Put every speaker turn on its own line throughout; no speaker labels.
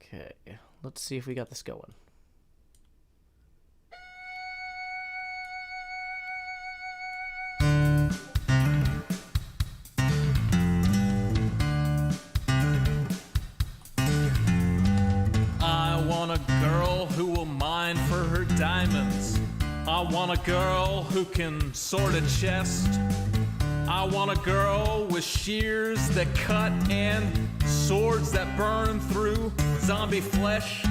Okay, let's see if we got this going.
I want a girl who will mine for her diamonds. I want a girl who can sort a chest. I want a girl with shears that cut and swords that burn through zombie flesh.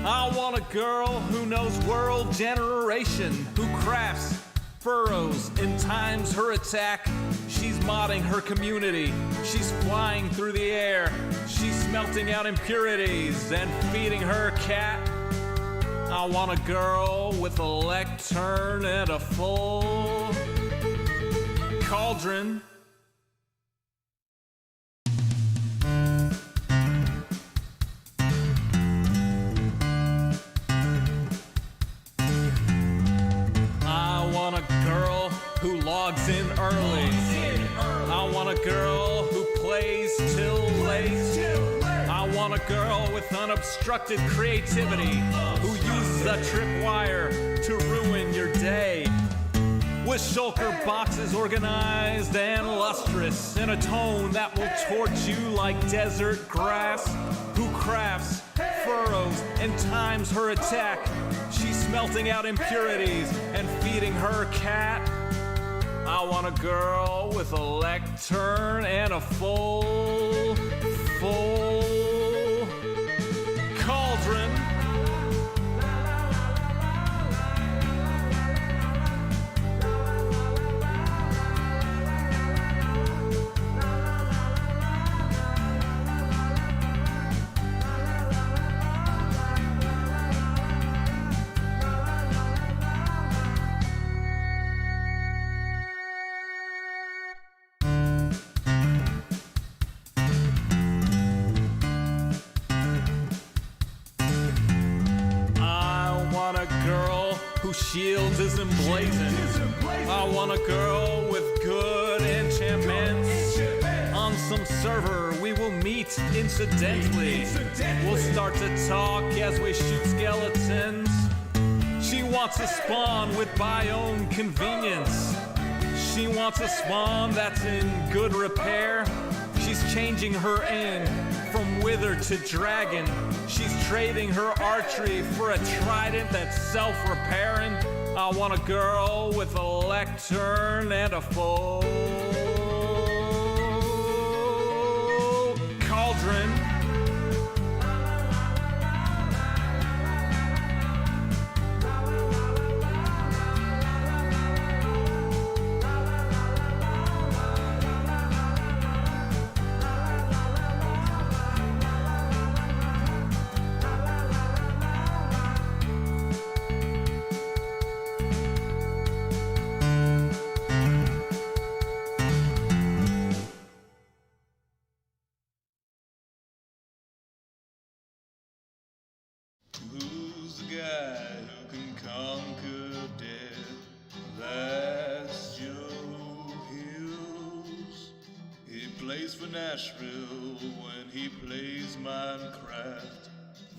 I want a girl who knows world generation, who crafts furrows and times her attack. She's modding her community. She's flying through the air. She's smelting out impurities and feeding her cat. I want a girl with a lectern and a full cauldron. I want a girl who logs in early. I want a girl who plays till late. I want a girl with unobstructed creativity who uses a tripwire to ruin your day. With shulker boxes organized and lustrous in a tone that will torch you like desert grass. Who crafts furrows and times her attack. She's smelting out impurities and feeding her cat. I want a girl with a lectern and a full cauldron. Whose shield is emblazoned. I want a girl with good enchantments. On some server we will meet incidentally. We'll start to talk as we shoot skeletons. She wants a spawn with biome convenience. She wants a spawn that's in good repair. She's changing her aim from wither to dragon. She's trading her archery for a trident that's self-repairing. I want a girl with a lectern and a full cauldron.
Who's the guy who can conquer death? That's Joe Hughes. He plays for Nashville when he plays Minecraft.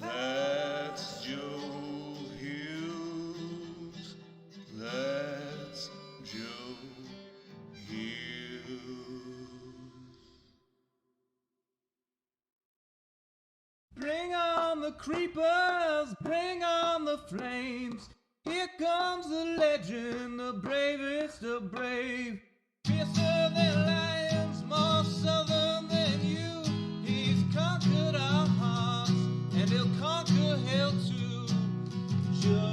That's Joe Hughes. That's Joe Hughes.
Bring on the creepers, bring on the flames. Here comes the legend, the bravest of brave. Fiercer than lions, more southern than you. He's conquered our hearts, and he'll conquer hell too. Joe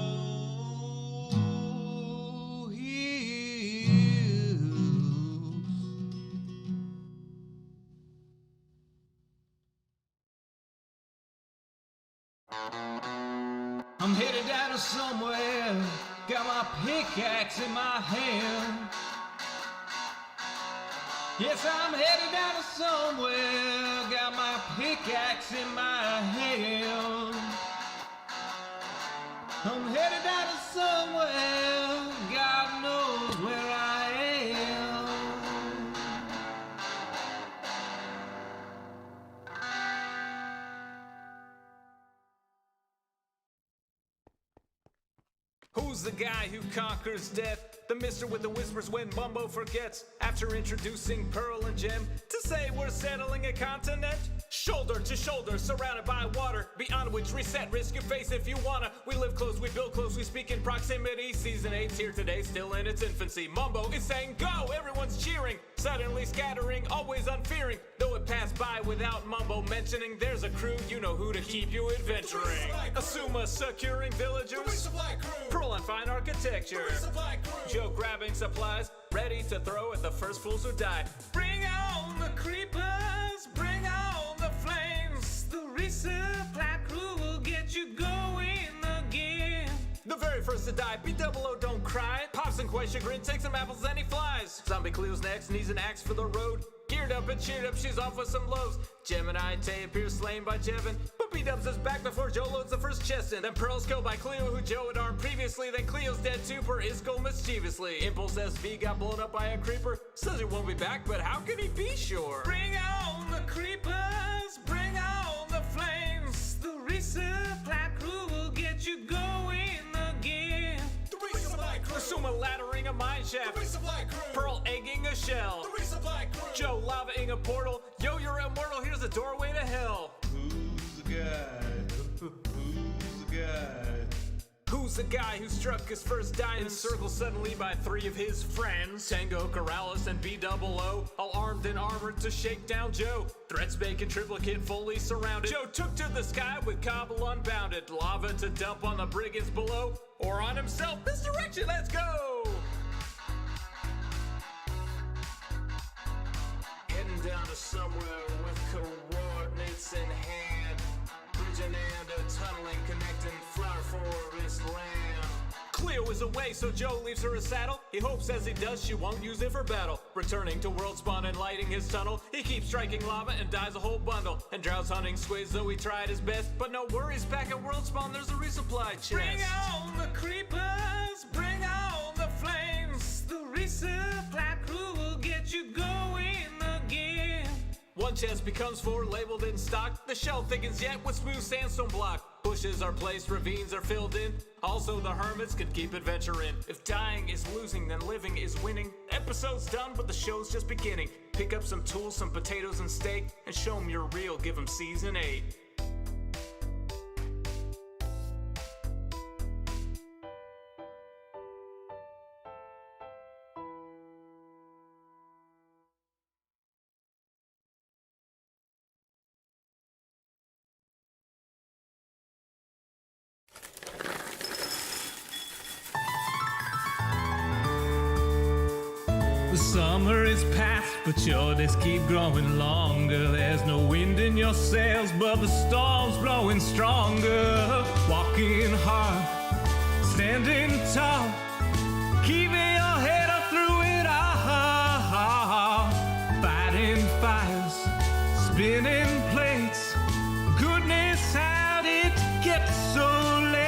Hughes. I'm headed down to somewhere, got my pickaxe in my hand. Yes, I'm headed down to somewhere, got my pickaxe in my hand. I'm headed down to somewhere, God knows where I am. Who's the guy who conquers death? The mister with the whispers when Mumbo forgets. After introducing Pearl and Gem to say we're settling a continent. Shoulder to shoulder, surrounded by water, beyond which reset, risk your face if you wanna. We live close, we build close, we speak in proximity. Season 8's here today, still in its infancy. Mumbo is saying go, everyone's cheering, suddenly scattering, always unfearing. Though it passed by without Mumbo mentioning, there's a crew, you know who to keep you adventuring. Asuma securing villagers, Pearl on fine architecture, Joe grabbing supplies, ready to throw at the first fools who die. Bring on the creepers, bring on the flames. The resupply crew will get you going again. The very first to die, B-double-O don't cry. Pops and quite chagrin, takes some apples and he flies. Zombie Cleo's next, needs an axe for the road. Geared up and cheered up, she's off with some lows. Gemini Tay appears slain by Jevin, but B-dubs is back before Joe loads the first chest in. Then Pearl's killed by Cleo, who Joe had armed previously. Then Cleo's dead too per Isco mischievously. Impulse SV got blown up by a creeper, says he won't be back, but how can he be sure? Bring on the creepers, bring on the flames. The resupply crew will get you going again. The resupply crew. Asuma laddering a mine shaft. The resupply crew. Pearl egging a shell. The resupply crew. Joe lavaing a portal. Yo, you're immortal, here's a doorway to hell.
Who's the guy? Who's the guy?
Who's the guy who struck his first die encircled suddenly by 3 of his friends? Tango, Corrales, and B-double-O, all armed and armored to shake down Joe. Threats bacon triplicate fully surrounded. Joe took to the sky with Cobble unbounded. Lava to dump on the brigands below, or on himself. Misdirection, let's go! Heading down to somewhere with coordinates in hand. Bridging and a tunneling connecting flower forest land. Cleo is away, so Joe leaves her a saddle. He hopes as he does she won't use it for battle. Returning to World Spawn and lighting his tunnel, he keeps striking lava and dies a whole bundle. And drowns hunting squids, though he tried his best. But no worries, back at World Spawn there's a resupply chest. Bring on the creepers, bring on the flames. The resupply crew will get you going again. One chest becomes 4 labeled in stock. The shell thickens yet with smooth sandstone block. Bushes are placed, ravines are filled in. Also the hermits can keep adventuring. If dying is losing, then living is winning. Episode's done, but the show's just beginning. Pick up some tools, some potatoes and steak, and show 'em you're real, give 'em season 8. The summer is past, but your days keep growing longer. There's no wind in your sails, but the storm's blowing stronger. Walking hard, standing tall, keeping your head up through it all. Fighting fires, spinning plates. Goodness, how did it get so late?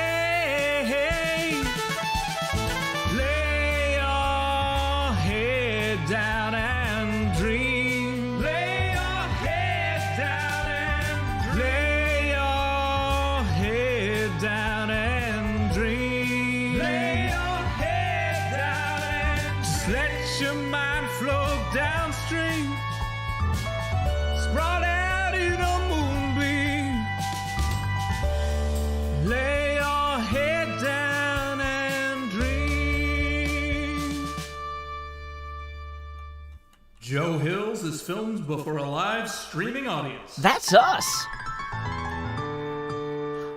Lay your head down and dream. Lay your head down and lay your head down and dream. Lay your head down and just let your mind flow downstream. Sprawled out in a moonbeam. Lay your head down and dream. Joe Hills is filmed before a live streaming audience.
That's us!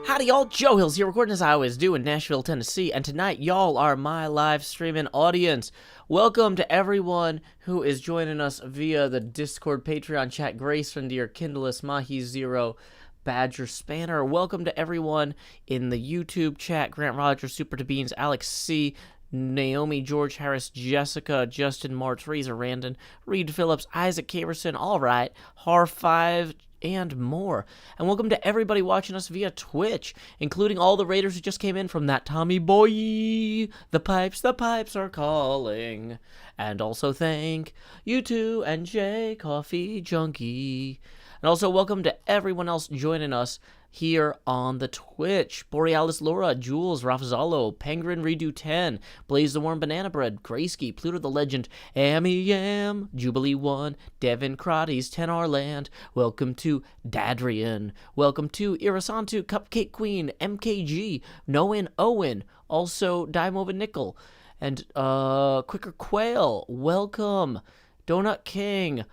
Howdy y'all, Joe Hills here, recording as I always do in Nashville, Tennessee, and tonight y'all are my live streaming audience. Welcome to everyone who is joining us via the Discord, Patreon chat, Grace, Rendier, Kindless, Mahi Zero, Badger Spanner. Welcome to everyone in the YouTube chat, Grant Rogers, Super to Beans, Alex C., Naomi, George Harris, Jessica, Justin Martz, Razor Randon, Reed Phillips, Isaac Caverson, Alright, Har5, and more. And welcome to everybody watching us via Twitch, including all the raiders who just came in from that Tommy boy. The pipes are calling. And also thank you too, and J Coffee Junkie. And also welcome to everyone else joining us here on the Twitch. Borealis Laura, Jules, Rafzalo, Penguin Redo 10, Blaze the Warm Banana Bread, Graysky, Pluto the Legend, Yam, Jubilee 1, Devin Crotties, Tenar Land, welcome to Dadrian, welcome to Irasantu, Cupcake Queen, MKG, Noan Owen, also Dimova Nickel, and Quicker Quail, welcome, Donut King,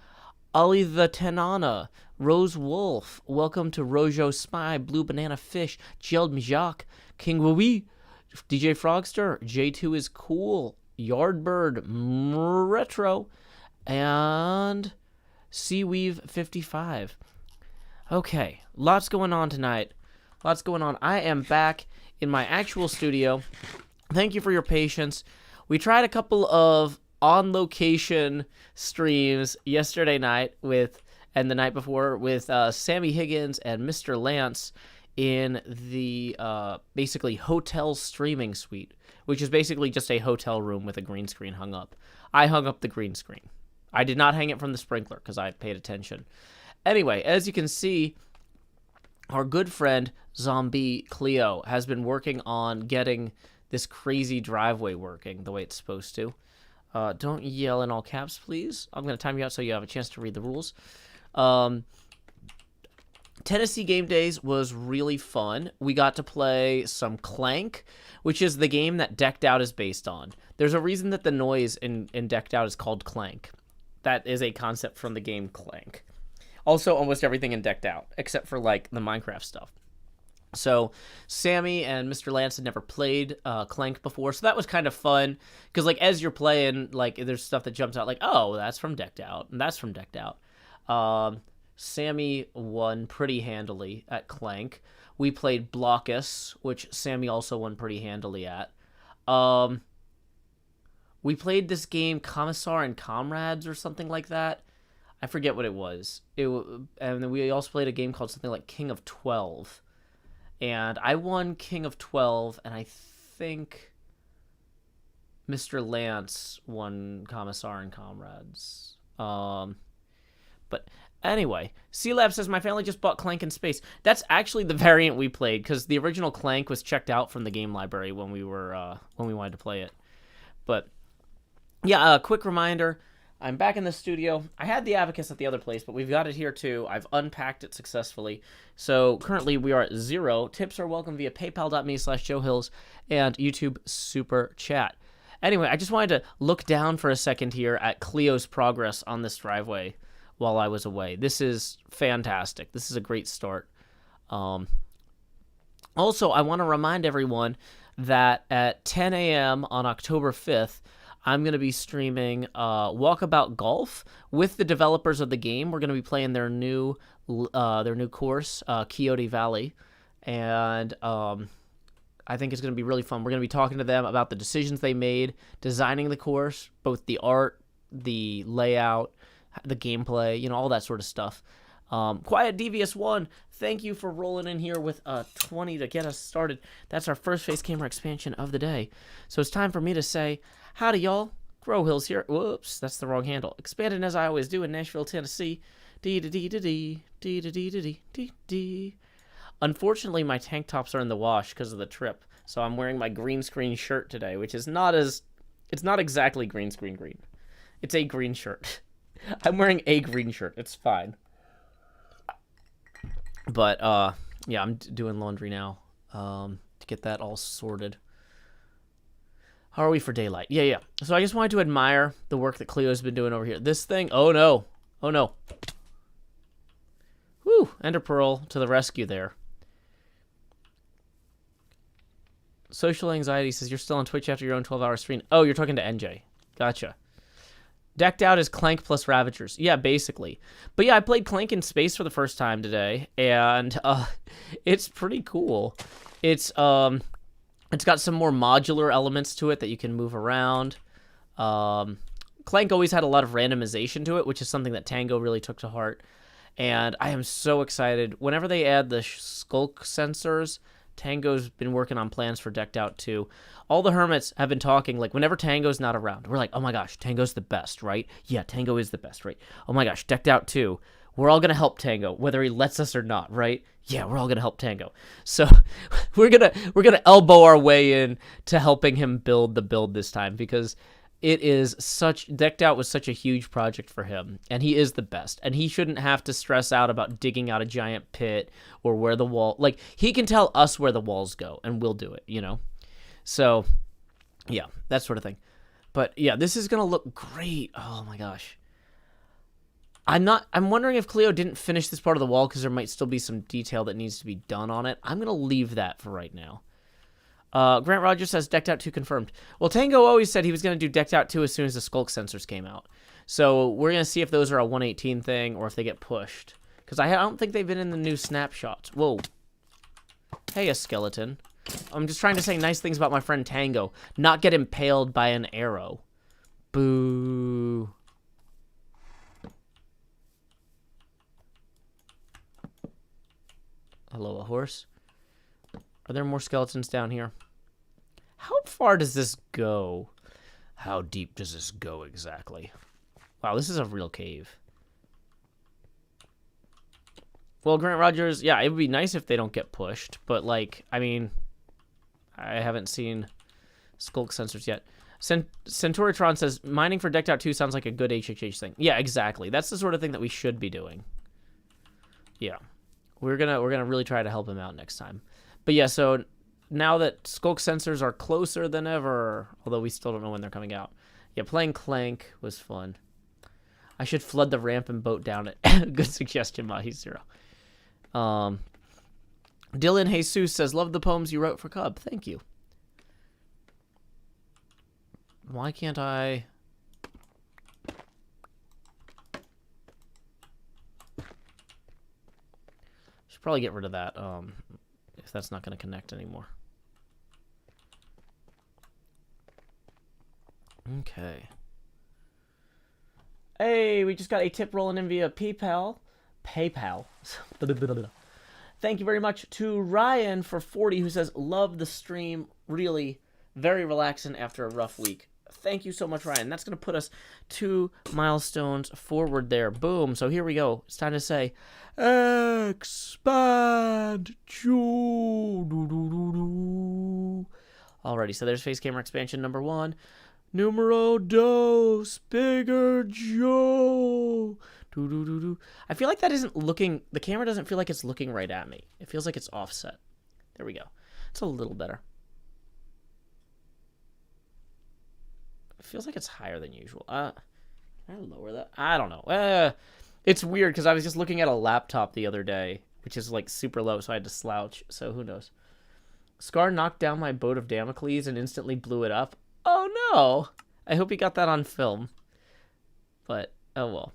Ali the Tenana, Rose Wolf, welcome to Rojo Spy, Blue Banana Fish, Geld Mijak, King Wee, DJ Frogster, J2 is cool, Yardbird, Retro, and Seaweave 55. Okay, lots going on tonight. Lots going on. I am back in my actual studio. Thank you for your patience. We tried a couple of on-location streams yesterday night and the night before with Sammy Higgins and Mr. Lance in the basically hotel streaming suite, which is basically just a hotel room with a green screen hung up. I hung up the green screen. I did not hang it from the sprinkler because I paid attention. Anyway, as you can see, our good friend Zombie Cleo has been working on getting this crazy driveway working the way it's supposed to. Don't yell in all caps, please. I'm going to time you out so you have a chance to read the rules. Tennessee Game Days was really fun. We got to play some Clank, which is the game that Decked Out is based on. There's a reason that the noise in Decked Out is called Clank. That is a concept from the game Clank. Also, almost everything in Decked Out, except for, like, the Minecraft stuff. So, Sammy and Mr. Lance had never played Clank before, so that was kind of fun, because, like, as you're playing, like, there's stuff that jumps out, like, oh, that's from Decked Out, and that's from Decked Out. Sammy won pretty handily at Clank. We played Blockus, which Sammy also won pretty handily at. We played this game, Commissar and Comrades, or something like that. I forget what it was. And then we also played a game called something like King of 12. And I won King of 12, and I think Mr. Lance won Commissar and Comrades. But anyway, C-Lab says, my family just bought Clank in Space. That's actually the variant we played, because the original Clank was checked out from the game library when we wanted to play it. But, yeah, a quick reminder. I'm back in the studio. I had the Abacus at the other place, but we've got it here too. I've unpacked it successfully. So currently we are at 0. Tips are welcome via paypal.me/JoeHills and YouTube Super Chat. Anyway, I just wanted to look down for a second here at Cleo's progress on this driveway while I was away. This is fantastic. This is a great start. Also, I want to remind everyone that at 10 a.m. on October 5th, I'm going to be streaming Walkabout Golf with the developers of the game. We're going to be playing their new course, Coyote Valley, and I think it's going to be really fun. We're going to be talking to them about the decisions they made, designing the course, both the art, the layout, the gameplay, all that sort of stuff. Quiet Devious 1, thank you for rolling in here with 20 to get us started. That's our first face camera expansion of the day. So it's time for me to say, howdy, y'all. Grow Hills here. Whoops, that's the wrong handle. Expanding as I always do in Nashville, Tennessee. Dee-da-dee-da-dee. Unfortunately, my tank tops are in the wash because of the trip, so I'm wearing my green screen shirt today, which is it's not exactly green screen green. It's a green shirt. I'm wearing a green shirt. It's fine. But, yeah, I'm doing laundry now to get that all sorted. How are we for daylight? Yeah. So I just wanted to admire the work that Cleo's been doing over here. This thing, oh no. Whew, Ender Pearl to the rescue there. Social Anxiety says you're still on Twitch after your own 12-hour stream. Oh, you're talking to NJ. Gotcha. Decked Out is Clank plus Ravagers. Yeah, basically. But yeah, I played Clank in Space for the first time today, and it's pretty cool. It's got some more modular elements to it that you can move around. Clank always had a lot of randomization to it, which is something that Tango really took to heart. And I am so excited. Whenever they add the skulk sensors Tango's been working on plans for Decked Out 2. All the hermits have been talking, like, whenever Tango's not around, we're like, oh my gosh, Tango's the best, right? Yeah, Tango is the best, right? Oh my gosh, Decked Out 2. We're all going to help Tango, whether he lets us or not, right? Yeah, we're all going to help Tango. So we're gonna elbow our way in to helping him build the build this time, because it is Decked Out was such a huge project for him, and he is the best, and he shouldn't have to stress out about digging out a giant pit or where the wall, like, he can tell us where the walls go, and we'll do it, you know? So, yeah, that sort of thing. But, yeah, this is going to look great. Oh, my gosh. I'm wondering if Cleo didn't finish this part of the wall because there might still be some detail that needs to be done on it. I'm going to leave that for right now. Grant Rogers says Decked Out 2 confirmed. Well, Tango always said he was going to do Decked Out 2 as soon as the skulk sensors came out. So we're going to see if those are a 118 thing or if they get pushed. Because I don't think they've been in the new snapshots. Whoa. Hey, a skeleton. I'm just trying to say nice things about my friend Tango. Not get impaled by an arrow. Boo. Hello, a horse. Are there more skeletons down here? How far does this go? How deep does this go exactly? Wow, this is a real cave. Well, Grant Rogers, yeah, it would be nice if they don't get pushed, but, like, I mean, I haven't seen skulk sensors yet. Centauritron says, mining for Decked Out 2 sounds like a good HHH thing. Yeah, exactly. That's the sort of thing that we should be doing. Yeah. We're gonna really try to help him out next time. But yeah, so now that skulk sensors are closer than ever, although we still don't know when they're coming out. Yeah, playing Clank was fun. I should flood the ramp and boat down it. Good suggestion, Mahi0. Dylan Jesus says, love the poems you wrote for Cub. Thank you. Why can't I... Should probably get rid of that, if that's not going to connect anymore. Okay. Hey, we just got a tip rolling in via PayPal. Thank you very much to Ryan for 40, who says, love the stream. Really very relaxing after a rough week. Thank you so much, Ryan. That's going to put us 2 milestones forward there. Boom. So here we go. It's time to say, expand. Alrighty, so there's face camera expansion number 1. Numero dos, bigger Joe. I feel like that isn't looking, the camera doesn't feel like it's looking right at me. It feels like it's offset. There we go. It's a little better. It feels like it's higher than usual. Can I lower that? I don't know. It's weird because I was just looking at a laptop the other day, which is like super low, so I had to slouch. So who knows? Scar knocked down my boat of Damocles and instantly blew it up. Oh no! I hope he got that on film. But, oh well.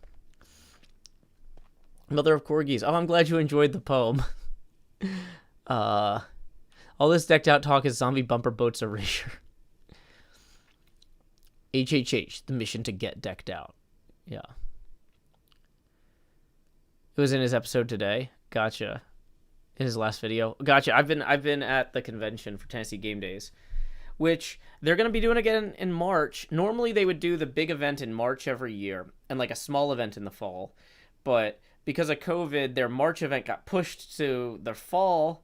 Mother of Corgis. Oh, I'm glad you enjoyed the poem. All this decked out talk is zombie bumper boats erasure. HHH, the mission to get decked out. Yeah. It was in his episode today. Gotcha. In his last video. Gotcha. I've been at the convention for Tennessee Game Days, which they're going to be doing again in March. Normally they would do the big event in March every year and like a small event in the fall. But because of COVID, their March event got pushed to their fall.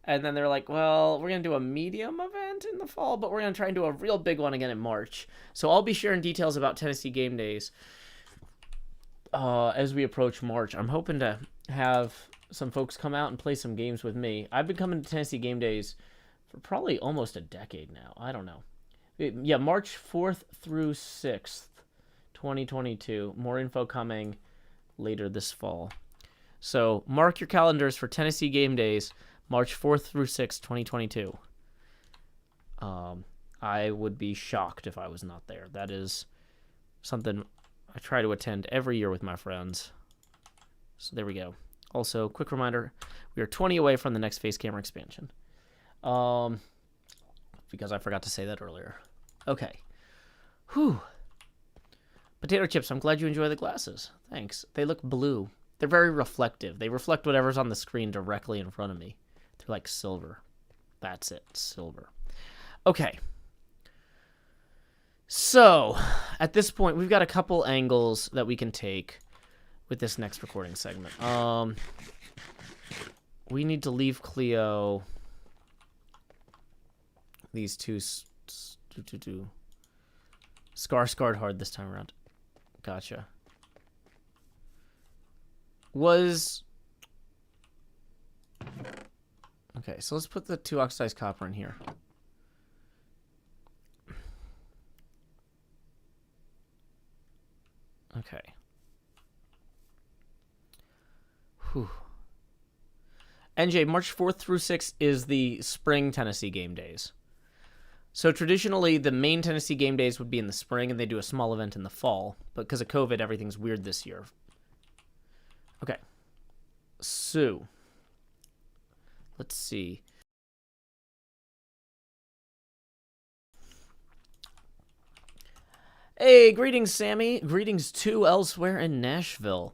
And then they're like, well, we're going to do a medium event in the fall, but we're going to try and do a real big one again in March. So I'll be sharing details about Tennessee Game Days as we approach March. I'm hoping to have some folks come out and play some games with me. I've been coming to Tennessee Game Days for probably almost a decade now. I don't know. Yeah, March 4th through 6th, 2022. More info coming later this fall. So mark your calendars for Tennessee Game Days, March 4th through 6th, 2022. I would be shocked if I was not there. That is something I try to attend every year with my friends. So there we go. Also, quick reminder, we are 20 away from the next face camera expansion. Because I forgot to say that earlier. Okay. Whew. Potato chips, I'm glad you enjoy the glasses. Thanks. They look blue. They're very reflective. They reflect whatever's on the screen directly in front of me. They're like silver. That's it. Silver. Okay. So, at this point, we've got a couple angles that we can take with this next recording segment. We need to leave Cleo these two scarred hard this time around. Gotcha. Okay, so let's put the 2 oxidized copper in here. Okay. Whew. NJ, March 4th through 6th is the spring Tennessee game days. So traditionally, the main Tennessee game days would be in the spring, and they do a small event in the fall. But because of COVID, everything's weird this year. Okay. So, let's see. Hey, greetings, Sammy. Greetings, too, elsewhere in Nashville.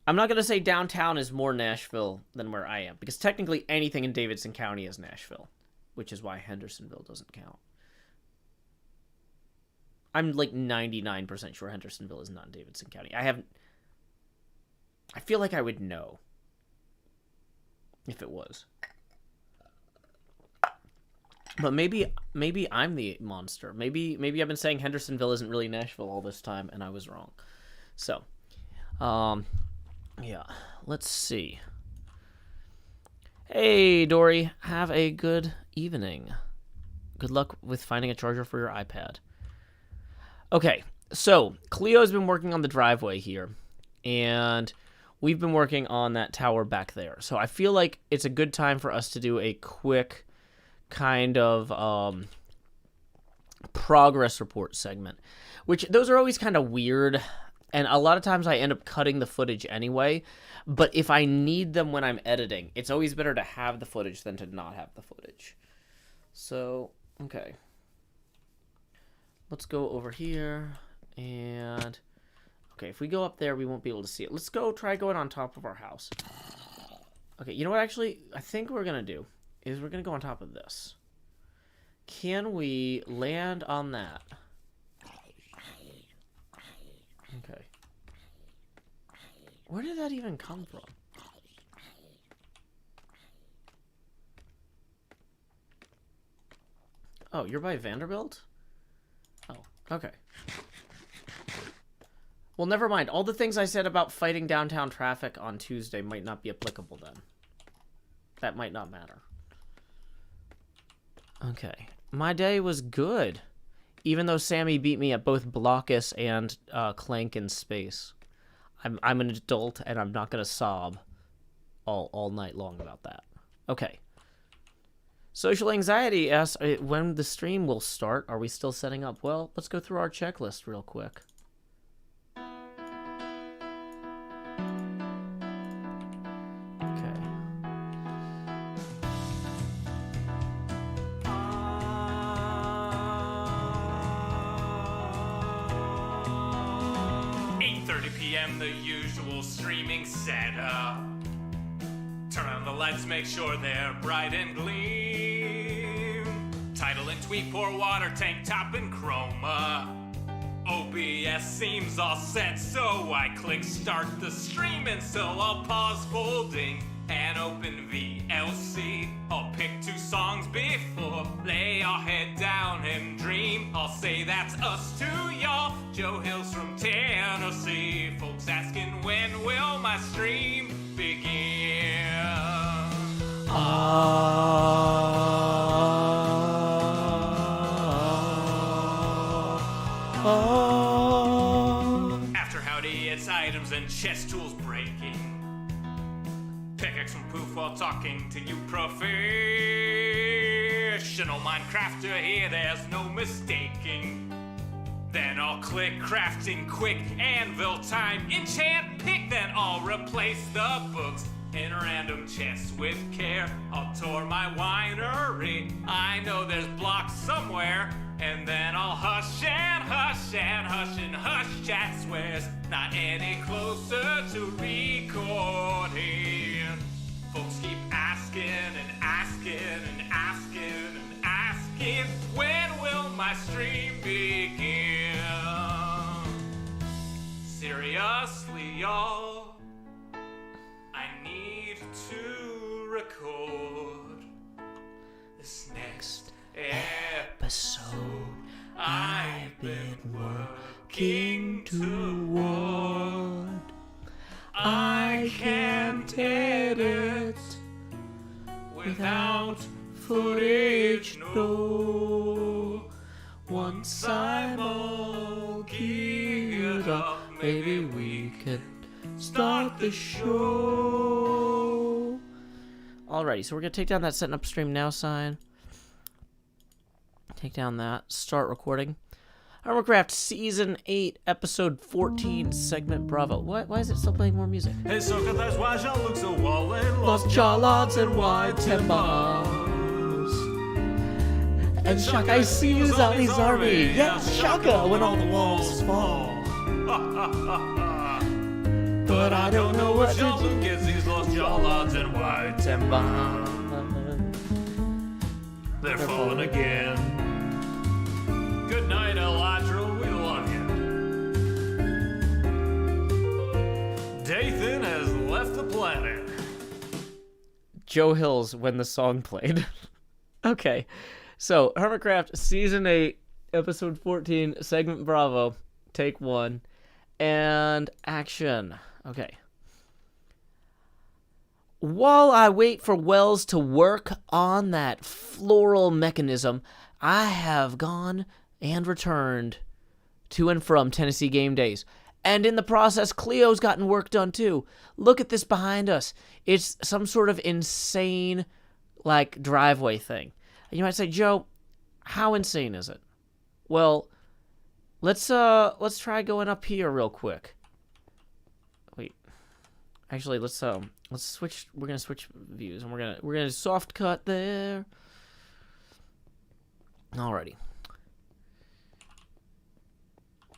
I'm not going to say downtown is more Nashville than where I am, because technically anything in Davidson County is Nashville, which is why Hendersonville doesn't count. I'm like 99% sure Hendersonville is not in Davidson County. I feel like I would know if it was. But maybe I'm the monster. Maybe I've been saying Hendersonville isn't really Nashville all this time, and I was wrong. So, yeah, let's see. Hey, Dory, have a good evening. Good luck with finding a charger for your iPad. Okay, so Cleo's been working on the driveway here, and we've been working on that tower back there. So I feel like it's a good time for us to do a quick kind of progress report segment, which those are always kind of weird, and a lot of times I end up cutting the footage anyway. But if I need them when I'm editing, it's always better to have the footage than to not have the footage. So, okay. Let's go over here, and okay, if we go up there, we won't be able to see it. Let's go try going on top of our house. Okay, you know what, actually, I think what we're going to do is we're going to go on top of this. Can we land on that? Okay. Where did that even come from? Oh, you're by Vanderbilt? Oh, okay. Well, never mind. All the things I said about fighting downtown traffic on Tuesday might not be applicable then. That might not matter. Okay. My day was good. Even though Sammy beat me at both Blockus and Clank in space. I'm an adult, and I'm not going to sob all night long about that. Okay. Social anxiety asks when the stream will start. Are we still setting up? Well, let's go through our checklist real quick. Okay.
8:30 p.m. the usual streaming setup. Turn on the lights, make sure they're bright and gleam. Title and tweet, pour water, tank top and chroma. OBS seems all set, so I click start the stream, and so I'll pause folding and open VLC. I'll pick 2 songs before lay our head down and dream. I'll say that's us to y'all. Joe Hill's from Tennessee. Folks asking when will my stream begin? After howdy, it's items and chess tools breaking. Pickaxe from poof while talking to you professional Minecrafter here, there's no mistaking. Then I'll click crafting quick, anvil time, enchant pick, then I'll replace the books in random chests with care. I'll tour my winery, I know there's blocks somewhere, and then I'll hush and hush and hush and hush chat swears not any closer to recording. Folks keep asking and asking asking, when will my stream begin? Seriously, y'all, I need to record this next episode. I've been working toward. I can't edit without footage, no. Once I'm all geared up, maybe we can start the show.
Alrighty, so we're gonna take down that setting up stream now sign. Take down that. Start recording. HermitCraft Season 8, Episode 14, Segment Bravo. Why is it still playing more music?
Hey, Soka, that's why y'all look so wallen.
Lost jawlines and white timbers. And Shaka, I see you, Zombies Army. Yes, Shaka, when all the walls fall. But I don't know what
y'all look is these lost jawlines and white
timbers.
They're falling again. Good night, Elytra. We love you. Dathan has left the planet.
Joe Hills when the song played. Okay, so HermitCraft Season 8, Episode 14, Segment Bravo, Take 1, and action. Okay. While I wait for Wells to work on that floral mechanism, I have gone and returned to and from Tennessee game days. And in the process, Cleo's gotten work done too. Look at this behind us. It's some sort of insane, like, driveway thing. And you might say, Joe, how insane is it? Well, let's try going up here real quick. Wait. Actually, let's switch. We're gonna switch views, and we're gonna soft cut there. Alrighty.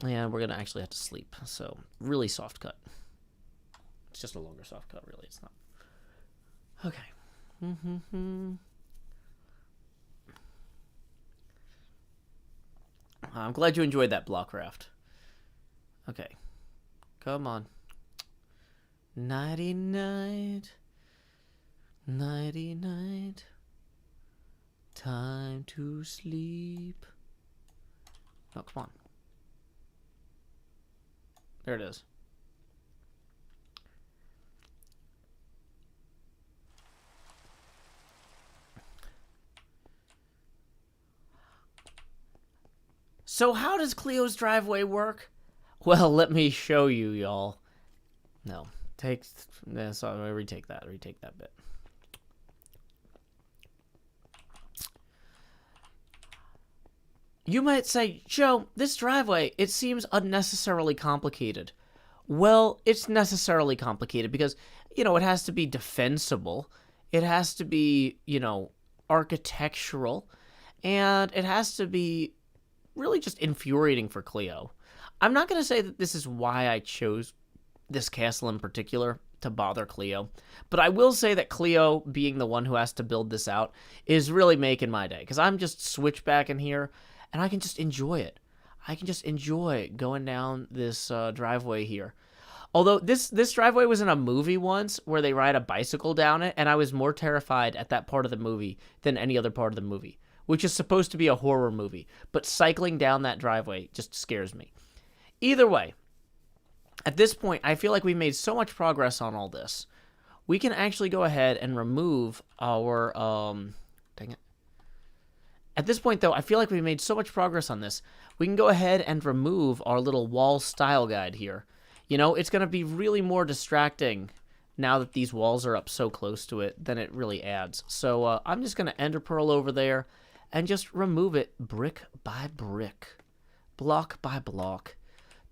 And we're gonna actually have to sleep, so really soft cut. It's just a longer soft cut, really. It's not. Okay. I'm glad you enjoyed that block raft. Okay. Come on. Nighty night. Nighty night. Time to sleep. Oh, come on. There it is. So how does Cleo's driveway work? Well, let me show you, y'all. No, retake that bit. You might say, Joe, this driveway, it seems unnecessarily complicated. Well, it's necessarily complicated because, it has to be defensible. It has to be, architectural. And it has to be really just infuriating for Cleo. I'm not going to say that this is why I chose this castle in particular to bother Cleo, but I will say that Cleo, being the one who has to build this out, is really making my day, because I'm just switched back in here, and I can just enjoy it. I can just enjoy going down this driveway here. Although this driveway was in a movie once where they ride a bicycle down it, and I was more terrified at that part of the movie than any other part of the movie, which is supposed to be a horror movie, but cycling down that driveway just scares me. Either way, at this point, I feel like we made so much progress on all this. We can actually go ahead and remove our, dang it. At this point, though, I feel like we made so much progress on this. We can go ahead and remove our little wall style guide here. It's going to be really more distracting now that these walls are up so close to it than it really adds. So I'm just going to ender pearl over there and just remove it brick by brick, block by block,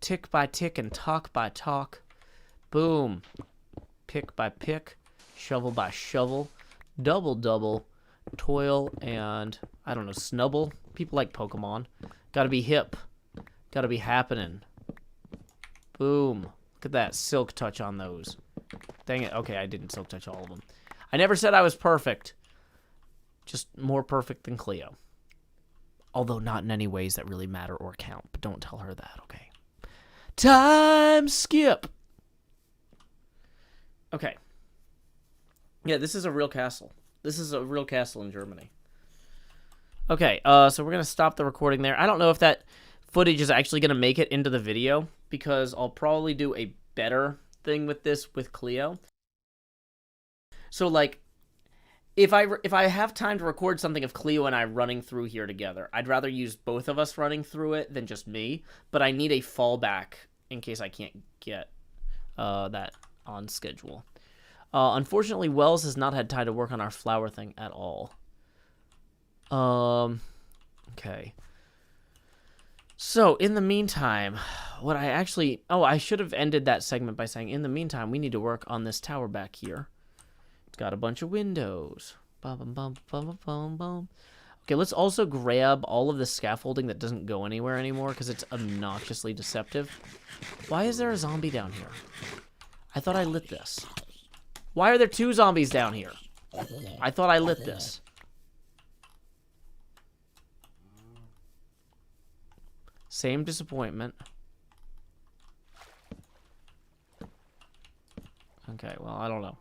tick by tick, and talk by talk. Boom. Pick by pick, shovel by shovel, double, toil, and, I don't know, snubble. People like Pokemon. Gotta be hip. Gotta be happening. Boom. Look at that silk touch on those. Dang it. Okay, I didn't silk touch all of them. I never said I was perfect. Just more perfect than Cleo. Although not in any ways that really matter or count. But don't tell her that, okay? Time skip! Okay. Yeah, this is a real castle. This is a real castle in Germany. Okay, so we're going to stop the recording there. I don't know if that footage is actually going to make it into the video, because I'll probably do a better thing with this with Cleo. So, like, if I have time to record something of Cleo and I running through here together, I'd rather use both of us running through it than just me, but I need a fallback in case I can't get that on schedule. Unfortunately, Wells has not had time to work on our flower thing at all. Okay. So, in the meantime, what I actually... Oh, I should have ended that segment by saying, in the meantime, we need to work on this tower back here. It's got a bunch of windows. Bum, bum, bum, bum, bum, bum, bum. Okay, let's also grab all of the scaffolding that doesn't go anywhere anymore, because it's obnoxiously deceptive. Why is there a zombie down here? I thought I lit this. Why are there 2 zombies down here? I thought I lit this. Same disappointment. Okay, well, I don't know.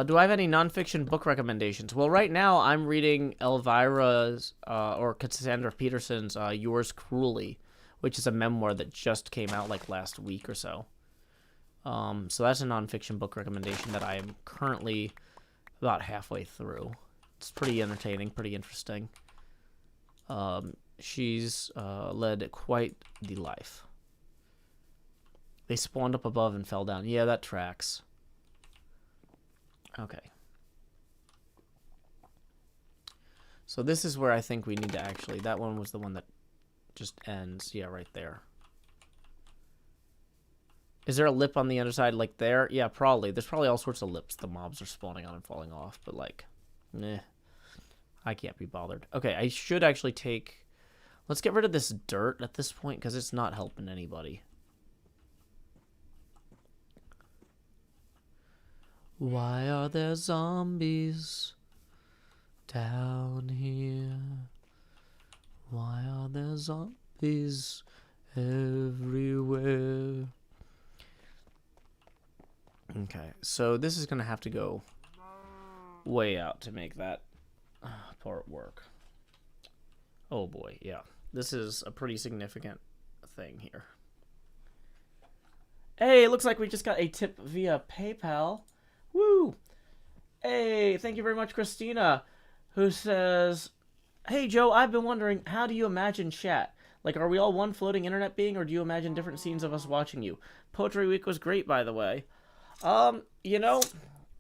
Do I have any nonfiction book recommendations? Well, right now I'm reading Elvira's, or Cassandra Peterson's Yours Cruelly, which is a memoir that just came out like last week or so. So that's a nonfiction book recommendation that I am currently about halfway through. It's pretty entertaining, pretty interesting. She's led quite the life. They spawned up above and fell down. Yeah, that tracks. Okay. So this is where I think we need to actually... That one was the one that just ends. Yeah, right there. Is there a lip on the other side, like there? Yeah, probably. There's probably all sorts of lips the mobs are spawning on and falling off, but like, meh. I can't be bothered. Okay, I should actually take... Let's get rid of this dirt at this point, because it's not helping anybody. Why are there zombies down here? Why are there zombies everywhere? Okay, so this is going to have to go way out to make that part work. Oh boy, yeah. This is a pretty significant thing here. Hey, it looks like we just got a tip via PayPal. Woo! Hey, thank you very much, Christina, who says, hey, Joe, I've been wondering, how do you imagine chat? Like, are we all one floating internet being, or do you imagine different scenes of us watching you? Poetry Week was great, by the way. You know,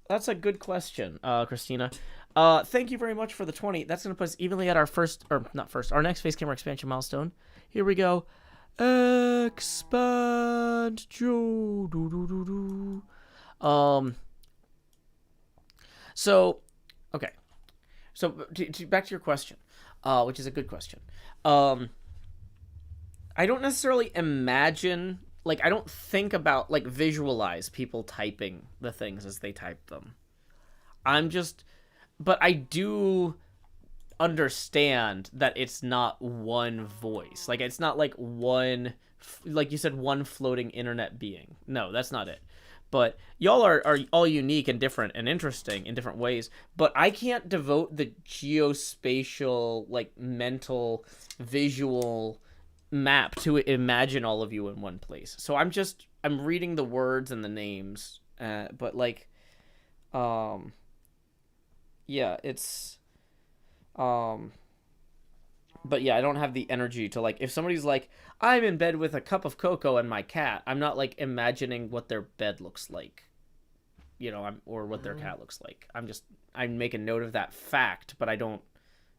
that's a good question, Christina. Thank you very much for the 20. That's going to put us evenly at our our next face camera expansion milestone. Here we go. Expand Joe. So, okay. So, back to your question, which is a good question. I don't necessarily imagine, like, I don't think about, like, visualize people typing the things as they type them. But I do understand that it's not one voice. Like, it's not like one, like you said, one floating internet being. No, that's not it. But y'all are all unique and different and interesting in different ways. But I can't devote the geospatial, like, mental, visual map to imagine all of you in one place. So I'm reading the words and the names. But, like, yeah, it's, but yeah, I don't have the energy to, like, if somebody's like, I'm in bed with a cup of cocoa and my cat, I'm not, like, imagining what their bed looks like, you know, or what their cat looks like. I make a note of that fact, but I don't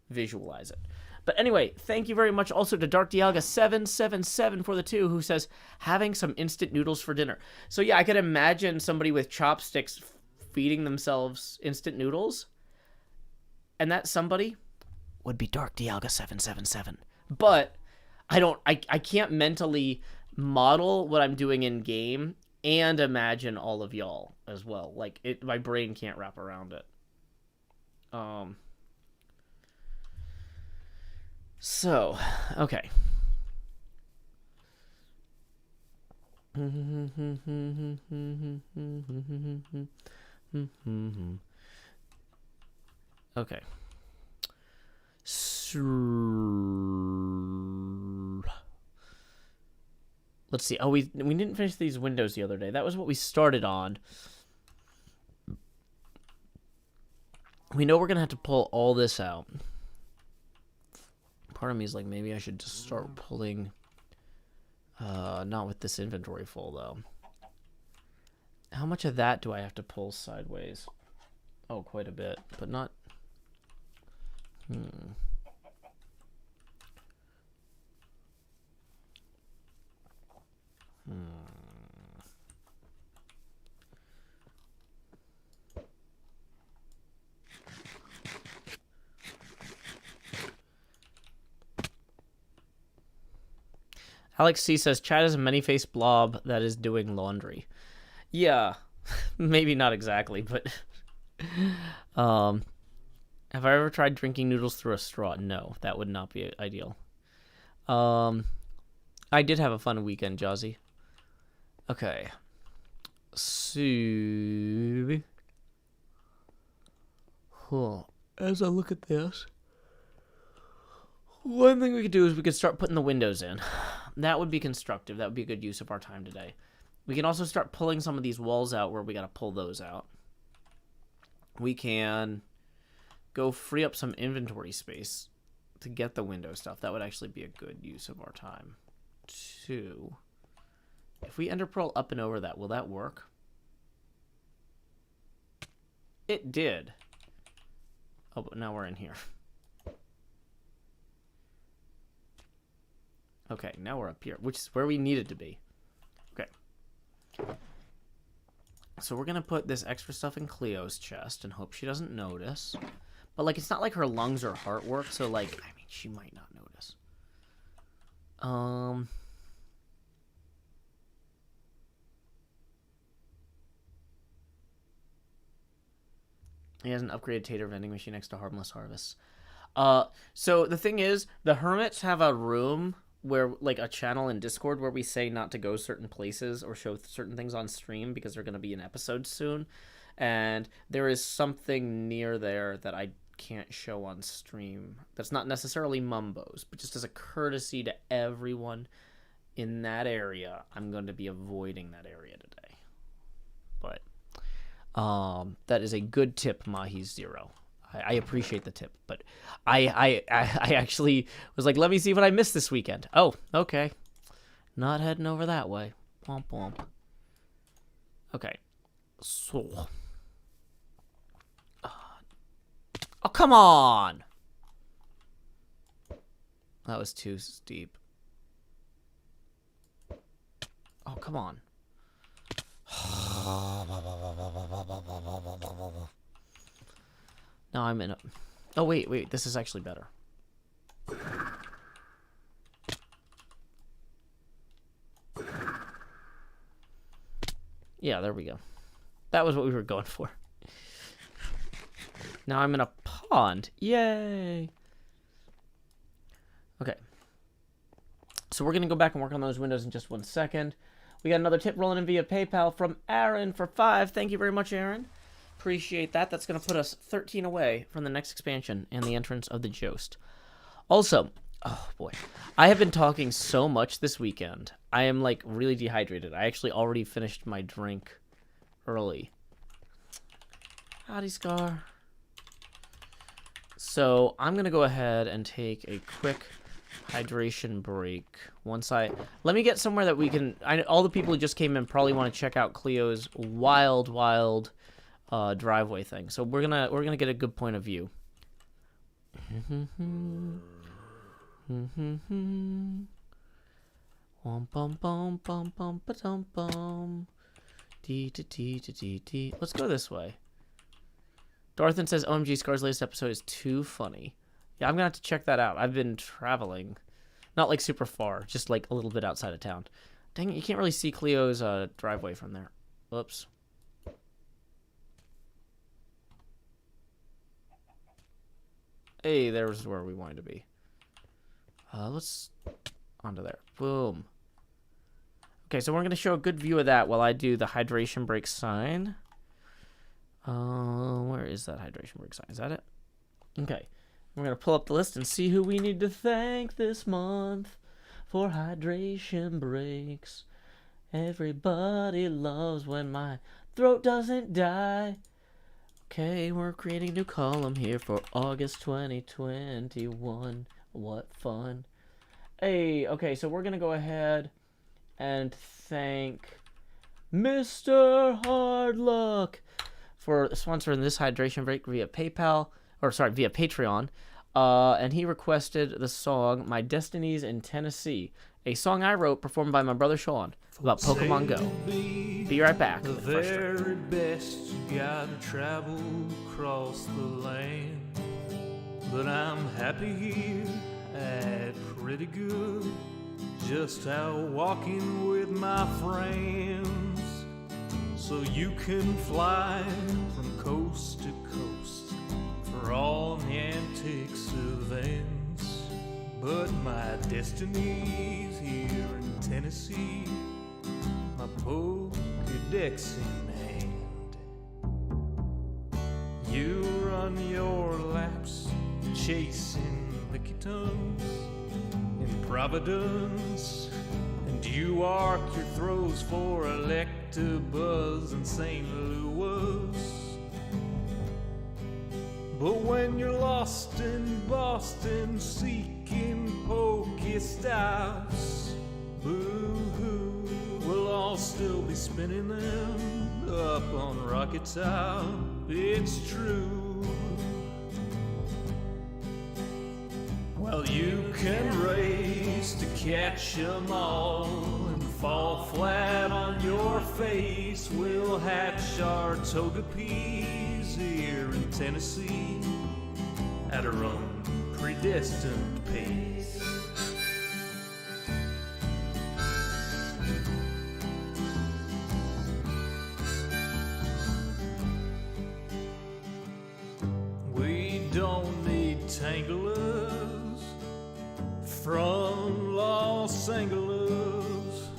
visualize it. But anyway, thank you very much also to Dark Dialga 777 for the 2, who says, having some instant noodles for dinner. So yeah, I could imagine somebody with chopsticks feeding themselves instant noodles, and that somebody would be Dark Dialga 777. But I can't mentally model what I'm doing in game and imagine all of y'all as well. Like, my brain can't wrap around it. So, okay. Okay. Let's see. Oh, we didn't finish these windows the other day. That was what we started on. We know we're going to have to pull all this out. Part of me is like, maybe I should just start pulling... not with this inventory full, though. How much of that do I have to pull sideways? Oh, quite a bit, but not... Alex C says, Chad is a many-faced blob that is doing laundry. Yeah, maybe not exactly, but... Have I ever tried drinking noodles through a straw? No, that would not be ideal. I did have a fun weekend, Jazzy. Okay. So... As I look at this... One thing we could do is we could start putting the windows in. That would be constructive. That would be a good use of our time today. We can also start pulling some of these walls out where we got to pull those out. We can go free up some inventory space to get the window stuff. That would actually be a good use of our time. 2. If we ender pearl up and over that, will that work? It did. Oh, but now we're in here. Okay, now we're up here, which is where we needed to be. Okay. So we're going to put this extra stuff in Cleo's chest and hope she doesn't notice. But, like, it's not like her lungs or heart work, so, like, I mean, she might not notice. He has an upgraded tater vending machine next to Harmless Harvest. So the thing is, the hermits have a room where, like, a channel in Discord where we say not to go certain places or show certain things on stream because they're going to be in episodes soon. And there is something near there that I can't show on stream. That's not necessarily Mumbo's, but just as a courtesy to everyone in that area, I'm going to be avoiding that area today. But that is a good tip, Mahi0. I appreciate the tip, but I actually was like, let me see what I missed this weekend. Oh, okay. Not heading over that way. Womp womp. Okay. So. Oh, come on! That was too steep. Oh, come on. Now I'm in a... Oh, wait. This is actually better. Yeah, there we go. That was what we were going for. Now I'm in a pond. Yay! Okay. So we're going to go back and work on those windows in just 1 second. We got another tip rolling in via PayPal from Aaron for 5. Thank you very much, Aaron. Appreciate that. That's going to put us 13 away from the next expansion and the entrance of the Jost. Also, oh boy, I have been talking so much this weekend. I am, like, really dehydrated. I actually already finished my drink early. Howdy, Scar. So I'm going to go ahead and take a quick hydration break. Let me get somewhere that we can... all the people who just came in probably want to check out Cleo's wild driveway thing. So we're gonna get a good point of view. Let's go this way. Dorthan says OMG Scar's latest episode is too funny. Yeah, I'm gonna have to check that out. I've been traveling. Not like super far, just like a little bit outside of town. Dang it, you can't really see Cleo's driveway from there. Whoops. Hey, there's where we wanted to be. Let's onto there. Boom. Okay, so we're going to show a good view of that while I do the hydration break sign. Where is that hydration break sign? Is that it? Okay. We're going to pull up the list and see who we need to thank this month for hydration breaks. Everybody loves when my throat doesn't die. Okay, we're creating a new column here for August 2021. What fun. Hey, okay, so we're going to go ahead and thank Mr. Hardluck for sponsoring this hydration break via PayPal, or sorry, via Patreon. And he requested the song My Destinies in Tennessee, a song I wrote performed by my brother Sean about Pokemon Go. Be right back.
The very best, you gotta travel across the land. But I'm happy here at pretty good, just out walking with my friends. So you can fly from coast to coast for all the antics events. But my destiny's here in Tennessee, my Pokedex in hand. You run your laps chasing lickitung in Providence, and you arc your throws for Electabuzz in St. Louis. But when you're lost in Boston seeking Pokestops, boo-hoo, we'll all still be spinning them up on Rocket Top. It's true. Well, you can race to catch 'em all and fall flat on your face. We'll hatch our Togepi's here in Tennessee at our own predestined pace. We don't need Tanglers from Los Angeles.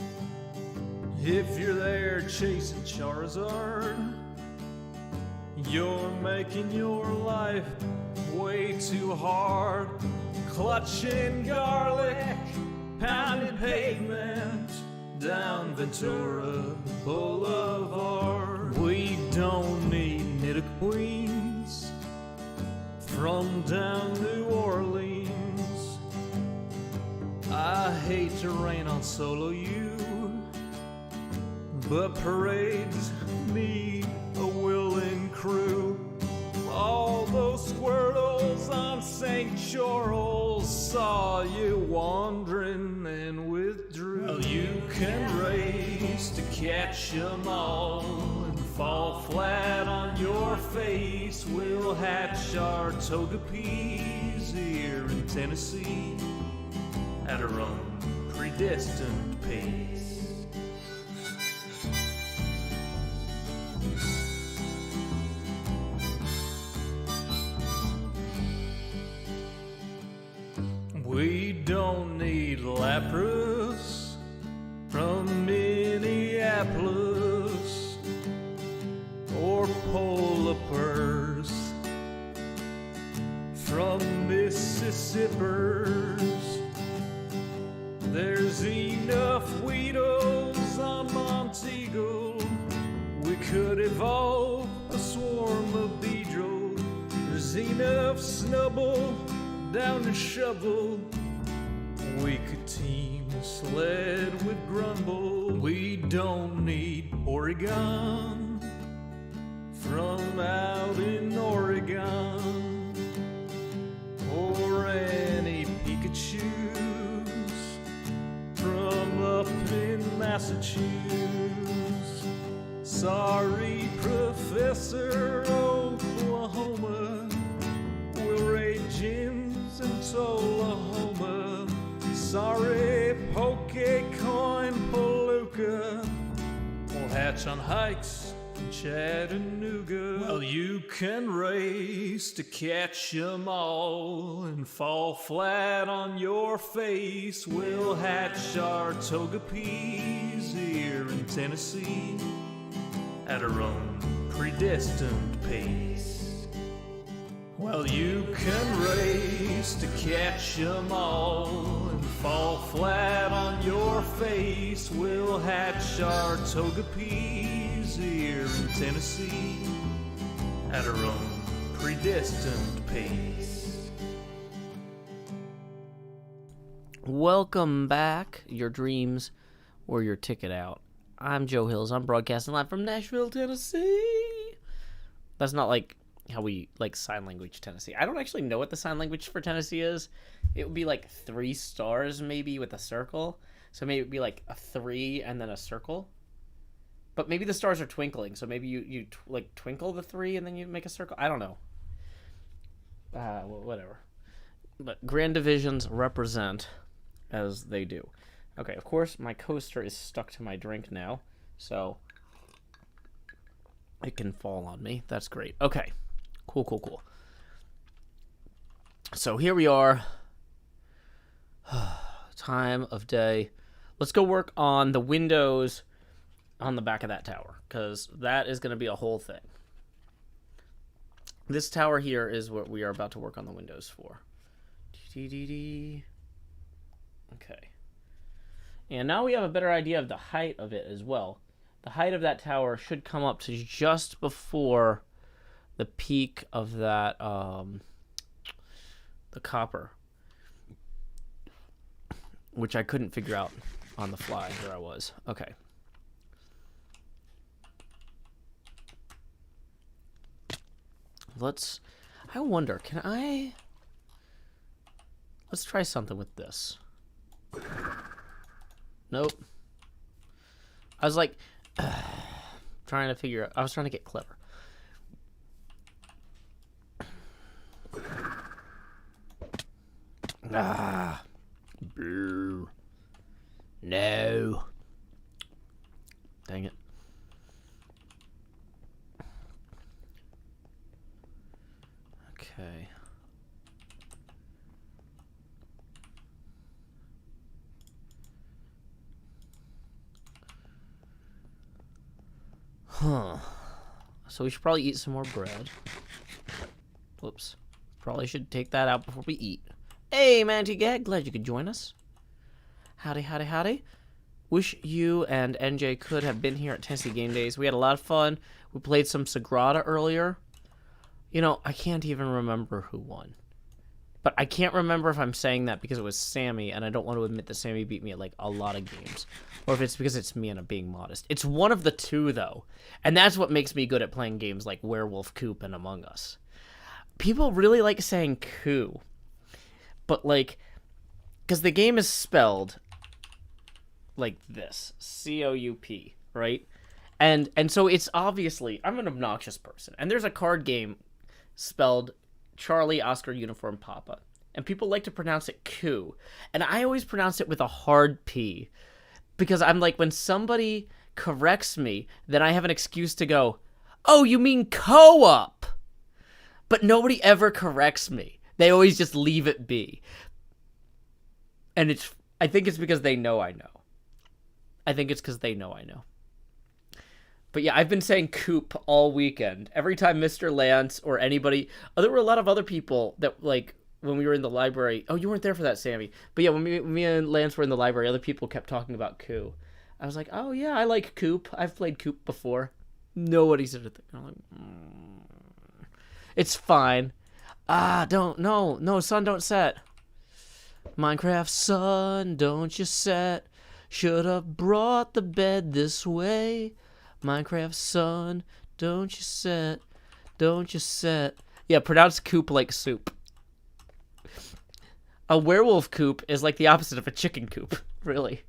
If you're there chasing Charizard, you're making your life way too hard. Clutching garlic, pounding pavement down Ventura Boulevard. We don't need Nidoqueens from down New Orleans. I hate to rain on solo you, but parades need a willing crew. All those squirtles on St. Charles saw you wandering and withdrew. Well, you can race to catch 'em all and fall flat on your face. We'll hatch our Togepi's here in Tennessee at our own predestined pace. We don't need Lapras from Minneapolis or Polar Bears from Mississippi's. There's enough Weedles on Montego. We could evolve a swarm of Beedrill. There's enough Snubble down to Shovel. We could team Sled with Grumble. We don't need Oregon from out in Oregon or any Pikachus from up in Massachusetts. Sorry, Professor Oklahoma, we'll raid gyms in Tullahoma. Sorry, Pokecoin Police. catch on hikes in Chattanooga. Well, you can race to catch 'em all and fall flat on your face. We'll hatch our toga peas here in Tennessee at our own predestined pace. Well, you can race to catch 'em all and fall flat on your face. We'll hatch our toga peas here in Tennessee at our own predestined pace.
Welcome back. Your dreams or your ticket out. I'm Joe Hills. I'm broadcasting live from Nashville, Tennessee. That's not like how we like sign language Tennessee. I don't actually know what the sign language for Tennessee is. It would be like 3 stars maybe with a circle. So maybe it would be like a 3 and then a circle. But maybe the stars are twinkling. So maybe you like twinkle the 3 and then you make a circle. I don't know. Well, whatever. But grand divisions represent as they do. Okay, of course my coaster is stuck to my drink now. So it can fall on me. That's great. Okay. Cool. So here we are. Time of day. Let's go work on the windows on the back of that tower, because that is going to be a whole thing. This tower here is what we are about to work on the windows for. Okay. And now we have a better idea of the height of it as well. The height of that tower should come up to just before the peak of that, the copper, which I couldn't figure out on the fly where I was. Okay. I wonder, let's try something with this. Nope. I was like, trying to figure out, I was trying to get clever. Boo. No. Dang it. Okay. So we should probably eat some more bread. Whoops. Probably should take that out before we eat. Hey, Manty Gag, glad you could join us. Howdy. Wish you and NJ could have been here at Tennessee Game Days. We had a lot of fun. We played some Sagrada earlier. You know, I can't even remember who won. But I can't remember if I'm saying that because it was Sammy, and I don't want to admit that Sammy beat me at, like, a lot of games. Or if it's because it's me and I'm being modest. It's one of the two, though. And that's what makes me good at playing games like Werewolf Coop and Among Us. People really like saying coup. But, like, because the game is spelled like this. C-O-U-P, right? And so it's obviously, I'm an obnoxious person. And there's a card game spelled Charlie, Oscar, Uniform, Papa. And people like to pronounce it coup. And I always pronounce it with a hard P. Because I'm like, when somebody corrects me, then I have an excuse to go, oh, you mean co-op. But nobody ever corrects me. They always just leave it be. And I think it's because they know I know. But yeah, I've been saying coop all weekend. Every time Mr. Lance or anybody... there were a lot of other people that, like, when we were in the library... Oh, you weren't there for that, Sammy. But yeah, when me and Lance were in the library, other people kept talking about coup. I was like, oh yeah, I like coop. I've played coop before. Nobody said a thing. I'm like, It's fine. No, son, don't set. Minecraft, son, don't you set. Should have brought the bed this way. Minecraft, son, don't you set. Yeah, pronounce coop like soup. A werewolf coop is like the opposite of a chicken coop, really.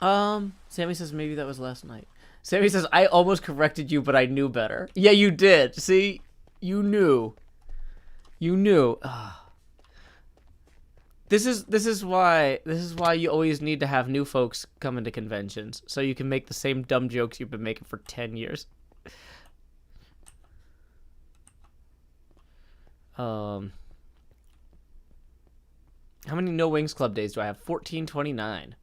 Sammy says maybe that was last night. Sammy says, I almost corrected you, but I knew better. Yeah, you did. See? You knew. This is why you always need to have new folks come into conventions so you can make the same dumb jokes you've been making for 10 years. How many No Wings Club days do I have? 1429.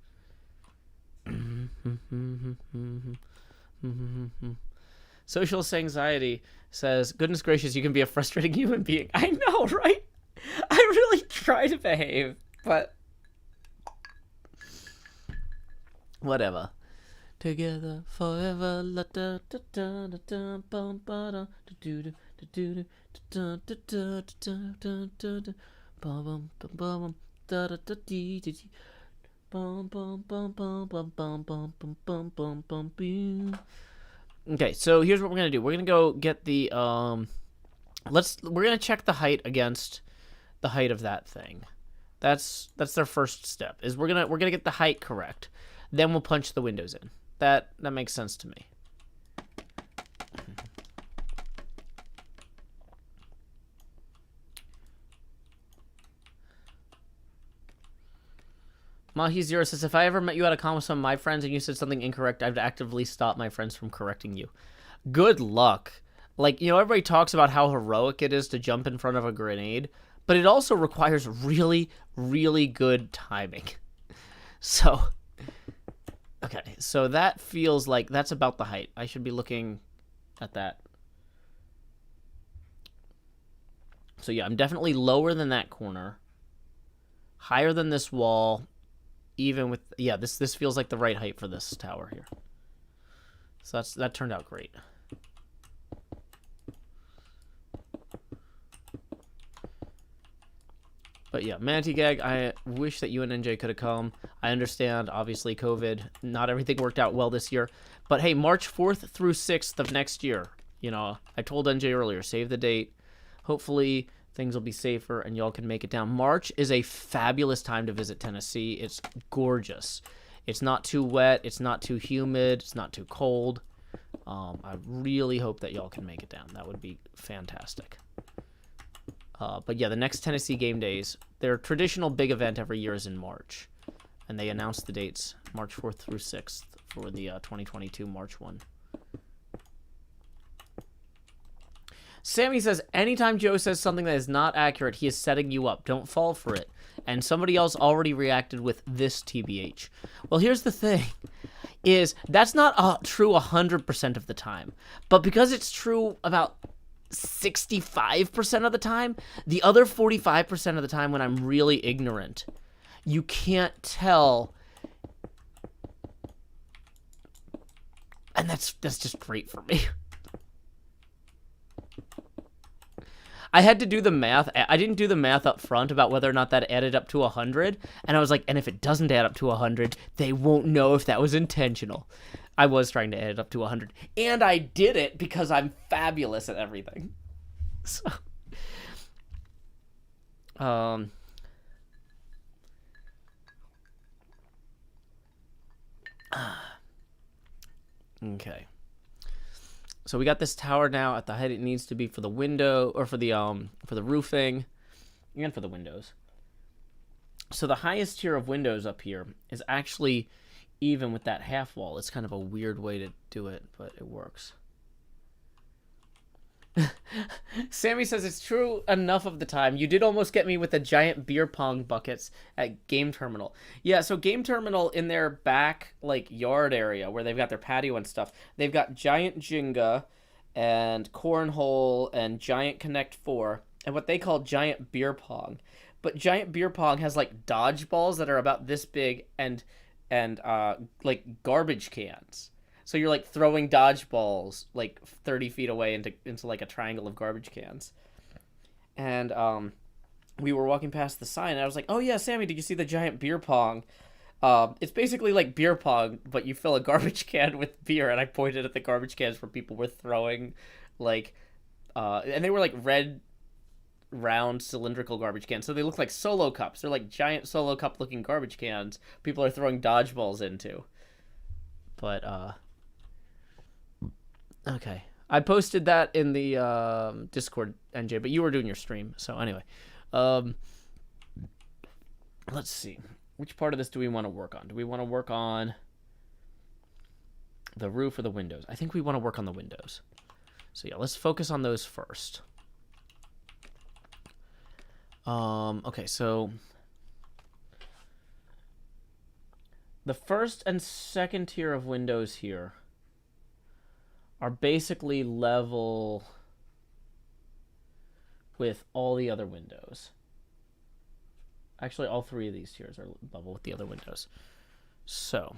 Social anxiety says, goodness gracious, you can be a frustrating human being. I know, right? I really try to behave, but whatever. Together forever. La da da da da da bum ba da do do do do do do do do do do bum bum bum da da da dee dee bum bum bum bum bum bum bum bum bum bum bum boom. Okay, so here's what we're gonna do. We're gonna go get the we're gonna check the height against the height of that thing. That's their first step. Is we're gonna get the height correct. Then we'll punch the windows in. That makes sense to me. Mahi0 says, if I ever met you at a con with some of my friends and you said something incorrect, I'd actively stop my friends from correcting you. Good luck. Like, everybody talks about how heroic it is to jump in front of a grenade, but it also requires really, really good timing. So, okay, so that feels like that's about the height. I should be looking at that. So yeah, I'm definitely lower than that corner. Higher than this wall. Even with, yeah, this feels like the right height for this tower here. So that turned out great. But yeah, Manatee Gag, I wish that you and NJ could have come. I understand, obviously, COVID. Not everything worked out well this year. But hey, March 4th through 6th of next year. I told NJ earlier, save the date. Hopefully things will be safer and y'all can make it down. March is a fabulous time to visit Tennessee. It's gorgeous. It's not too wet. It's not too humid. It's not too cold. I really hope that y'all can make it down. That would be fantastic. But yeah, the next Tennessee Game Days, their traditional big event every year is in March. And they announced the dates, March 4th through 6th for the 2022 March 1. Sammy says, anytime Joe says something that is not accurate, he is setting you up. Don't fall for it. And somebody else already reacted with this TBH. Well, here's the thing, is that's not true 100% of the time. But because it's true about 65% of the time, the other 45% of the time when I'm really ignorant, you can't tell. And that's just great for me. I had to do the math. I didn't do the math up front about whether or not that added up to 100. And I was like, and if it doesn't add up to 100, they won't know if that was intentional. I was trying to add it up to 100. And I did it because I'm fabulous at everything. So, okay. So we got this tower now at the height it needs to be for the window, or for the roofing, and for the windows. So the highest tier of windows up here is actually even with that half wall. It's kind of a weird way to do it, but it works. Sammy says it's true enough of the time. You did almost get me with the giant beer pong buckets at Game Terminal. Yeah, so Game Terminal, in their back yard area where they've got their patio and stuff, they've got giant Jenga and cornhole and giant Connect 4 and what they call giant beer pong. But giant beer pong has dodgeballs that are about this big and garbage cans. So you're throwing dodgeballs 30 feet away into a triangle of garbage cans. And we were walking past the sign, and I was like, oh yeah, Sammy, did you see the giant beer pong? It's basically like beer pong, but you fill a garbage can with beer, and I pointed at the garbage cans where people were throwing, and they were red, round, cylindrical garbage cans, so they look like Solo cups. They're giant Solo cup-looking garbage cans people are throwing dodgeballs into. But, okay. I posted that in the Discord, NJ, but you were doing your stream, so anyway. let's see. Which part of this do we want to work on? Do we want to work on the roof or the windows? I think we want to work on the windows. So yeah, let's focus on those first. Okay, so the first and second tier of windows here are basically level with all the other windows. Actually, all three of these tiers are level with the other windows. So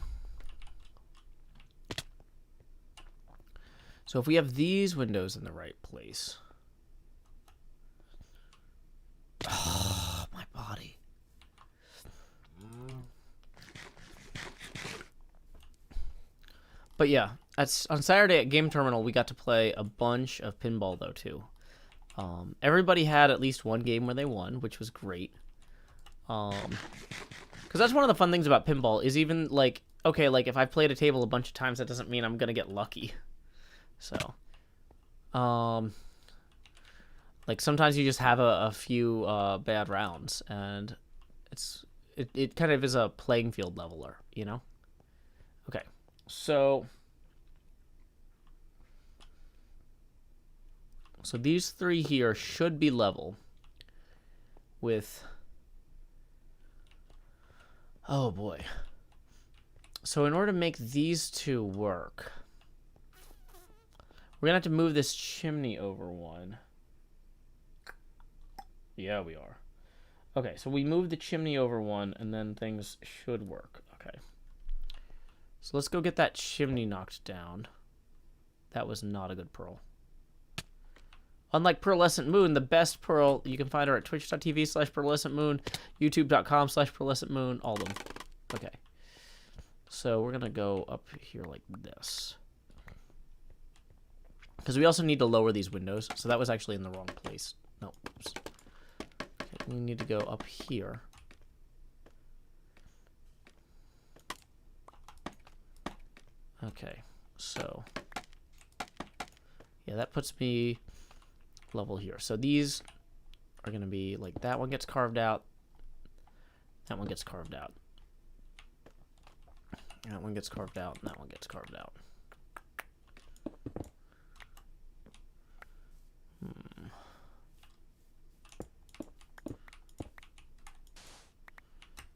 if we have these windows in the right place. Oh, my body. But yeah, on Saturday at Game Terminal, we got to play a bunch of pinball, though, too. Everybody had at least one game where they won, which was great. Because that's one of the fun things about pinball, is even, like, okay, like, if I've played a table a bunch of times, that doesn't mean I'm going to get lucky. So, like, sometimes you just have a few bad rounds, and it kind of is a playing field leveler, you know? Okay, so these three here should be level with... Oh, boy. So in order to make these two work, we're going to have to move this chimney over one. Yeah, we are. Okay, so we move the chimney over one, and then things should work. Okay. So let's go get that chimney knocked down. That was not a good pearl. Unlike Pearlescent Moon, the best pearl, you can find her at twitch.tv/pearlescentmoon, youtube.com/pearlescentmoon, all of them. Okay. So we're going to go up here like this. Because we also need to lower these windows. So that was actually in the wrong place. No, oops. Okay, we need to go up here. Okay, so yeah, that puts me level here. So these are going to be like that one gets carved out. That one gets carved out. That one gets carved out. And that one gets carved out.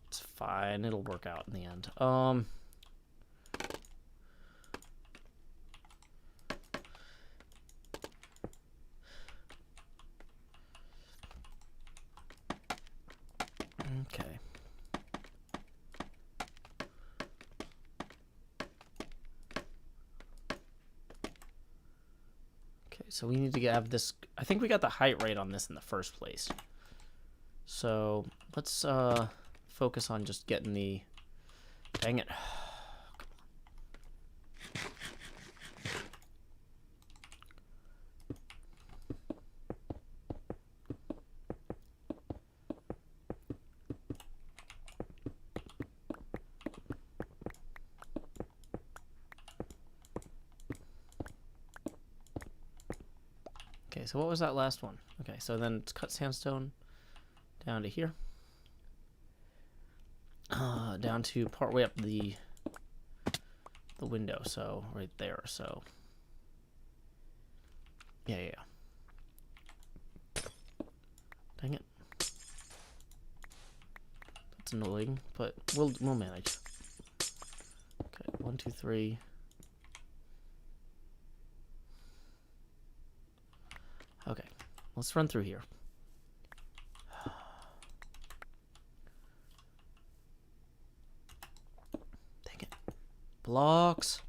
It's fine. It'll work out in the end. Okay. Okay, so we need to have this. I think we got the height right on this in the first place. So let's focus on just getting the. Dang it. Okay, so what was that last one? Okay, so then it's cut sandstone down to here. Down to part way up the window, so right there, so yeah. Dang it. That's annoying, but we'll manage. Okay, 1, 2, 3. Okay, let's run through here. Dang it. Blocks.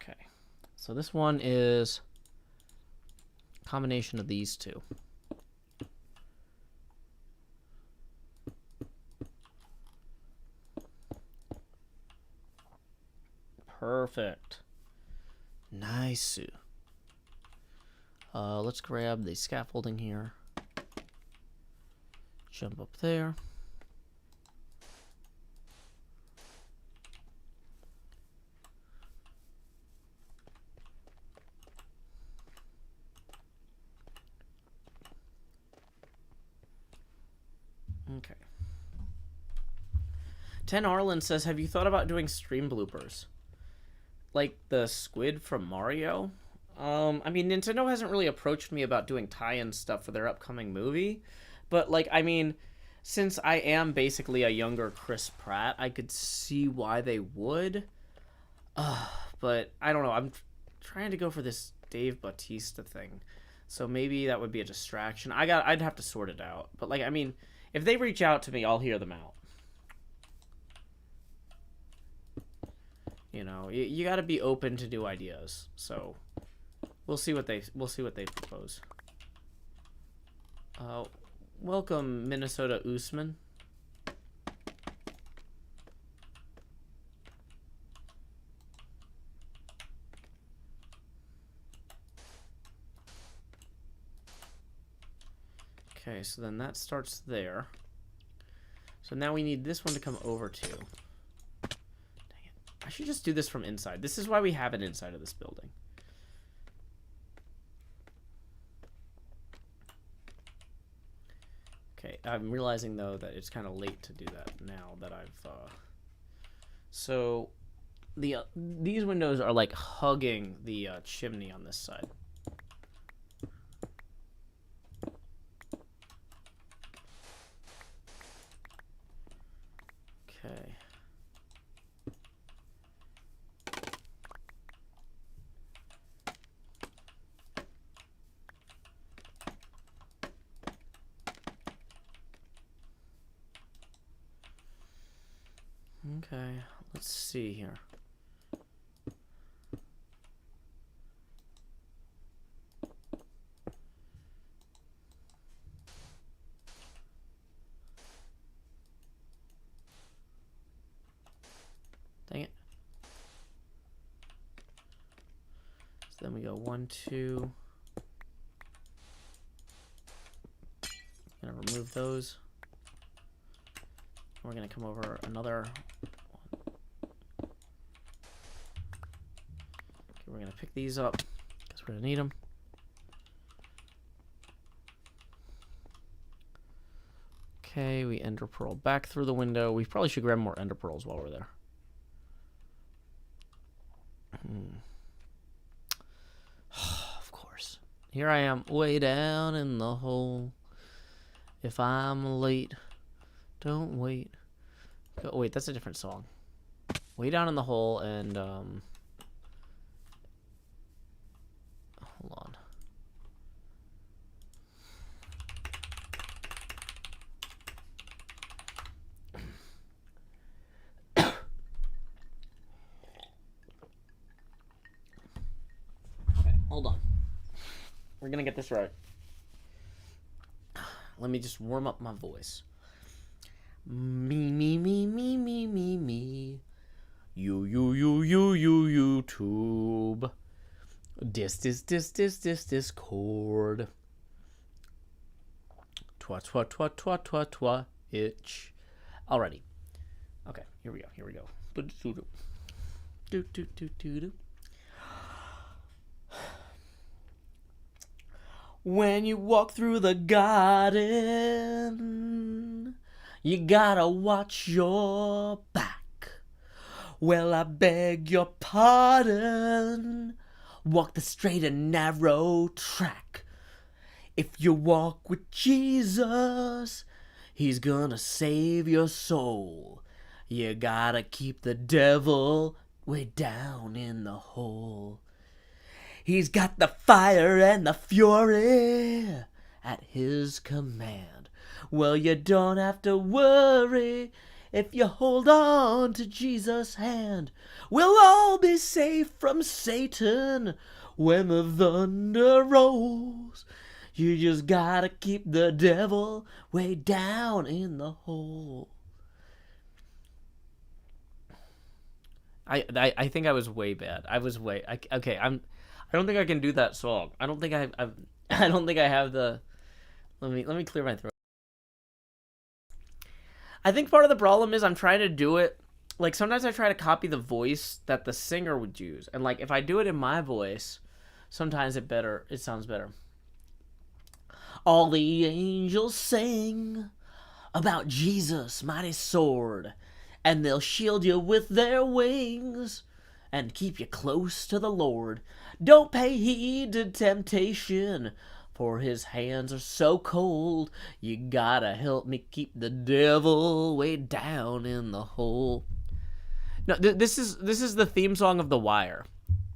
Okay, so this one is a combination of these two. Perfect. Nice. Let's grab the scaffolding here. Jump up there. 10 Arlen says, have you thought about doing stream bloopers? Like the squid from Mario? I mean, Nintendo hasn't really approached me about doing tie-in stuff for their upcoming movie. But, like, I mean, since I am basically a younger Chris Pratt, I could see why they would. But, I don't know. I'm trying to go for this Dave Bautista thing. So maybe that would be a distraction. I'd have to sort it out. But, like, I mean, if they reach out to me, I'll hear them out. You know, you got to be open to new ideas. So we'll see what they propose. Welcome, Minnesota Usman. Okay, so then that starts there. So now we need this one to come over to. Dang it. I should just do this from inside. This is why we have it inside of this building. Okay, I'm realizing though that it's kind of late to do that now that I've so these windows are like hugging the chimney on this side. Okay. Okay, let's see here. Dang it. So then we go 1, 2. Gonna remove those. We're gonna come over another one. Okay, we're gonna pick these up because we're gonna need them. Okay, we ender pearl back through the window. We probably should grab more ender pearls while we're there. Of course. Here I am, way down in the hole. If I'm late, don't wait. Oh, wait, that's a different song. Way down in the hole and, hold on. Okay, hold on. We're gonna get this right. Let me just warm up my voice. Me, me, me, me, me, me, me. You, YouTube. Discord. Twa, itch. Alrighty. Okay, here we go. Do. When you walk through the garden, you gotta watch your back. Well, I beg your pardon. Walk the straight and narrow track. If you walk with Jesus, he's gonna save your soul. You gotta keep the devil way down in the hole. He's got the fire and the fury at his command. Well, you don't have to worry if you hold on to Jesus' hand. We'll all be safe from Satan when the thunder rolls. You just gotta keep the devil way down in the hole. I think I was way bad. I don't think I can do that song. I don't think I have the. Let me clear my throat. I think part of the problem is I'm trying to do it. Like sometimes I try to copy the voice that the singer would use, and like if I do it in my voice, sometimes it sounds better. All the angels sing about Jesus' mighty sword and they'll shield you with their wings and keep you close to the Lord. Don't pay heed to temptation, for his hands are so cold. You gotta help me keep the devil way down in the hole. No, this is the theme song of The Wire.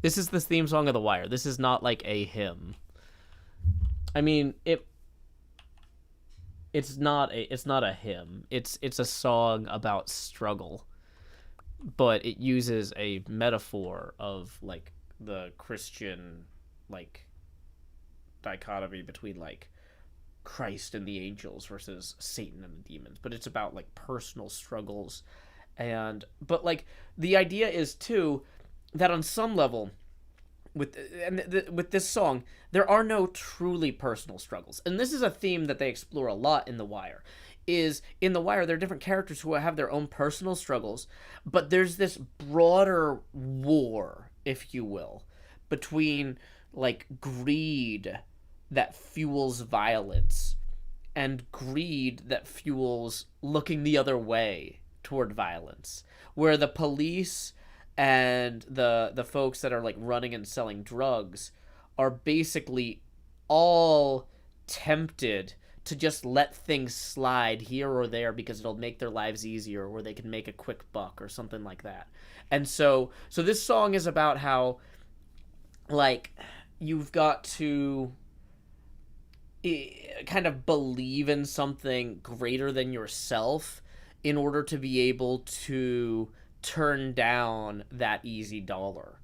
This is the theme song of The Wire. This is not like a hymn. I mean, it's not a hymn. It's a song about struggle, but it uses a metaphor of like the Christian like dichotomy between like Christ and the angels versus Satan and the demons. But it's about like personal struggles, but like the idea is too that on some level with this song, there are no truly personal struggles. And this is a theme that they explore a lot in The Wire. Is in The Wire, there are different characters who have their own personal struggles, but there's this broader war, if you will, between like greed that fuels violence and greed that fuels looking the other way toward violence, where the police and the folks that are like running and selling drugs are basically all tempted to just let things slide here or there because it'll make their lives easier, or they can make a quick buck or something like that. And so this song is about how like you've got to kind of believe in something greater than yourself in order to be able to turn down that easy dollar,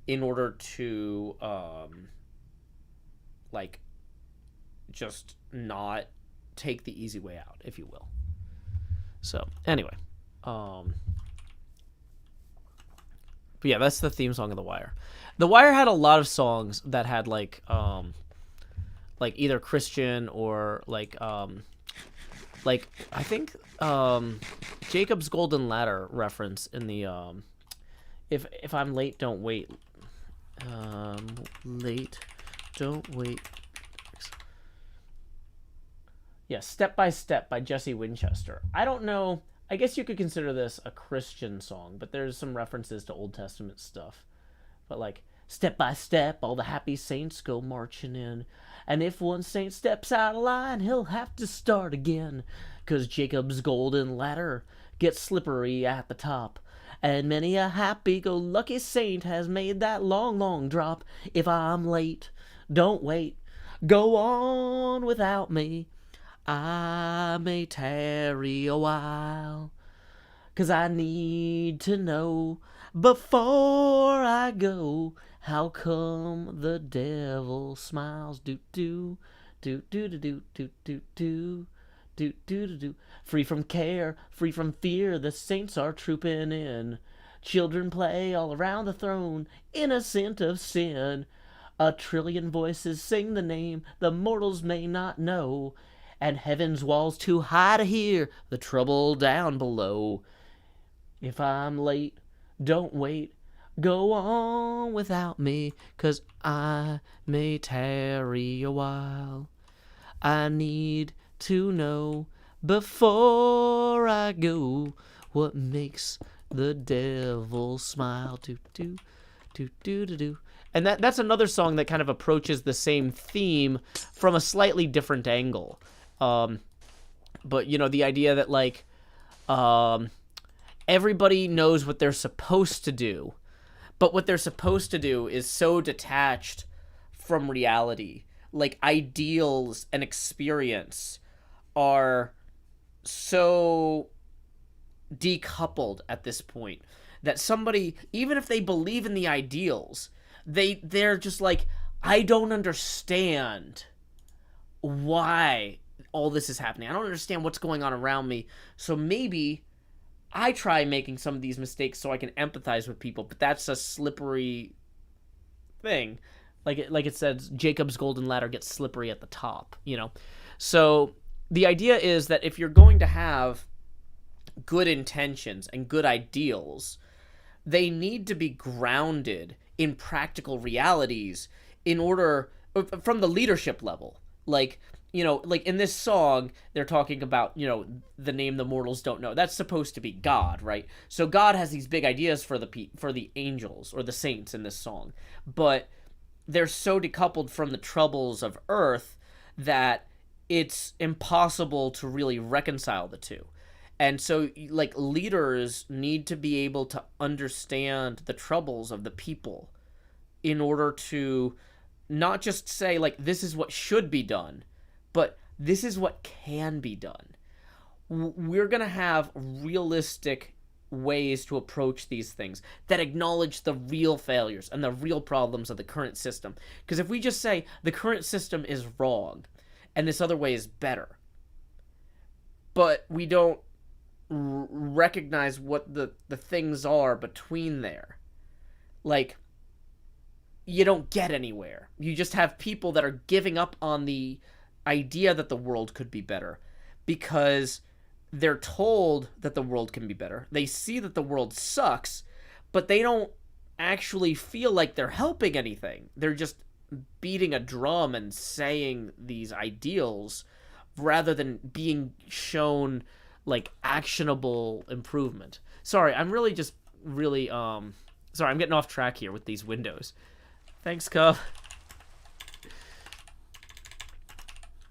in order to like just not take the easy way out, if you will. So anyway, but yeah, that's the theme song of The Wire. The Wire had a lot of songs that had like either Christian or like I think Jacob's Golden Ladder reference in the if I'm late, don't wait. Late, don't wait. Yeah, Step by Step by Jesse Winchester. I don't know. I guess you could consider this a Christian song, but there's some references to Old Testament stuff. But like, step by step, all the happy saints go marching in. And if one saint steps out of line, he'll have to start again. 'Cause Jacob's golden ladder gets slippery at the top. And many a happy-go-lucky saint has made that long, long drop. If I'm late, don't wait. Go on without me. I may tarry a while. 'Cause I need to know before I go how come the devil smiles. Do do do do do do do do do do do do do. Free from care, free from fear, the saints are trooping in. Children play all around the throne, innocent of sin. A trillion voices sing the name the mortals may not know, and heaven's walls too high to hear the trouble down below. If I'm late, don't wait. Go on without me, 'cause I may tarry a while. I need to know before I go what makes the devil smile. Do do do do do do. And that's another song that kind of approaches the same theme from a slightly different angle. But you know, the idea that like everybody knows what they're supposed to do, but what they're supposed to do is so detached from reality. Like ideals and experience are so decoupled at this point that somebody, even if they believe in the ideals, they're just like, I don't understand why all this is happening. I don't understand what's going on around me. So maybe I try making some of these mistakes so I can empathize with people, but that's a slippery thing. Like it says, Jacob's golden ladder gets slippery at the top, you know? So the idea is that if you're going to have good intentions and good ideals, they need to be grounded in practical realities in order, from the leadership level. Like, you know, like in this song, they're talking about, you know, the name the mortals don't know. That's supposed to be God, right? So God has these big ideas for the angels or the saints in this song, but they're so decoupled from the troubles of Earth that it's impossible to really reconcile the two. And so, like, leaders need to be able to understand the troubles of the people in order to not just say, like, this is what should be done, but this is what can be done. We're going to have realistic ways to approach these things that acknowledge the real failures and the real problems of the current system. Because if we just say the current system is wrong and this other way is better, but we don't recognize what the things are between there, like, you don't get anywhere. You just have people that are giving up on the idea that the world could be better because they're told that the world can be better. They see that the world sucks, but they don't actually feel like they're helping anything. They're just beating a drum and saying these ideals rather than being shown, like, actionable improvement. Sorry, I'm really just really sorry, I'm getting off track here with these windows. Thanks, Cub.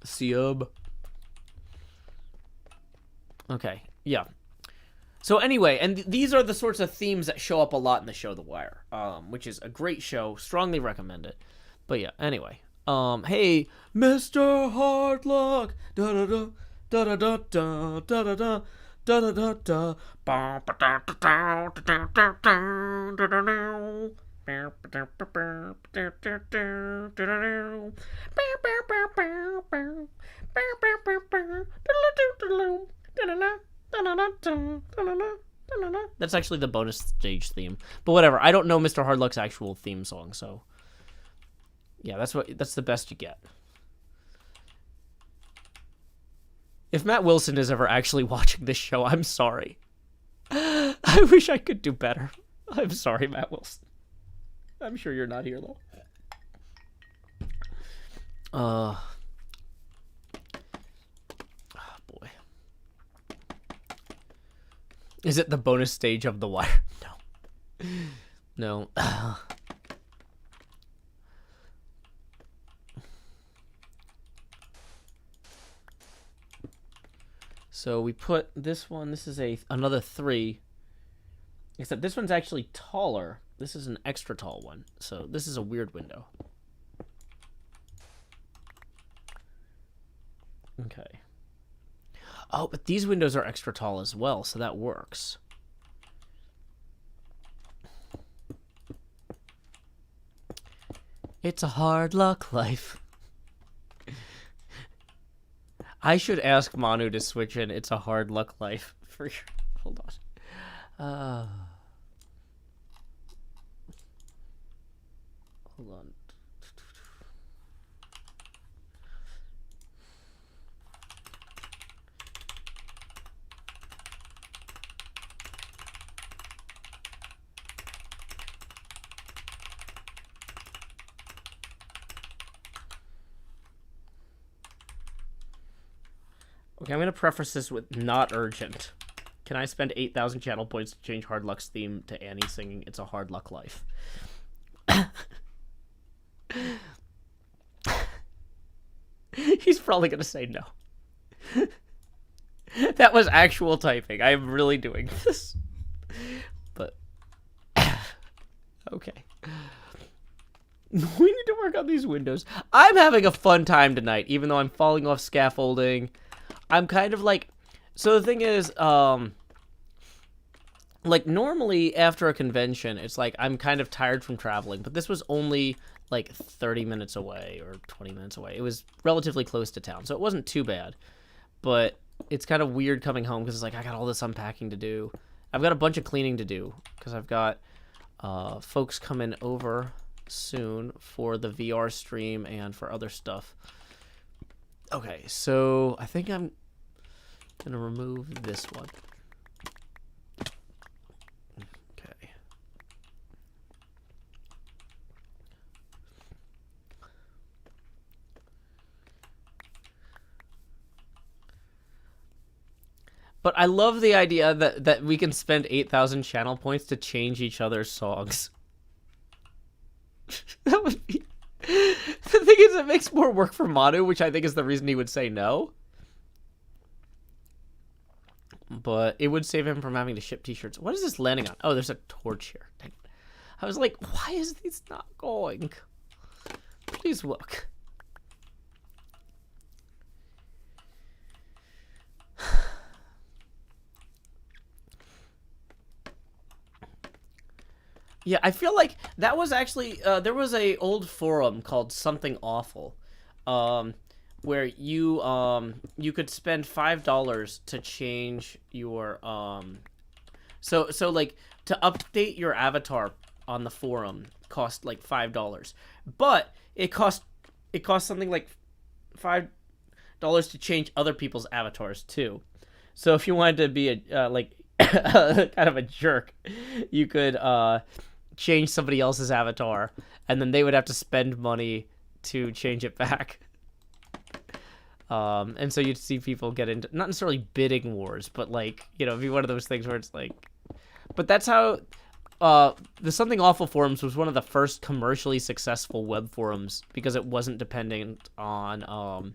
Siub. Okay, yeah. So anyway, and these are the sorts of themes that show up a lot in the show The Wire, which is a great show. Strongly recommend it. But yeah, anyway. Hey, Mr. Hardluck. Da da da da da da da da da da da da da da. That's actually the bonus stage theme. But whatever, I don't know Mr. Hardluck's actual theme song, so yeah, that's the best you get. If Matt Wilson is ever actually watching this show, I'm sorry. I wish I could do better. I'm sorry, Matt Wilson. I'm sure you're not here, though. Oh, boy. Is it the bonus stage of The Wire? No. No. So we put this one. This is another 3. Except this one's actually taller. This is an extra tall one. So this is a weird window. Okay. Oh, but these windows are extra tall as well, so that works. It's a hard luck life. I should ask Manu to switch in It's a Hard Luck Life for sure. Hold on. Hold on. Okay, I'm going to preface this with not urgent. Can I spend 8,000 channel points to change Hard Luck's theme to Annie singing It's a Hard Luck Life? He's probably going to say no. That was actual typing. I am really doing this. But, okay. We need to work on these windows. I'm having a fun time tonight, even though I'm falling off scaffolding. I'm kind of like, so the thing is, like, normally after a convention, it's like I'm kind of tired from traveling, but this was only like 30 minutes away or 20 minutes away. It was relatively close to town, so it wasn't too bad, but it's kind of weird coming home because it's like I got all this unpacking to do. I've got a bunch of cleaning to do because I've got folks coming over soon for the VR stream and for other stuff. Okay, so I think I'm gonna remove this one. Okay. But I love the idea that we can spend 8,000 channel points to change each other's songs. That would be... The thing is, it makes more work for Manu, which I think is the reason he would say no. But it would save him from having to ship t-shirts. What is this landing on? Oh, there's a torch here. Dang it. I was like, why is this not going? Please look. Yeah, I feel like that was actually there was a old forum called Something Awful, where you could spend $5 to change your so like to update your avatar on the forum cost like $5, but it cost something like $5 to change other people's avatars too. So if you wanted to be a like kind of a jerk, you could change somebody else's avatar, and then they would have to spend money to change it back. And so you'd see people get into, not necessarily bidding wars, but like, you know, it'd be one of those things where it's like, but that's how, the Something Awful forums was one of the first commercially successful web forums because it wasn't dependent on,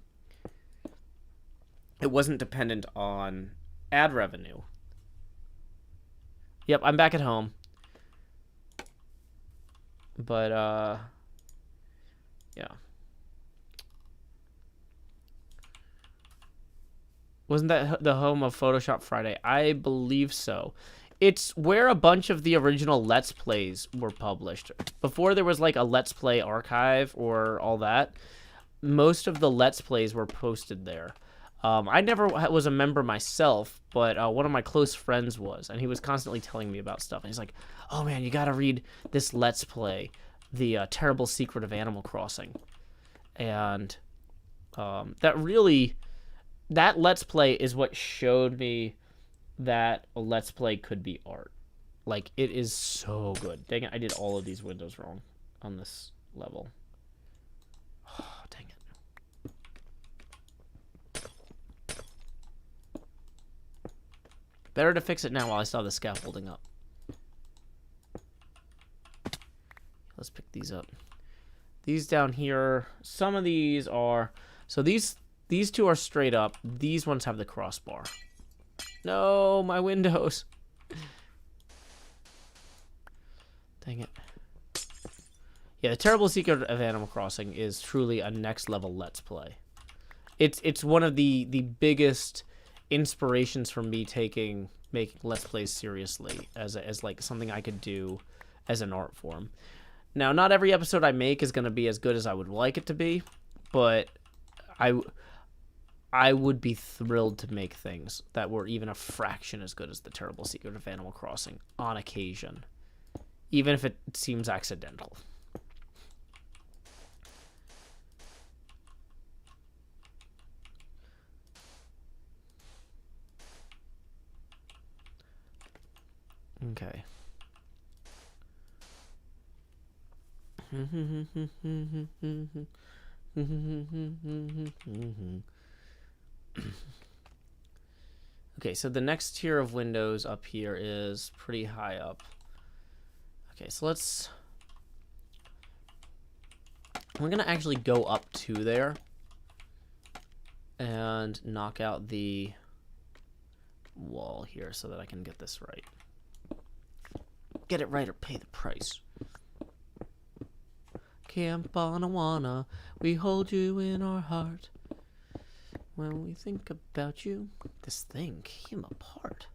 ad revenue. Yep, I'm back at home. But, yeah. Wasn't that the home of Photoshop Friday? I believe so. It's where a bunch of the original Let's Plays were published. Before there was like a Let's Play archive or all that, most of the Let's Plays were posted there. I never was a member myself, but one of my close friends was, and he was constantly telling me about stuff. And he's like, oh man, you gotta read this Let's Play, The Terrible Secret of Animal Crossing. And that Let's Play is what showed me that a Let's Play could be art. Like, it is so good. Dang it, I did all of these windows wrong on this level. Oh, dang it. Better to fix it now while I still have the scaffolding up. Let's pick these up. These down here, some of these are... So these two are straight up. These ones have the crossbar. No, my windows. Dang it. Yeah, The Terrible Secret of Animal Crossing is truly a next level Let's Play. It's one of the biggest inspirations for me making Let's Plays seriously as like something I could do as an art form. Now, not every episode I make is going to be as good as I would like it to be, but I would be thrilled to make things that were even a fraction as good as The Terrible Secret of Animal Crossing on occasion, even if it seems accidental. Okay. Okay, so the next tier of windows up here is pretty high up. Okay, so we're gonna actually go up to there and knock out the wall here so that I can get this right. Get it right or pay the price. Camp on Awana, we hold you in our heart. When we think about you, this thing came apart.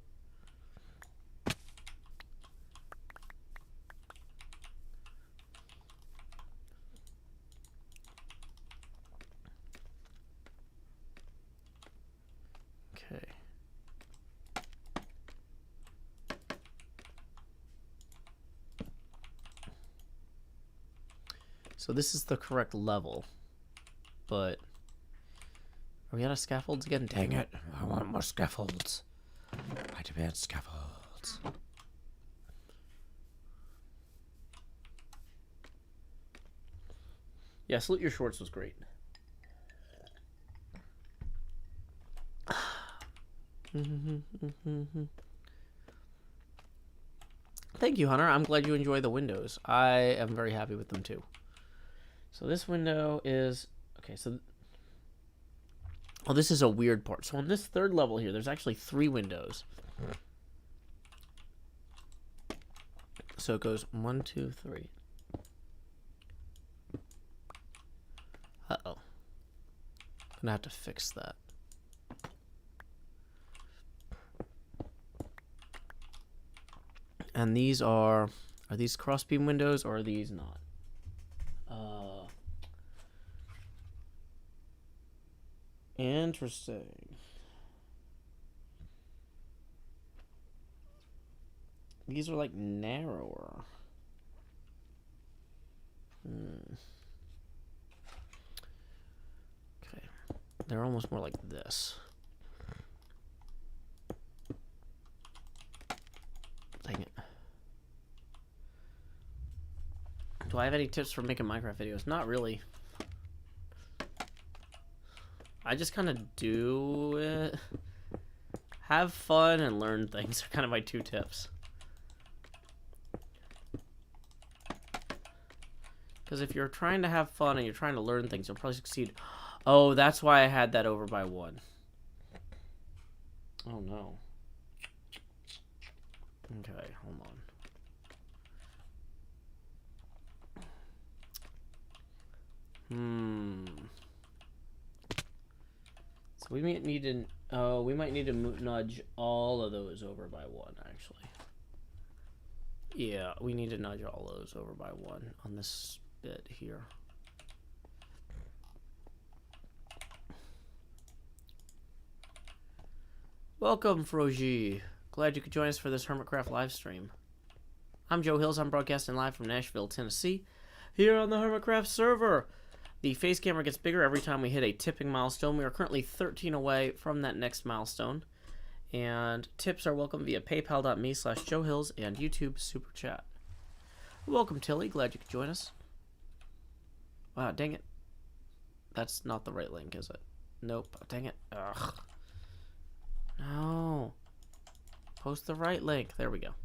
Okay. So this is the correct level, but are we out of scaffolds again? Dang it, I want more scaffolds. I demand scaffolds. Yeah, Salute Your Shorts was great. Thank you, Hunter. I'm glad you enjoy the windows. I am very happy with them too. So this window is okay. So, oh, this is a weird part. So on this third level here, there's actually 3 windows. So it goes 1, 2, 3. Uh-oh. Gonna have to fix that. And these are these crossbeam windows or are these not? Interesting. These are like narrower. Okay. They're almost more like this. Dang it. Do I have any tips for making Minecraft videos? Not really. I just kind of do it. Have fun and learn things are kind of my 2 tips. Because if you're trying to have fun and you're trying to learn things, you'll probably succeed. Oh, that's why I had that over by 1. Oh, no. Okay, hold on. So we might need to. Oh, we might need to nudge all of those over by 1, actually. Yeah, we need to nudge all those over by 1 on this bit here. Welcome, Froji. Glad you could join us for this HermitCraft live stream. I'm Joe Hills. I'm broadcasting live from Nashville, Tennessee, here on the HermitCraft server. The face camera gets bigger every time we hit a tipping milestone. We are currently 13 away from that next milestone. And tips are welcome via paypal.me/JoeHills and YouTube Super Chat. Welcome, Tilly. Glad you could join us. Wow, dang it. That's not the right link, is it? Nope. Dang it. Ugh. No. Post the right link. There we go.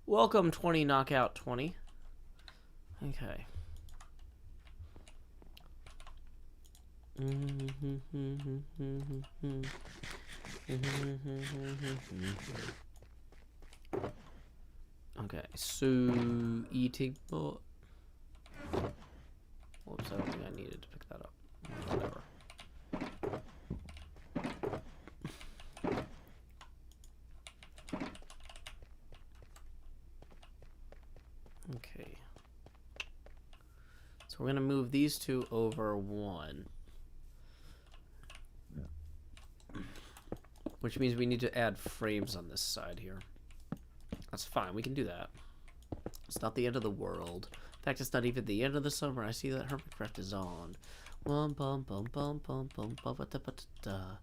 Welcome, 20 Knockout 20. Okay. Okay, so eating bot. Whoops, I don't think I needed to pick that up. Whatever. Okay. So we're gonna move these 2 over 1. Which means we need to add frames on this side here. That's fine, we can do that. It's not the end of the world. In fact, it's not even the end of the summer. I see that HermitCraft is on. Bum bum bum bum bum bum bum ba da ba da da.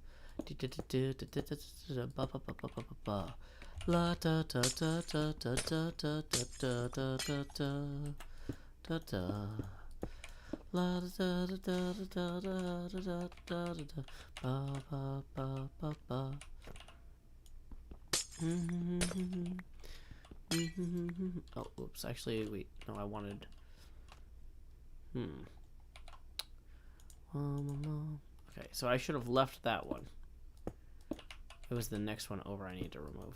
La da da da da da da da da da da da da. La da da da da da da da da ba ba ba ba ba. Oh, oops. Actually, wait. No, I wanted. Okay, so I should have left that one. It was the next one over I need to remove.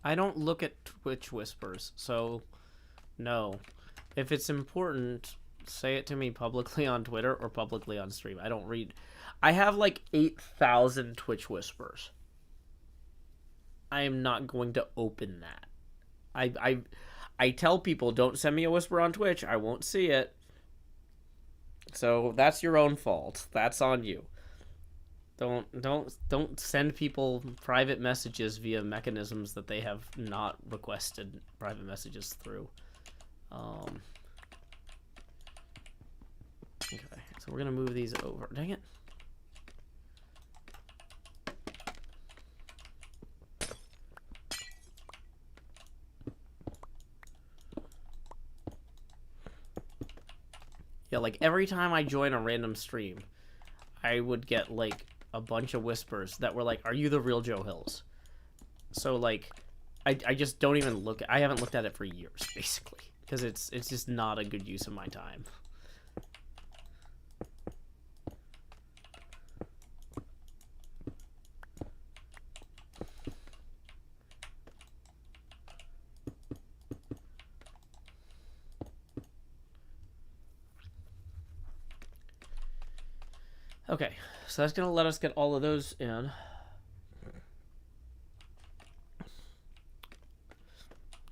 I don't look at Twitch whispers, so no. If it's important, say it to me publicly on Twitter or publicly on stream. I don't read. I have like 8,000 Twitch whispers. I am not going to open that. I tell people, don't send me a whisper on Twitch. I won't see it. So that's your own fault. That's on you. Don't send people private messages via mechanisms that they have not requested private messages through. Okay, so we're gonna move these over. Dang it. Yeah, like every time I join a random stream, I would get like a bunch of whispers that were like, "Are you the real Joe Hills?" So like, I just don't even look. I haven't looked at it for years, basically, because it's just not a good use of my time. Okay, so that's gonna let us get all of those in.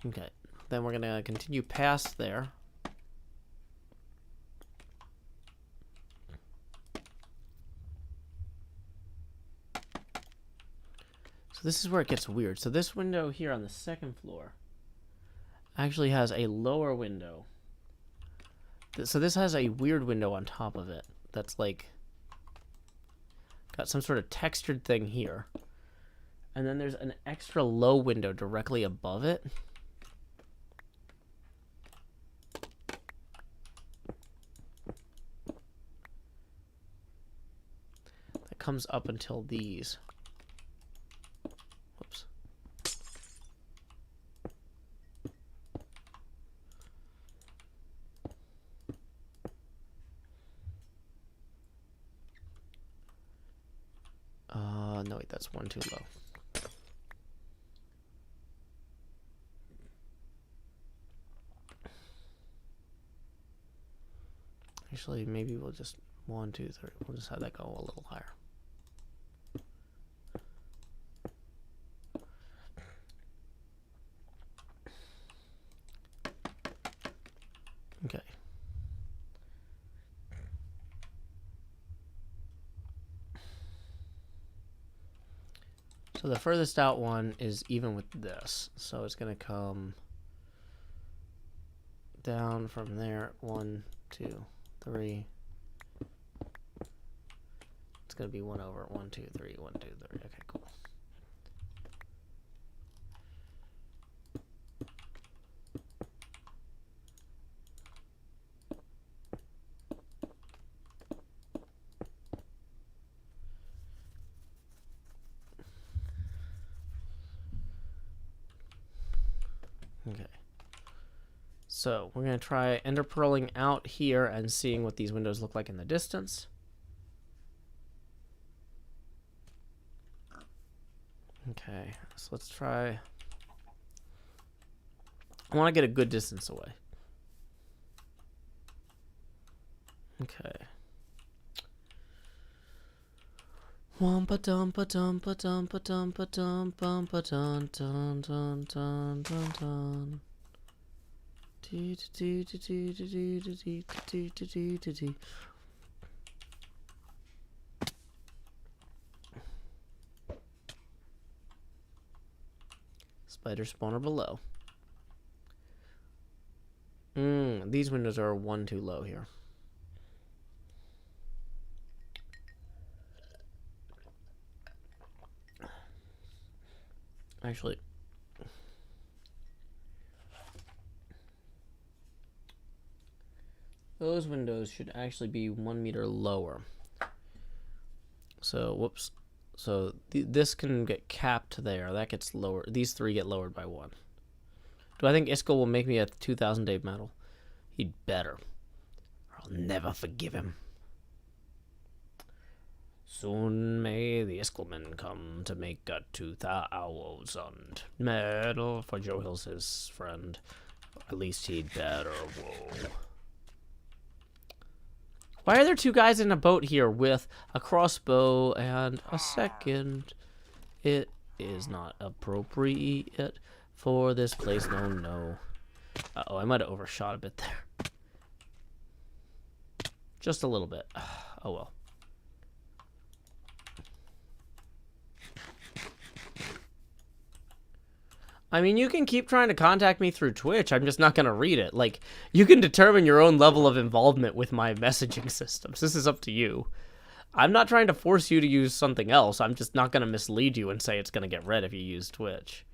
Okay, then we're gonna continue past there. So this is where it gets weird. So this window here on the second floor actually has a lower window. So this has a weird window on top of it that's like got some sort of textured thing here. And then there's an extra low window directly above it. That comes up until these. Whoops. No, wait, that's one too low. Actually, maybe we'll just 1, 2, 3. We'll just have that go a little higher. Okay. So the furthest out one is even with this. So it's going to come down from there. 1, 2, 3. It's going to be 1 over 1, 2, 3, 1, 2, 3. Okay, cool. Okay. So we're going to try ender pearling out here and seeing what these windows look like in the distance. Okay, so let's try. I want to get a good distance away. Okay. Wumpa dumpa dumpa dumpa dumpa dum bumpa dun dun dun dun dun dun. Spider spawner below. These windows are 1 too low here. Actually, those windows should actually be 1 meter lower. So, whoops. So this can get capped there. That gets lower. These 3 get lowered by 1. Do I think Iskall will make me a 2,000 day medal? He'd better. I'll never forgive him. Soon may the Iskallmen come to make a 2,000 medal for Joe Hills, his friend. At least he'd better. Whoa. Why are there 2 guys in a boat here with a crossbow and a second? It is not appropriate for this place. No, no. Uh-oh, I might have overshot a bit there. Just a little bit. Oh, well. I mean, you can keep trying to contact me through Twitch. I'm just not going to read it. Like, you can determine your own level of involvement with my messaging systems. This is up to you. I'm not trying to force you to use something else. I'm just not going to mislead you and say it's going to get read if you use Twitch.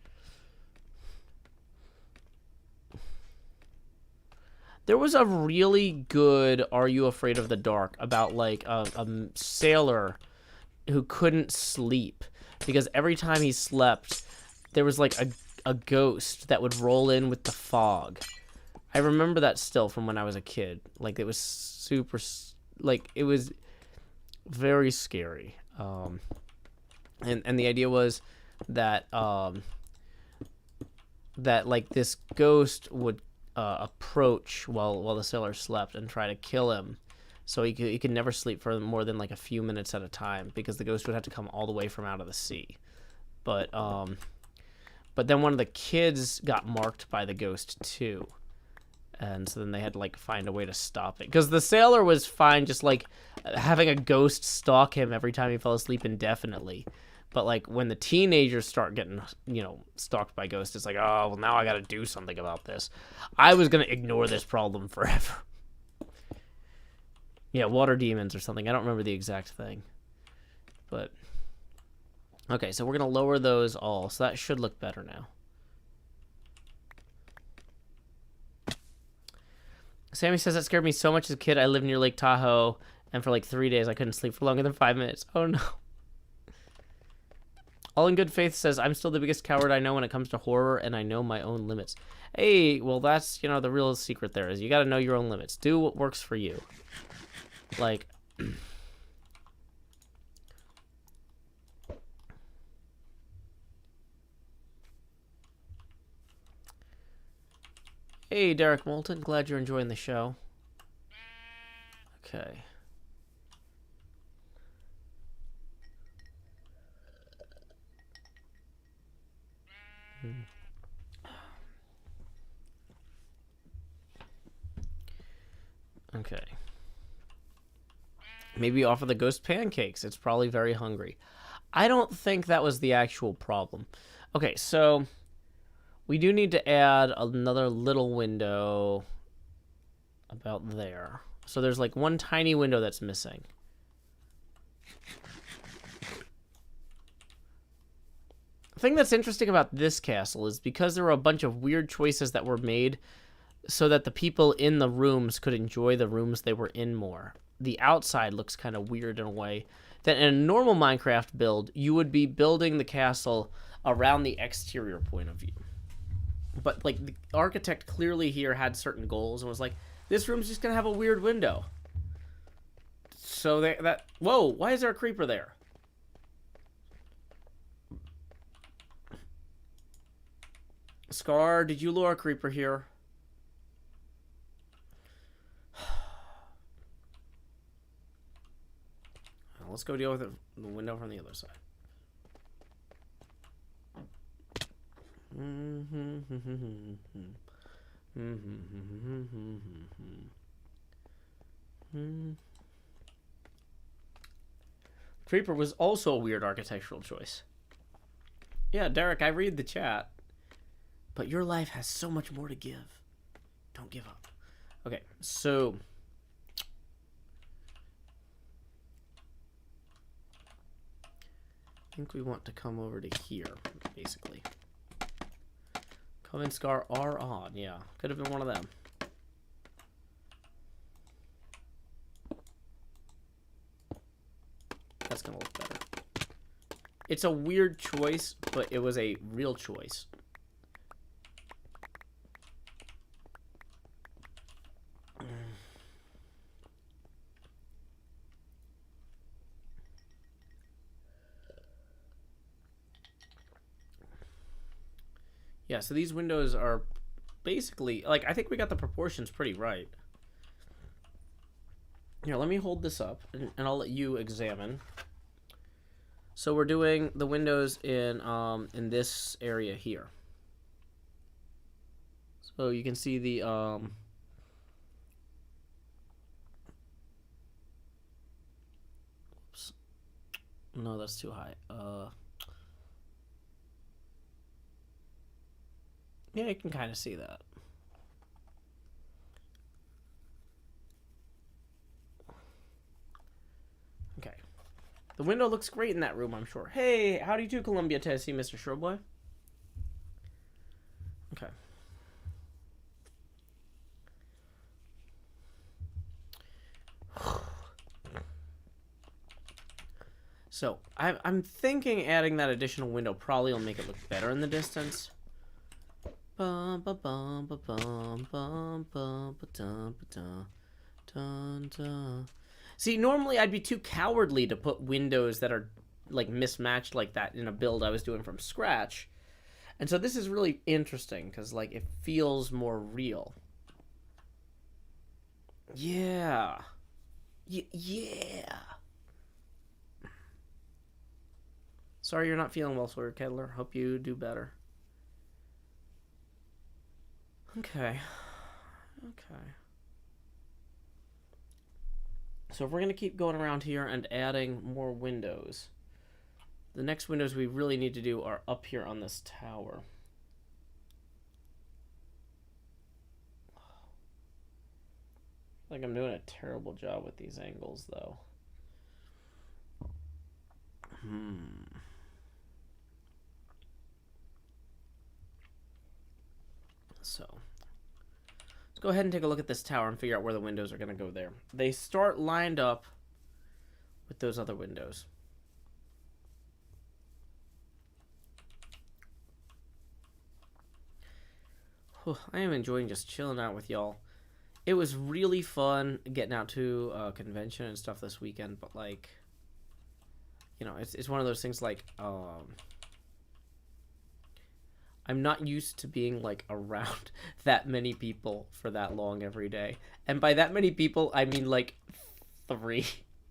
There was a really good Are You Afraid of the Dark about like a sailor who couldn't sleep because every time he slept, there was like a ghost that would roll in with the fog. I remember that still from when I was a kid. Like, it was super, like, it was very scary. And the idea was that, that like this ghost would approach while the sailor slept and try to kill him. So he could never sleep for more than like a few minutes at a time because the ghost would have to come all the way from out of the sea. But then one of the kids got marked by the ghost too. And so then they had to, like, find a way to stop it. Because the sailor was fine just, like, having a ghost stalk him every time he fell asleep indefinitely. But, like, when the teenagers start getting, you know, stalked by ghosts, it's like, oh, well, now I gotta do something about this. I was gonna ignore this problem forever. Yeah, water demons or something. I don't remember the exact thing. But, okay, so we're gonna lower those all. So that should look better now. Sammy says that scared me so much as a kid. I lived near Lake Tahoe, and for like 3 days I couldn't sleep for longer than 5 minutes. Oh no. All in Good Faith says, I'm still the biggest coward I know when it comes to horror, and I know my own limits. Hey, well that's, you know, the real secret there is you gotta know your own limits. Do what works for you. Like... Hey, Derek Moulton. Glad you're enjoying the show. Okay. Okay. Maybe offer the ghost pancakes. It's probably very hungry. I don't think that was the actual problem. Okay, so... we do need to add another little window about there. So there's like one tiny window that's missing. The thing that's interesting about this castle is because there were a bunch of weird choices that were made so that the people in the rooms could enjoy the rooms they were in more. The outside looks kind of weird in a way that in a normal Minecraft build, you would be building the castle around the exterior point of view. But, like, the architect clearly here had certain goals and was like, this room's just going to have a weird window. So that... Whoa, why is there a creeper there? Scar, did you lure a creeper here? Well, let's go deal with the window from the other side. Creeper was also a weird architectural choice. Yeah, Derek, I read the chat. But your life has so much more to give. Don't give up. Okay, so... I think we want to come over to here, basically. Come and Scar are on, yeah. Could have been one of them. That's gonna look better. It's a weird choice, but it was a real choice. Yeah, so these windows are basically, like, I think we got the proportions pretty right. Here, let me hold this up, and I'll let you examine. So we're doing the windows in this area here. So you can see the, oops. No, that's too high. Yeah, you can kind of see that. Okay. The window looks great in that room, I'm sure. Hey, how do you do, Columbia, Tennessee, Mr. Showboy? Okay. So I'm thinking adding that additional window probably will make it look better in the distance. Bum, ba, bum, ba, bum, bum, bum, ba, dum, ba, dum, dun, dun. See, normally I'd be too cowardly to put windows that are like mismatched like that in a build I was doing from scratch. And so this is really interesting because like it feels more real. Yeah. Yeah. Sorry you're not feeling well, Sawyer Kedler. Hope you do better. Okay. Okay. So if we're going to keep going around here and adding more windows, the next windows we really need to do are up here on this tower. I think I'm doing a terrible job with these angles, though. So, let's go ahead and take a look at this tower and figure out where the windows are going to go there. They start lined up with those other windows. I am enjoying just chilling out with y'all. It was really fun getting out to a convention and stuff this weekend, but like, you know, it's one of those things like, I'm not used to being like around that many people for that long every day. And by that many people, I mean like 3,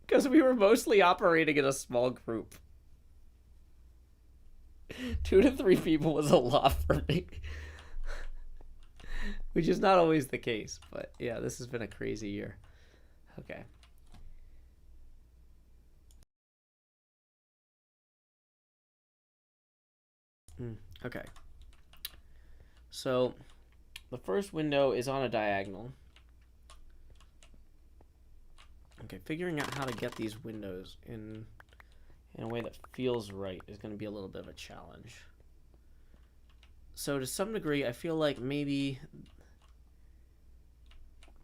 because we were mostly operating in a small group. 2 to 3 people was a lot for me. Which is not always the case, but yeah, this has been a crazy year. Okay. Okay. So, the first window is on a diagonal. Okay, figuring out how to get these windows in a way that feels right is going to be a little bit of a challenge. So, to some degree, I feel like maybe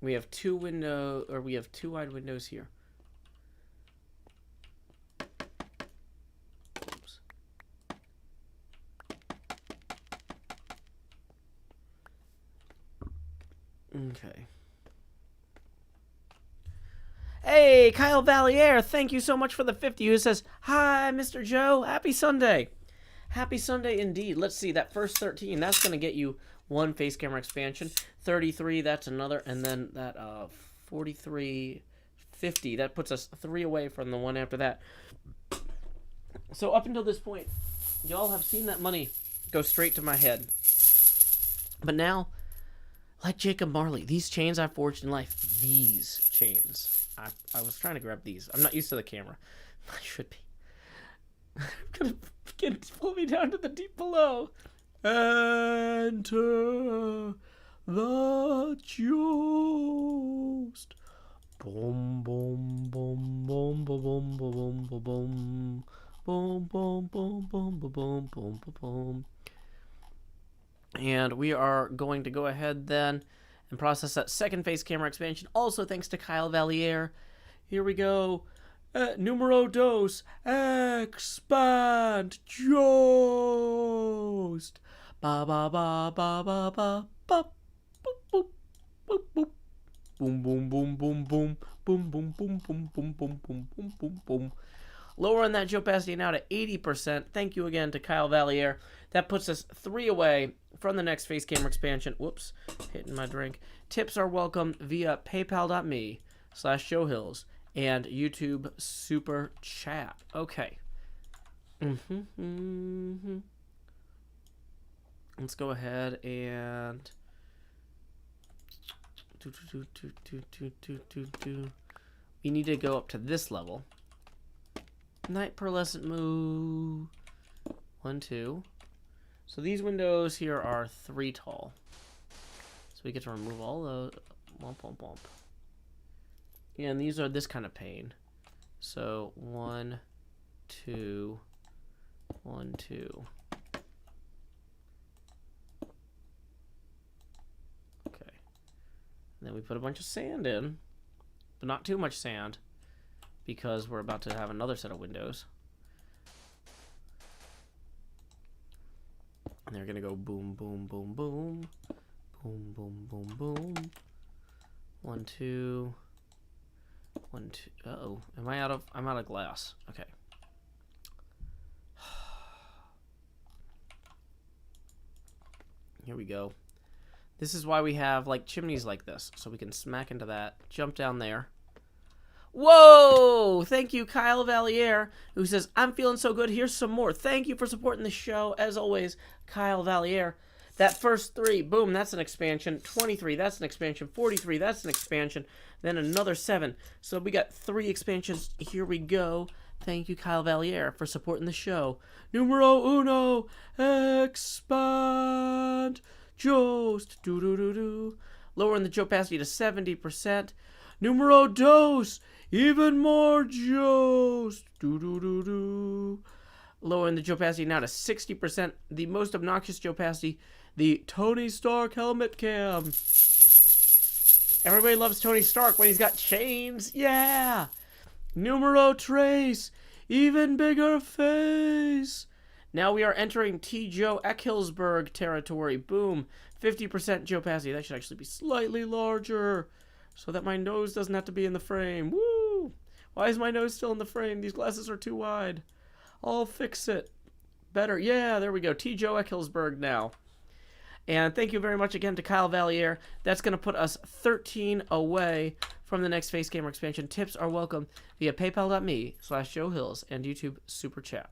we have 2 wide windows here. Oops. Okay. Hey, Kyle Valier, thank you so much for the 50. Who says, "Hi, Mr. Joe. Happy Sunday." Happy Sunday indeed. Let's see, that first 13, that's going to get you 1 face camera expansion. 33, that's another. And then that 43, 50, that puts us 3 away from the one after that. So up until this point, y'all have seen that money go straight to my head. But now, like Jacob Marley, these chains I've forged in life, these chains. I was trying to grab these. I'm not used to the camera. I should be. I'm gonna pull me down to the deep below. Enter the Jost. Boom, boom, boom, boom, boom, boom, boom, boom, boom, boom, boom, boom, boom, boom, boom, boom. And we are going to go ahead then and process that second face camera expansion. Also thanks to Kyle Valier. Here we go. Numero dos, expand, Jost. Ba ba ba ba ba ba ba. Boop boop boop boop. Boom boom boom boom boom. Boom boom boom boom boom boom boom boom boom boom. Lowering that opacity now to 80%. Thank you again to Kyle Valier. That puts us 3 away from the next face camera expansion. Whoops, hitting my drink. Tips are welcome via paypal.me/JoeHills. And YouTube Super Chat. Okay. Let's go ahead and we need to go up to this level. Night pearlescent moo. 1, 2. So these windows here are 3 tall. So we get to remove all those. Womp womp womp. And these are this kind of pain. So 1, 2, 1, 2. Okay. And then we put a bunch of sand in, but not too much sand, because we're about to have another set of windows. And they're gonna go boom, boom, boom, boom. Boom, boom, boom, boom. 1, 2. 1, 2. Uh-oh. I'm out of glass. Okay. Here we go. This is why we have, like, chimneys like this. So we can smack into that. Jump down there. Whoa! Thank you, Kyle Valier, who says, I'm feeling so good. Here's some more. Thank you for supporting the show. As always, Kyle Valier. That first 3, boom, that's an expansion. 23, that's an expansion. 43, that's an expansion. Then another 7. So we got 3 expansions. Here we go. Thank you, Kyle Valier, for supporting the show. Numero uno, expand. Jost, do-do-do-do. Lowering the opacity to 70%. Numero dos, even more Jost, do-do-do-do. Lowering the opacity now to 60%. The most obnoxious opacity, the Tony Stark helmet cam. Everybody loves Tony Stark when he's got chains. Yeah. Numero tres, even bigger face. Now we are entering T. Joe Eckhilsberg territory. Boom. 50% opacity. That should actually be slightly larger so that my nose doesn't have to be in the frame. Woo! Why is my nose still in the frame? These glasses are too wide. I'll fix it. Better. Yeah, there we go. T. Joe Eckhilsberg now. And thank you very much again to Kyle Valier. That's going to put us 13 away from the next Face Gamer expansion. Tips are welcome via paypal.me/JoeHills and YouTube Super Chat.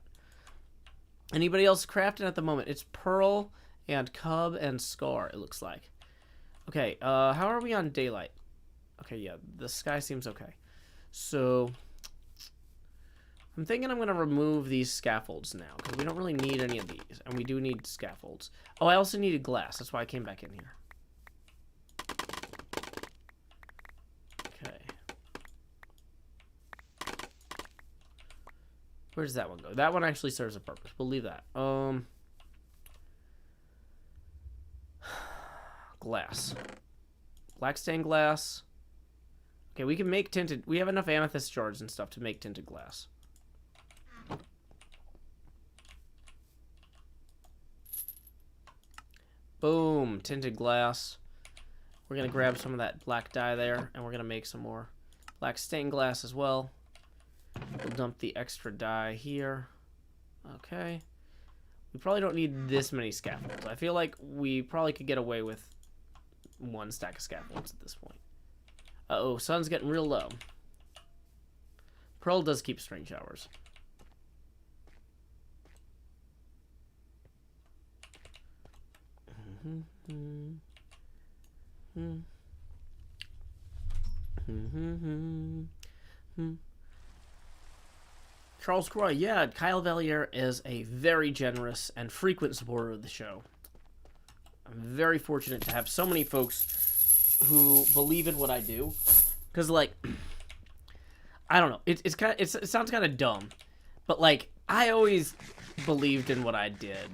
Anybody else crafting at the moment? It's Pearl and Cub and Scar, it looks like. Okay, how are we on daylight? Okay, yeah, the sky seems okay. So, I'm thinking I'm going to remove these scaffolds now, because we don't really need any of these, and we do need scaffolds. Oh, I also needed glass. That's why I came back in here. Okay. Where does that one go? That one actually serves a purpose. We'll leave that. Glass. Black stained glass. Okay, we can make tinted... We have enough amethyst shards and stuff to make tinted glass. Boom, tinted glass. We're going to grab some of that black dye there, and we're going to make some more black stained glass as well. We'll dump the extra dye here. Okay. We probably don't need this many scaffolds. I feel like we probably could get away with 1 stack of scaffolds at this point. Uh-oh, sun's getting real low. Pearl does keep string showers. Charles Croy, yeah, Kyle Valier is a very generous and frequent supporter of the show. I'm very fortunate to have so many folks who believe in what I do. Because, like, I don't know, it sounds kind of dumb, but, like, I always believed in what I did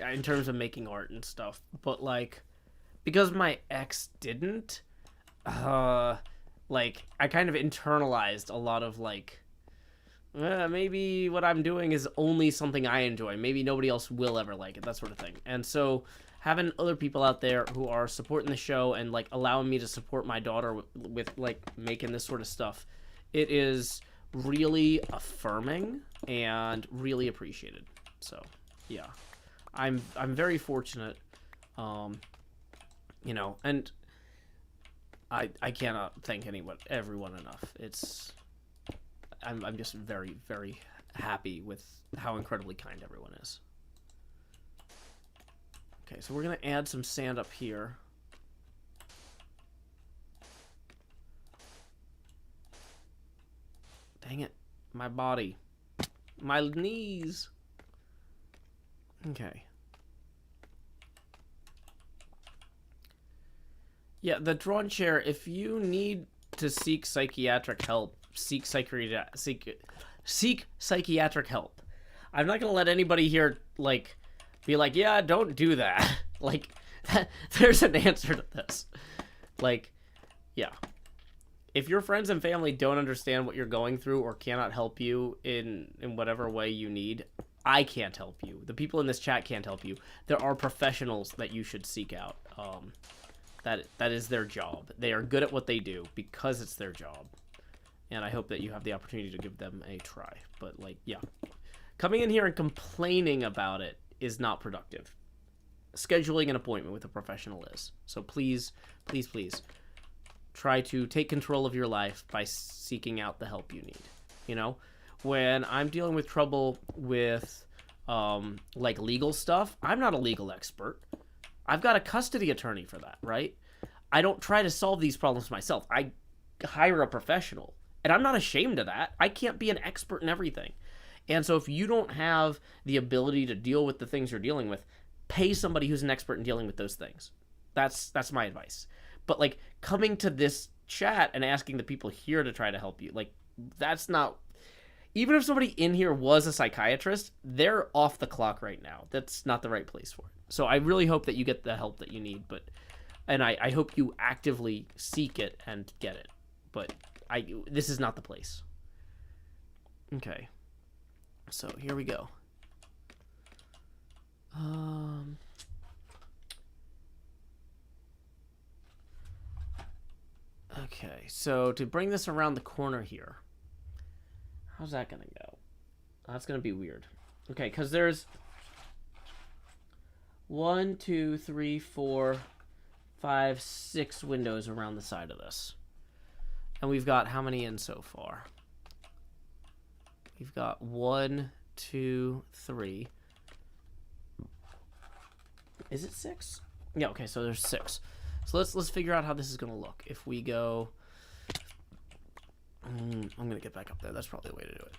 in terms of making art and stuff, but, like, because my ex didn't, like, I kind of internalized a lot of, like, maybe what I'm doing is only something I enjoy. Maybe nobody else will ever like it, that sort of thing. And so having other people out there who are supporting the show and, like, allowing me to support my daughter with like, making this sort of stuff, it is really affirming and really appreciated. So, yeah. I'm very fortunate, you know, and I cannot thank everyone enough. I'm just very, very happy with how incredibly kind everyone is. Okay, so we're going to add some sand up here. Dang it. My body. My knees. Okay. Yeah, the drawn chair, if you need to seek psychiatric help, seek psychiatric help. I'm not going to let anybody here, like, be like, yeah, don't do that. Like, there's an answer to this. Like, yeah. If your friends and family don't understand what you're going through or cannot help you in whatever way you need, I can't help you. The people in this chat can't help you. There are professionals that you should seek out. That is their job. They are good at what they do because it's their job. And I hope that you have the opportunity to give them a try. But, like, yeah. Coming in here and complaining about it is not productive. Scheduling an appointment with a professional is. So please, please, please, try to take control of your life by seeking out the help you need. You know? When I'm dealing with trouble with, like, legal stuff, I'm not a legal expert. I've got a custody attorney for that, right? I don't try to solve these problems myself. I hire a professional. And I'm not ashamed of that. I can't be an expert in everything. And so if you don't have the ability to deal with the things you're dealing with, pay somebody who's an expert in dealing with those things. That's my advice. But, like, coming to this chat and asking the people here to try to help you, like, that's not... Even if somebody in here was a psychiatrist, they're off the clock right now. That's not the right place for it. So I really hope that you get the help that you need, and I hope you actively seek it and get it. But this is not the place. Okay. So here we go. Okay, so to bring this around the corner here, how's that gonna go? That's gonna be weird. Okay, because there's 1, 2, 3, 4, 5, 6 windows around the side of this. And we've got how many in so far? We've got 1, 2, 3. Is it 6? Yeah, okay, so there's 6. So let's figure out how this is gonna look. If we go... I'm gonna get back up there. That's probably the way to do it.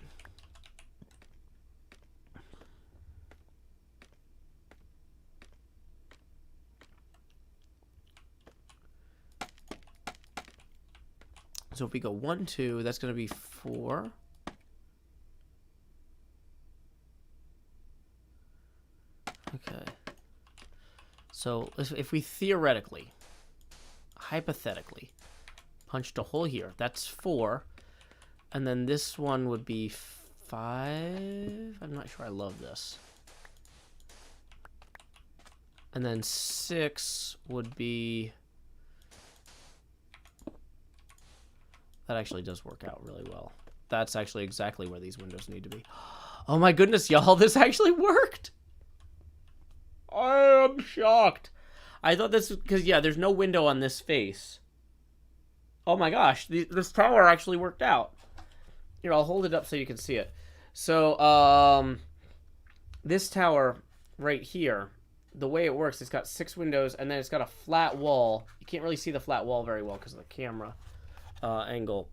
So if we go 1, 2, that's going to be 4. Okay. So if we theoretically, hypothetically, punched a hole here, that's 4. And then this one would be 5. I'm not sure I love this. And then 6 would be... That actually does work out really well. That's actually exactly where these windows need to be. Oh my goodness, y'all, this actually worked! I am shocked. I thought this was... Because, yeah, there's no window on this face. Oh my gosh, this tower actually worked out. Here, I'll hold it up so you can see it. So, this tower right here, the way it works, it's got 6 windows, and then it's got a flat wall. You can't really see the flat wall very well because of the camera. Angle.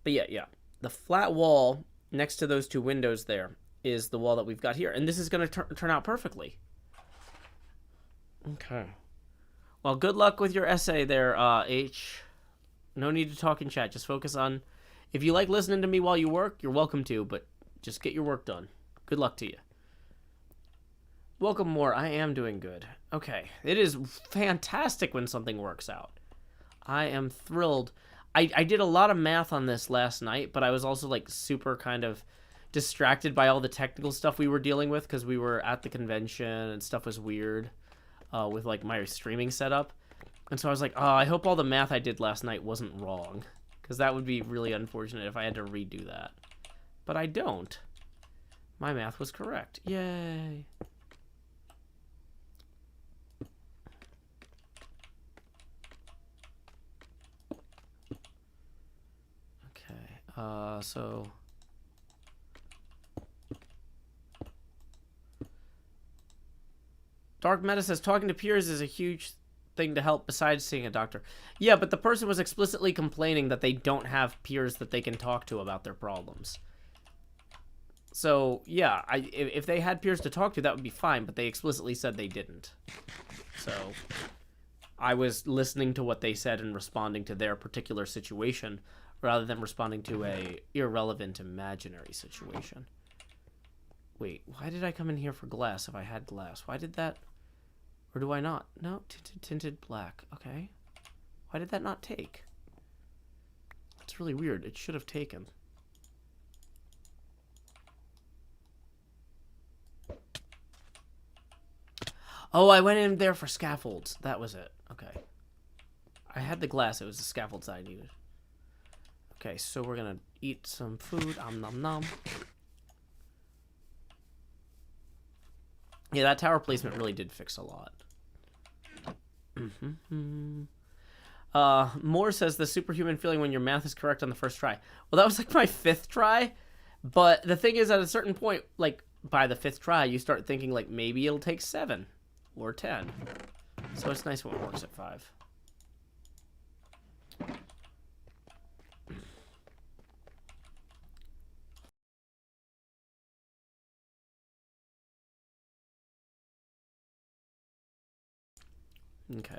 But yeah. The flat wall next to those 2 windows there is the wall that we've got here. And this is going to turn out perfectly. Okay. Well, good luck with your essay there, H. No need to talk in chat. Just focus on... If you like listening to me while you work, you're welcome to, but just get your work done. Good luck to you. Welcome more. I am doing good. Okay. It is fantastic when something works out. I am thrilled. I did a lot of math on this last night, but I was also, like, super kind of distracted by all the technical stuff we were dealing with because we were at the convention and stuff was weird with, like, my streaming setup. And so I was like, oh, I hope all the math I did last night wasn't wrong because that would be really unfortunate if I had to redo that. But I don't. My math was correct. Yay. So Dark Meta says talking to peers is a huge thing to help besides seeing a doctor. Yeah, but the person was explicitly complaining that they don't have peers that they can talk to about their problems. So yeah, if they had peers to talk to, that would be fine, but they explicitly said they didn't. So I was listening to what they said and responding to their particular situation rather than responding to a irrelevant imaginary situation. Wait, why did I come in here for glass if I had glass? Why did that... Or do I not? No, tinted black. Okay. Why did that not take? That's really weird. It should have taken. Oh, I went in there for scaffolds. That was it. Okay. I had the glass. It was the scaffolds I needed. Okay, so we're gonna eat some food. Nom nom. Yeah, that tower placement really did fix a lot. Moore says the superhuman feeling when your math is correct on the first try. Well, that was like my 5th try. But the thing is, at a certain point, like by the 5th try, you start thinking like maybe it'll take 7 or 10. So it's nice when it works at 5. Okay.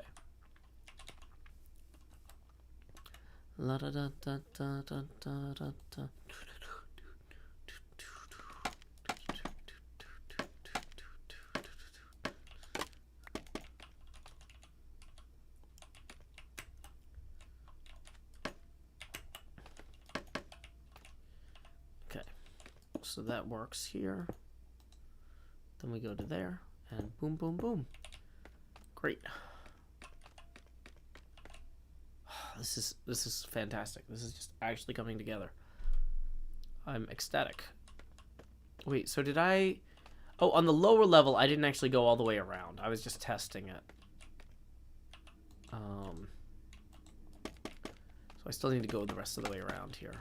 La da da da da da da da da. Okay, so that works here. Then we go to there, and boom, boom, boom. Great. This is fantastic. This is just actually coming together. I'm ecstatic. Wait, so did I... Oh, on the lower level, I didn't actually go all the way around. I was just testing it. So I still need to go the rest of the way around here.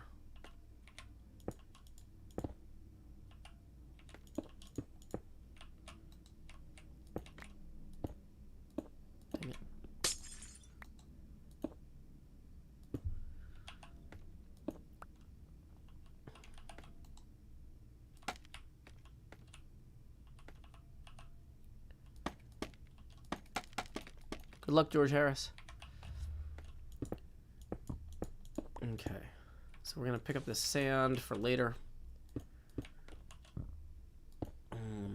Dang it. Good luck, George Harris. Okay. So we're going to pick up this sand for later.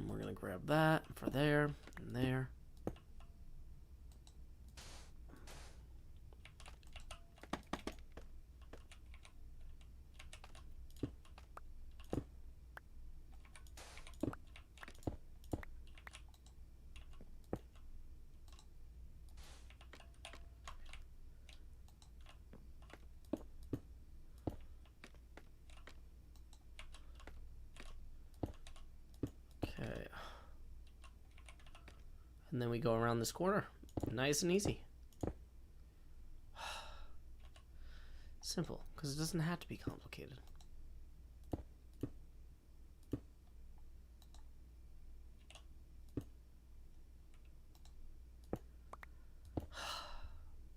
We're going to grab that for there and there. Okay. And then we go around this corner. Nice and easy. Simple, because it doesn't have to be complicated.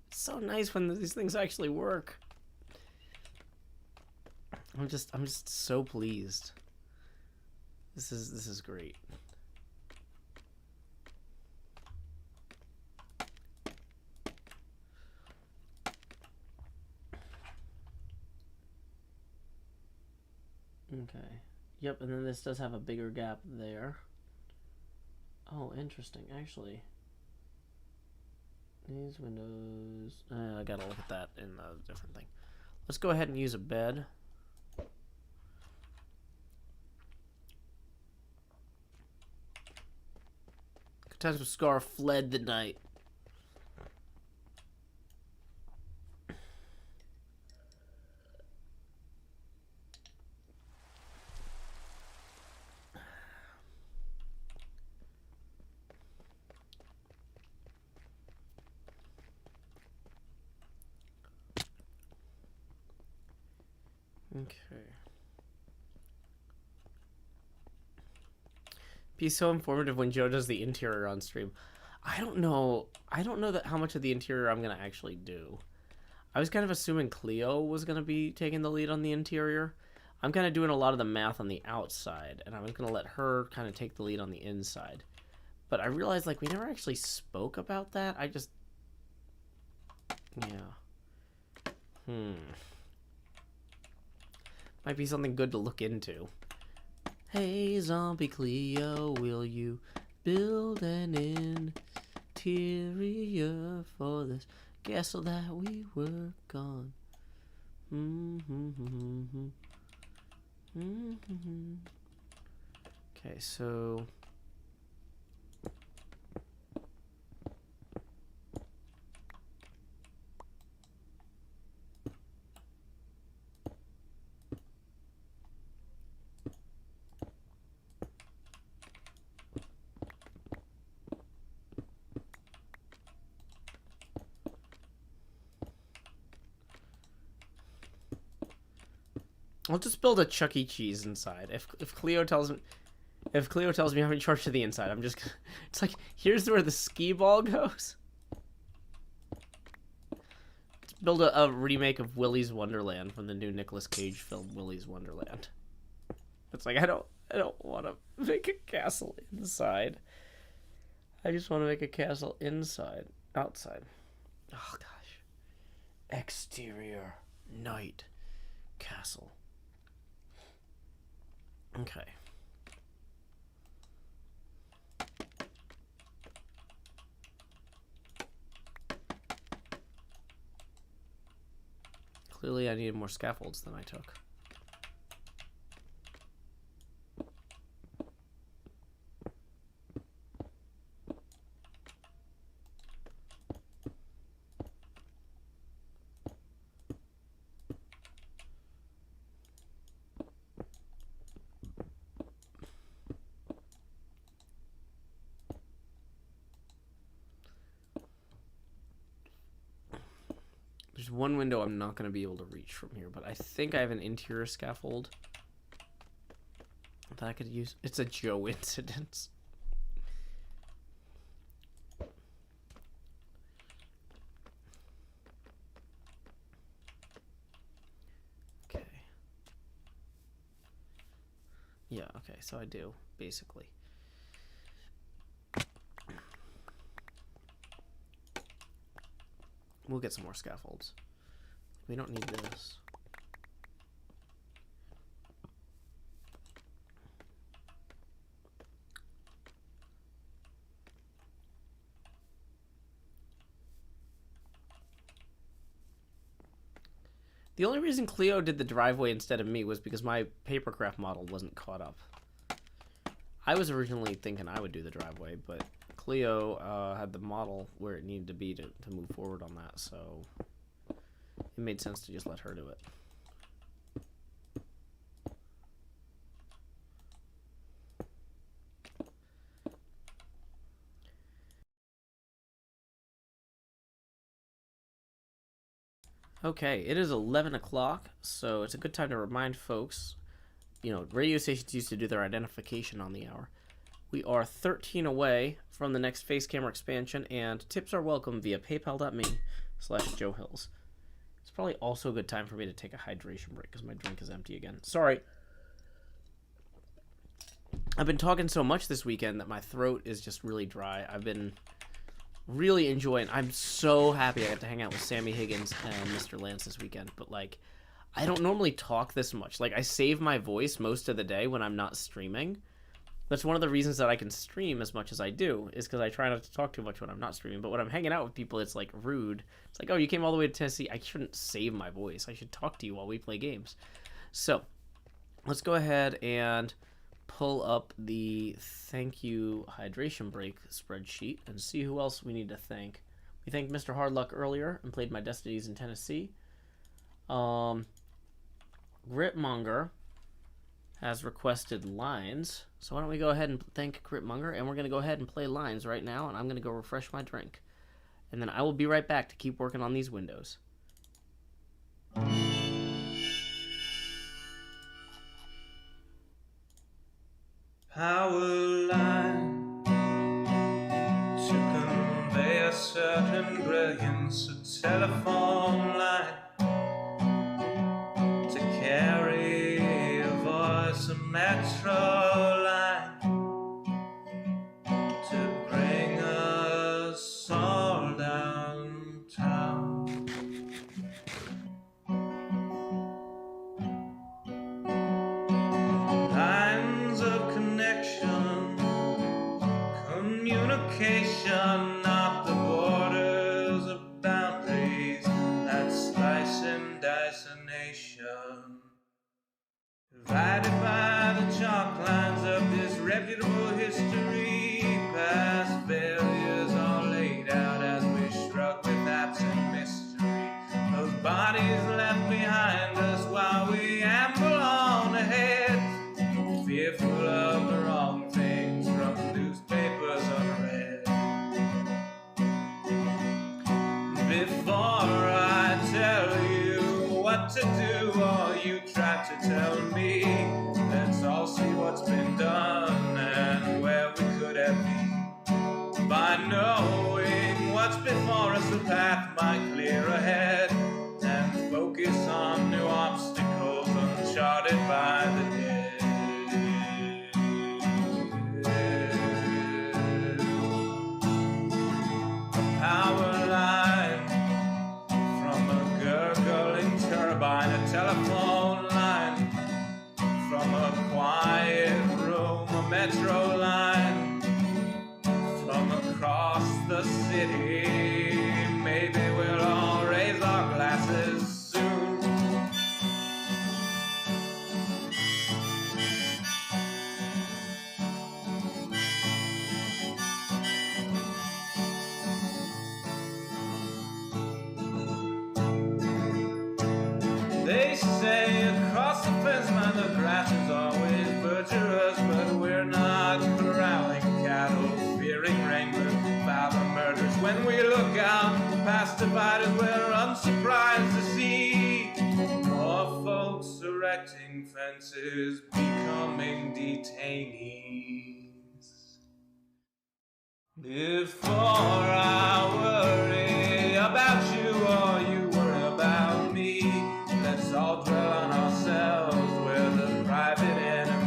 It's so nice when these things actually work. I'm just so pleased. This is great. Okay. Yep, and then this does have a bigger gap there. Oh, interesting, actually. These windows... I gotta look at that in a different thing. Let's go ahead and use a bed. Good times with Scar fled the night. Okay. Be so informative when Joe does the interior on stream. I don't know that how much of the interior I'm gonna actually do. I was kind of assuming Cleo was gonna be taking the lead on the interior. I'm kind of doing a lot of the math on the outside, and I was gonna let her kind of take the lead on the inside. But I realized like we never actually spoke about that. I just, yeah. Might be something good to look into. Hey, zombie Cleo, will you build an interior for this castle that we work on? Okay, so I'll just build a Chuck E. Cheese inside. If Cleo tells me I'm in charge of the inside, I'm just gonna, it's like, here's where the skee ball goes. Let's build a remake of Willy's Wonderland from the new Nicolas Cage film Willy's Wonderland. It's like I don't want to make a castle inside. I just want to make a castle outside. Oh gosh. Exterior night castle. Okay. Clearly I needed more scaffolds than I took. There's one window I'm not going to be able to reach from here, but I think I have an interior scaffold that I could use. It's a Joe incident. Okay. Yeah, okay, so I do, basically. We'll get some more scaffolds. We don't need this. The only reason Cleo did the driveway instead of me was because my HermitCraft model wasn't caught up. I was originally thinking I would do the driveway, but Cleo had the model where it needed to be to move forward on that, so it made sense to just let her do it. Okay, it is 11 o'clock, so it's a good time to remind folks, you know, radio stations used to do their identification on the hour. We are 13 away from the next face camera expansion, and tips are welcome via paypal.me/JoeHills. It's probably also a good time for me to take a hydration break because my drink is empty again. Sorry. I've been talking so much this weekend that my throat is just really dry. I've been really enjoying. I'm so happy I got to hang out with Sammy Higgins and Mr. Lance this weekend, but like, I don't normally talk this much. Like, I save my voice most of the day when I'm not streaming. That's one of the reasons that I can stream as much as I do, is because I try not to talk too much when I'm not streaming. But when I'm hanging out with people, it's like rude. It's like, oh, you came all the way to Tennessee. I shouldn't save my voice. I should talk to you while we play games. So let's go ahead and pull up the thank you hydration break spreadsheet and see who else we need to thank. We thanked Mr. Hardluck earlier and played my Destinies in Tennessee. Gritmonger has requested lines, so why don't we go ahead and thank Gritmonger, and we're going to go ahead and play lines right now, and I'm going to go refresh my drink. And then I will be right back to keep working on these windows.
Power line to convey a certain brilliance, a telephone line to carry a voice, a metro line to bring us all downtown. Lines of connection, communication, not the borders of boundaries that slice what to do, all you tried to tell me. Let's all see what's been done and where we could have been. By knowing what's before us, the path might clear ahead and focus on new obstacles uncharted by the dead. A power line from a gurgling turbine, a telephone line from a quiet room, a metro line from across the city. Maybe we'll all raise our glasses soon. They say across the fence line the grass is always butcherous, but we're not corralling cattle, fearing wranglers about the murders. When we look out past dividers, we're unsurprised to see more folks erecting fences, becoming detainees. Before I worry about you or you worry about me, let's all dwell on ourselves, we're the private enemy.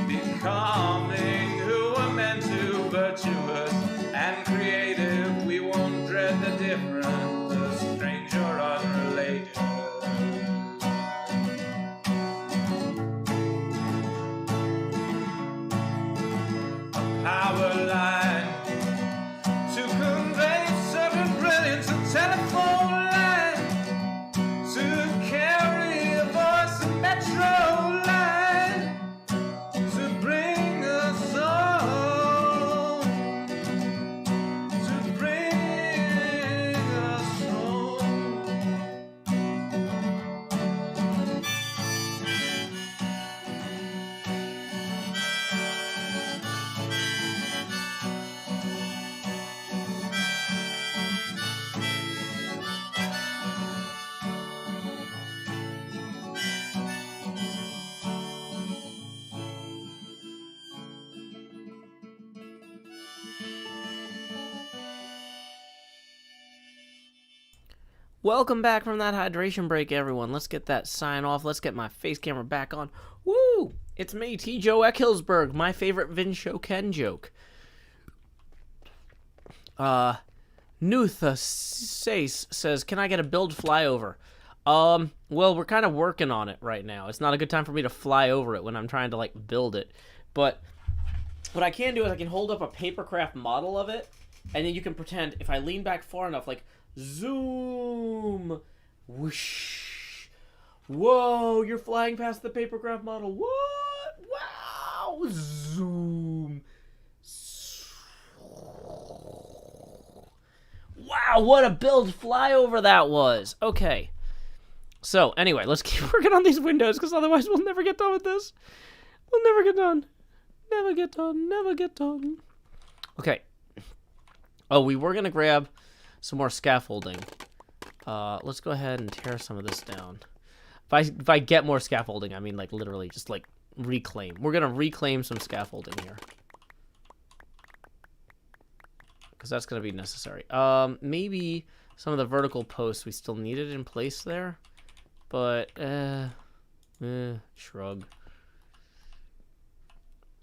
Becoming who we're meant to, virtuous and creative. We won't dread the different, the strange or unrelated. A power line to convey certain brilliance, a telephone line to carry a voice, a metro line to bring us home, to bring us home.
Welcome back from that hydration break, everyone. Let's get that sign off. Let's get my face camera back on. Woo! It's me, T. Joe Eckhillsberg, my favorite Vin Shoken joke. Nutha says, can I get a build flyover? Well, we're kind of working on it right now. It's not a good time for me to fly over it when I'm trying to, like, build it. But what I can do is I can hold up a HermitCraft model of it, and then you can pretend, if I lean back far enough, like, zoom, whoosh, whoa, you're flying past the HermitCraft model, what, wow, zoom, wow, what a build flyover that was. Okay, so anyway, let's keep working on these windows, because otherwise we'll never get done with this. We'll never get done. Never get done, never get done. Okay. Oh, we were going to grab some more scaffolding. Let's go ahead and tear some of this down. If I get more scaffolding, I mean, like, literally, just, like, reclaim. We're going to reclaim some scaffolding here. Because that's going to be necessary. Maybe some of the vertical posts we still needed in place there. But, shrug.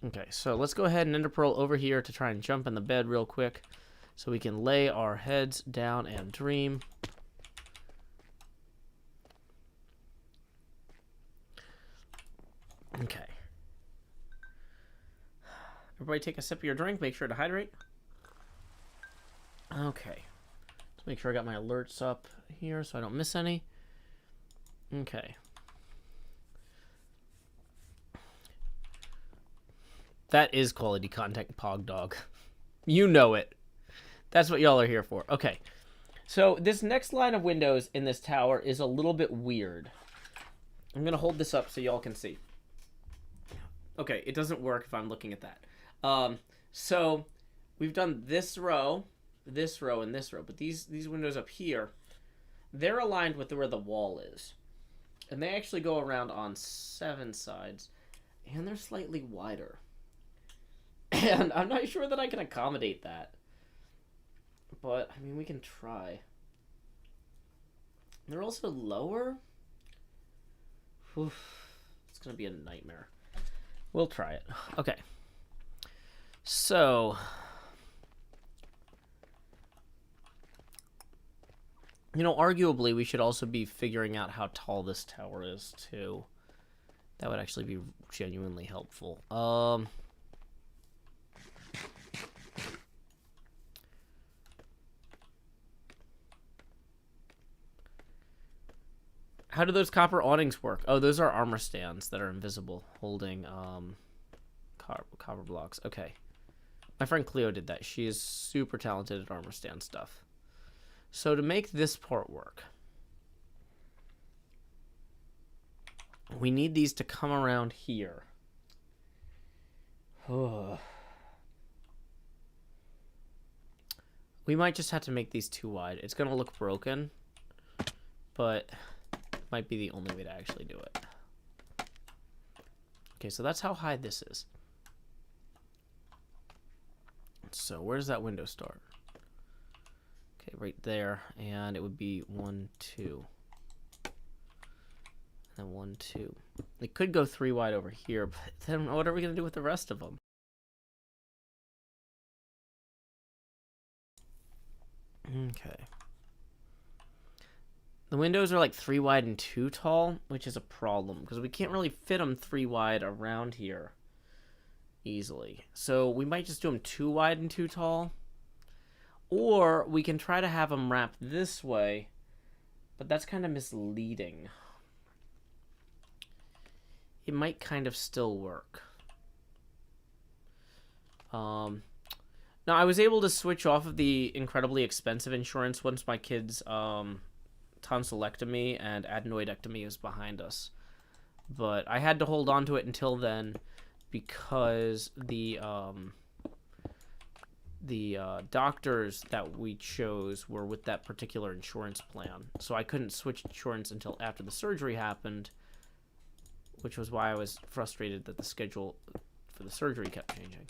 Okay, so let's go ahead and ender pearl over here to try and jump in the bed real quick, so we can lay our heads down and dream. Okay. Everybody take a sip of your drink. Make sure to hydrate. Okay. Let's make sure I got my alerts up here so I don't miss any. Okay. That is quality content, Pog Dog. You know it. That's what y'all are here for. Okay. So this next line of windows in this tower is a little bit weird. I'm going to hold this up so y'all can see. Okay, it doesn't work if I'm looking at that. So we've done this row, and this row. But these windows up here, they're aligned with where the wall is. And they actually go around on 7 sides. And they're slightly wider. And I'm not sure that I can accommodate that. But, I mean, we can try. They're also lower. Oof. It's going to be a nightmare. We'll try it. Okay. So, you know, arguably we should also be figuring out how tall this tower is, too. That would actually be genuinely helpful. How do those copper awnings work? Oh, those are armor stands that are invisible, holding copper blocks. Okay. My friend Cleo did that. She is super talented at armor stand stuff. So to make this part work, we need these to come around here. We might just have to make these too wide. It's going to look broken, but might be the only way to actually do it. Okay, so that's how high this is. So where's that window start? Okay, right there, and it would be 1, 2. And 1, 2. It could go 3 wide over here, but then what are we going to do with the rest of them? Okay. The windows are like 3 wide and 2 tall, which is a problem, because we can't really fit them 3 wide around here easily. So we might just do them 2 wide and 2 tall. Or we can try to have them wrap this way, but that's kind of misleading. It might kind of still work. Now, I was able to switch off of the incredibly expensive insurance once my kids' tonsillectomy and adenoidectomy was behind us. But I had to hold on to it until then because the doctors that we chose were with that particular insurance plan. So I couldn't switch insurance until after the surgery happened, which was why I was frustrated that the schedule for the surgery kept changing.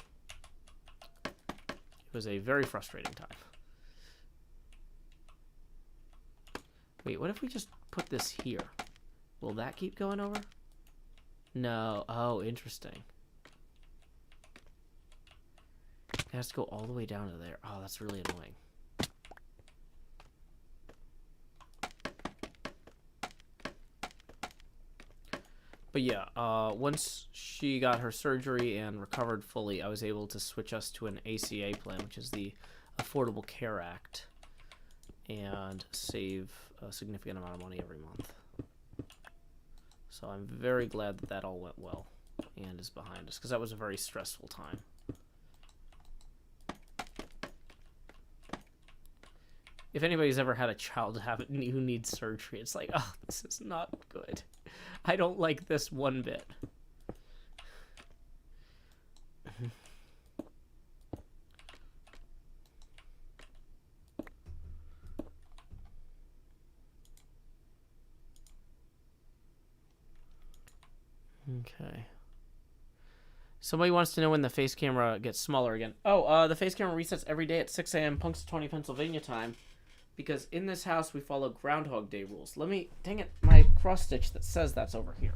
It was a very frustrating time. Wait, what if we just put this here? Will that keep going over? No. Oh, interesting. It has to go all the way down to there. Oh, that's really annoying. But yeah, once she got her surgery and recovered fully, I was able to switch us to an ACA plan, which is the Affordable Care Act, and save a significant amount of money every month. So I'm very glad that that all went well and is behind us, because that was a very stressful time. If anybody's ever had a child who needs surgery, it's like, oh, this is not good. I don't like this one bit. Okay. Somebody wants to know when the face camera gets smaller again. Oh, the face camera resets every day at 6 a.m. Punxsutawney, Pennsylvania time. Because in this house, we follow Groundhog Day rules. Let me... Dang it, my cross-stitch that says that's over here.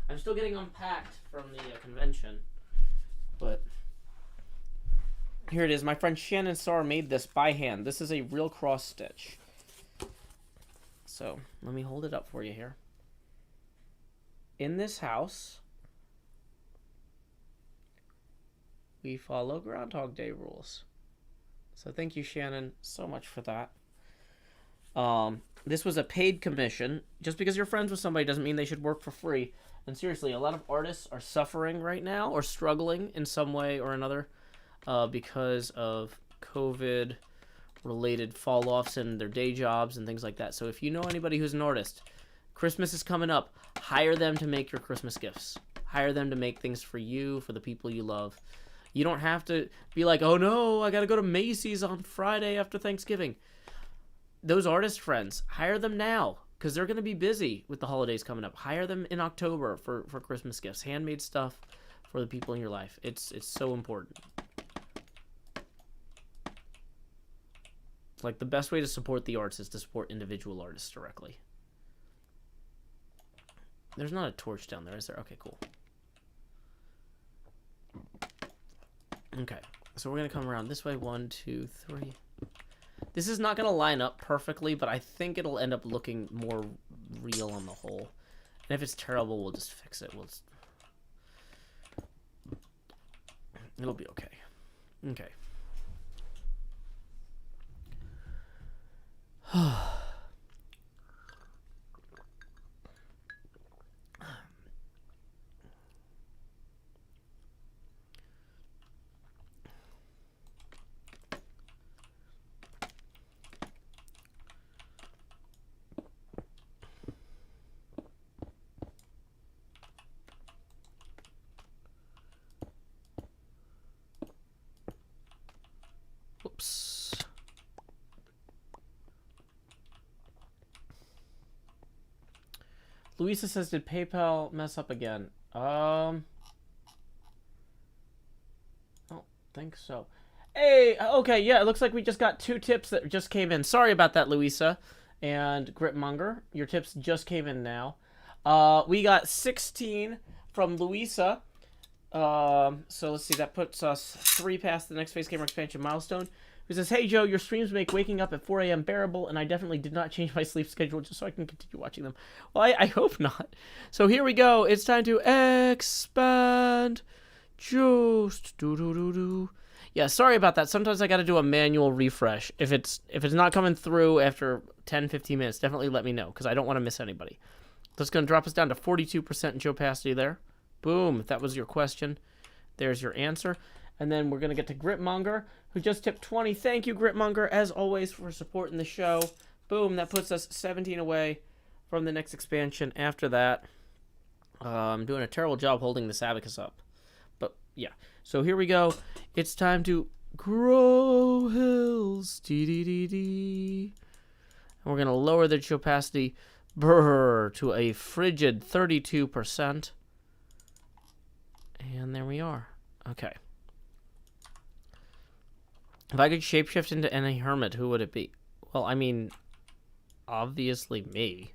I'm still getting unpacked from the convention. But... here it is. My friend Shannon Starr made this by hand. This is a real cross-stitch. So, let me hold it up for you here. In this house, we follow Groundhog Day rules. So thank you, Shannon, so much for that. This was a paid commission. Just because you're friends with somebody doesn't mean they should work for free. And seriously, a lot of artists are suffering right now or struggling in some way or another because of COVID-related fall-offs in their day jobs and things like that. So if you know anybody who's an artist, Christmas is coming up. Hire them to make your Christmas gifts. Hire them to make things for you, for the people you love. You don't have to be like, oh no, I gotta go to Macy's on Friday after Thanksgiving. those artist friends, hire them now because they're going to be busy with the holidays coming up. Hire them in October for Christmas gifts, handmade stuff for the people in your life. It's so important. Like, the best way to support the arts is to support individual artists directly. There's not a torch down there, is there? Okay, cool. Okay, so we're going to come around this way. 1, 2, 3. This is not going to line up perfectly, but I think it'll end up looking more real on the whole. And if it's terrible, we'll just fix it. It'll be okay. Okay. Whoops. Louisa says, did PayPal mess up again? I don't think so. Hey, okay, yeah, it looks like we just got 2 tips that just came in. Sorry about that, Louisa and Gritmonger. Your tips just came in now. We got 16 from Louisa. So let's see, that puts us 3 past the next Face Gamer expansion milestone. Who says, hey Joe, your streams make waking up at 4 a.m. bearable, and I definitely did not change my sleep schedule just so I can continue watching them. Well, I hope not. So here we go. It's time to expand. Just do. Yeah, sorry about that. Sometimes I got to do a manual refresh. If it's not coming through after 10-15 minutes, definitely let me know, because I don't want to miss anybody. That's going to drop us down to 42% Joe Pasty there. Boom, if that was your question, there's your answer. And then we're going to get to Gritmonger, who just tipped 20. Thank you, Gritmonger, as always, for supporting the show. Boom, that puts us 17 away from the next expansion. After that, I'm doing a terrible job holding this abacus up. But, yeah. So here we go. It's time to grow hills. Dee-dee-dee-dee. And we're going to lower the opacity to a frigid 32%. And there we are. Okay. If I could shapeshift into any hermit, who would it be? Well, I mean, obviously me.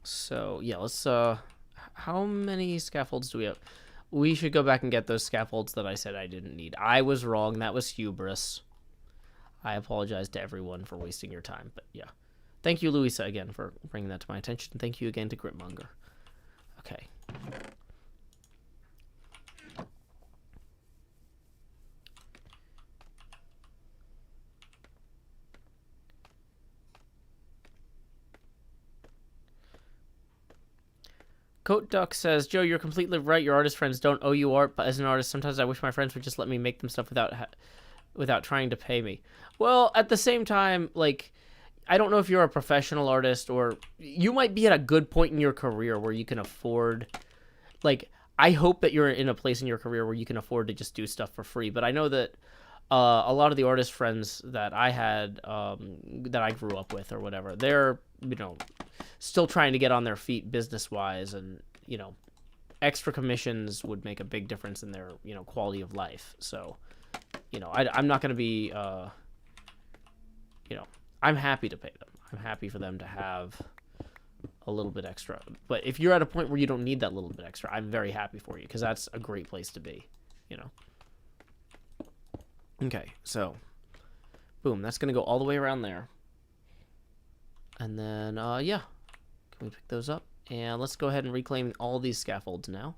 So, yeah, let's, how many scaffolds do we have? We should go back and get those scaffolds that I said I didn't need. I was wrong. That was hubris. I apologize to everyone for wasting your time, but yeah. Thank you, Louisa, again, for bringing that to my attention. Thank you again to Gritmonger. Okay. Coat Duck says, Joe, you're completely right. Your artist friends don't owe you art, but as an artist, sometimes I wish my friends would just let me make them stuff without trying to pay me. Well, at the same time, like, I don't know if you're a professional artist, or you might be at a good point in your career where you can afford, like, I hope that you're in a place in your career where you can afford to just do stuff for free. But I know that a lot of the artist friends that I had, that I grew up with or whatever, they're, you know, still trying to get on their feet business-wise, and, you know, extra commissions would make a big difference in their, you know, quality of life. So, you know, I'm not going to be, you know, I'm happy to pay them. I'm happy for them to have a little bit extra. But if you're at a point where you don't need that little bit extra, I'm very happy for you, because that's a great place to be, you know. Okay, so, boom, that's going to go all the way around there. And then, yeah, can we pick those up? And let's go ahead and reclaim all these scaffolds now.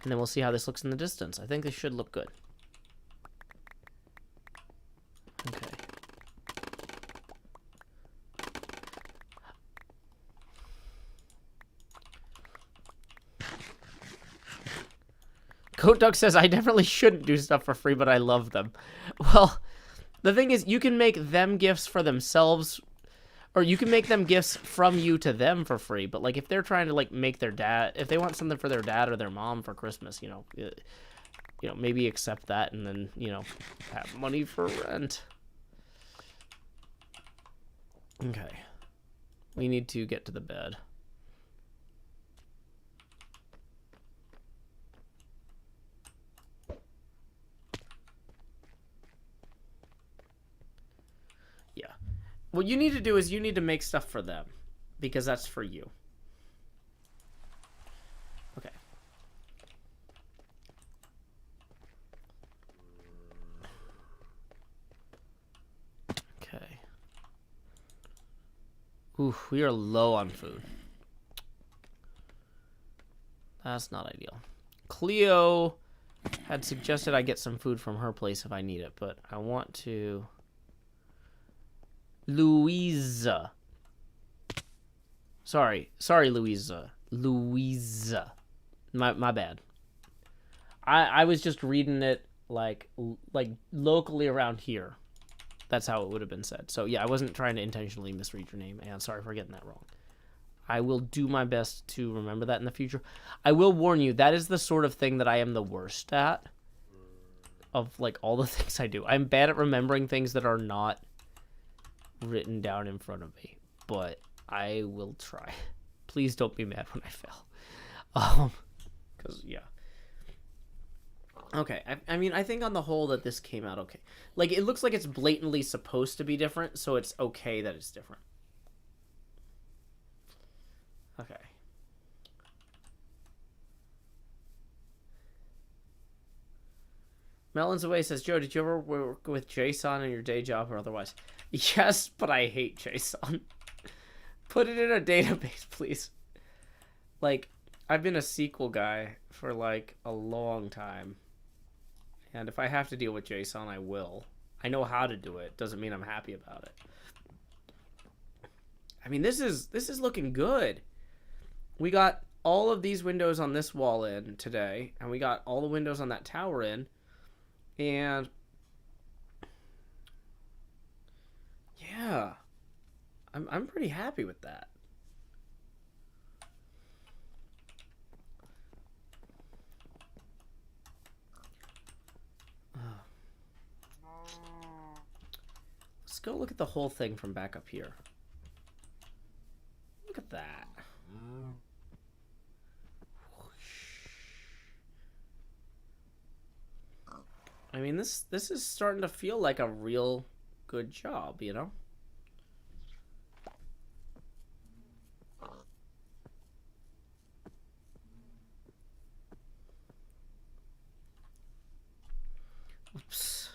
And then we'll see how this looks in the distance. I think this should look good. Okay. Coat Duck says, I definitely shouldn't do stuff for free, but I love them. Well, the thing is, you can make them gifts for themselves, or you can make them gifts from you to them for free. But, like, if they're trying to, like, make their dad, if they want something for their dad or their mom for Christmas, you know, you know, maybe accept that and then, you know, have money for rent. Okay. We need to get to the bed. Yeah. What you need to do is you need to make stuff for them, because that's for you. Okay. Okay. Oof, we are low on food. That's not ideal. Cleo had suggested I get some food from her place if I need it, but I want to... Louisa. Sorry, Louisa. Louisa. My bad. I was just reading it like locally around here. That's how it would have been said. So yeah, I wasn't trying to intentionally misread your name, and sorry for getting that wrong. I will do my best to remember that in the future. I will warn you, that is the sort of thing that I am the worst at. Of like all the things I do. I'm bad at remembering things that are not written down in front of me, but I will try. Please don't be mad when I fail. Because yeah. Okay, I mean, I think on the whole that this came out okay. Like, it looks like it's blatantly supposed to be different, so it's okay that it's different. Okay. Melons Away says, Joe, did you ever work with JSON in your day job or otherwise? Yes, but I hate JSON. Put it in a database, please. Like, I've been a SQL guy for, like, a long time. And if I have to deal with JSON, I will. I know how to do it. Doesn't mean I'm happy about it. I mean, this is looking good. We got all of these windows on this wall in today, and we got all the windows on that tower in. And yeah, I'm pretty happy with that. Let's go look at the whole thing from back up here. Look at that. I mean, this is starting to feel like a real good job, you know? Oops.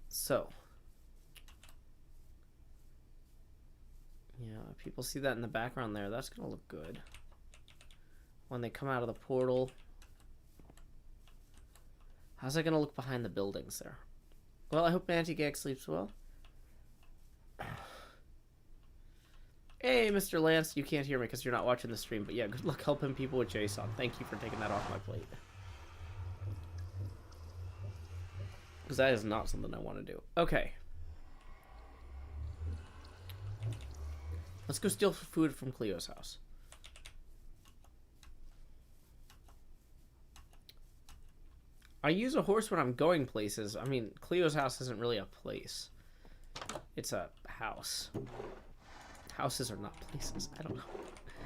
So. Yeah, people see that in the background there. That's going to look good. When they come out of the portal. How's that going to look behind the buildings there? Well, I hope Anti-Gag sleeps well. Hey, Mr. Lance, you can't hear me because you're not watching the stream, but yeah, good luck helping people with JSON. Thank you for taking that off my plate. Because that is not something I want to do. Okay. Let's go steal food from Cleo's house. I use a horse when I'm going places. I mean, Cleo's house isn't really a place. It's a house. Houses are not places. I don't know.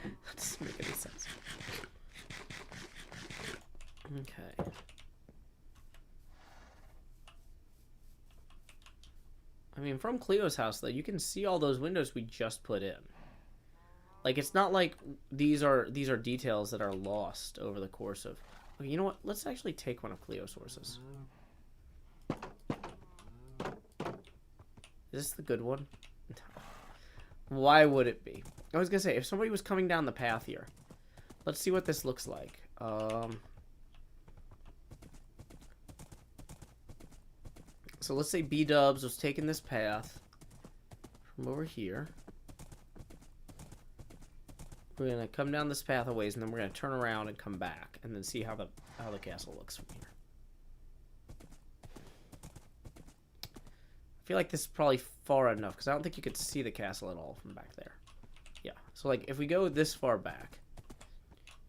That doesn't make any sense. Okay. I mean, from Cleo's house, though, you can see all those windows we just put in. Like, it's not like these are details that are lost over the course of... Okay, you know what? Let's actually take one of Cleo's horses. Is this the good one? Why would it be? I was gonna say, if somebody was coming down the path here, let's see what this looks like. So let's say B-Dubs was taking this path from over here. We're gonna come down this path a ways, and then we're gonna turn around and come back, and then see how the castle looks from here. I feel like this is probably far enough because I don't think you could see the castle at all from back there. Yeah. So, like, if we go this far back,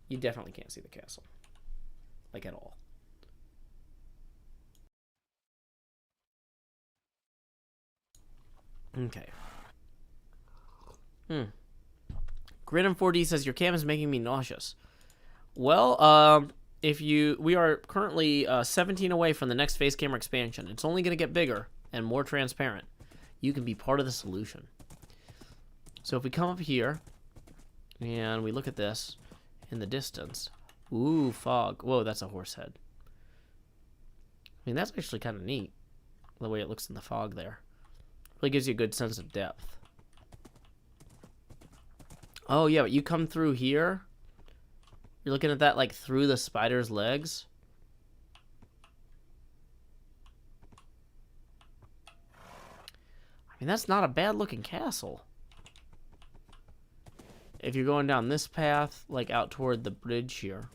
you definitely can't see the castle. Like, at all. Okay. Grin 4D says, your cam is making me nauseous. Well, we are currently 17 away from the next face camera expansion. It's only going to get bigger and more transparent. You can be part of the solution. So if we come up here and we look at this in the distance. Ooh, fog. Whoa, that's a horse head. I mean, that's actually kind of neat, the way it looks in the fog there. Really gives you a good sense of depth. Oh, yeah, but you come through here. You're looking at that, like, through the spider's legs. I mean, that's not a bad-looking castle. If you're going down this path, like, out toward the bridge here.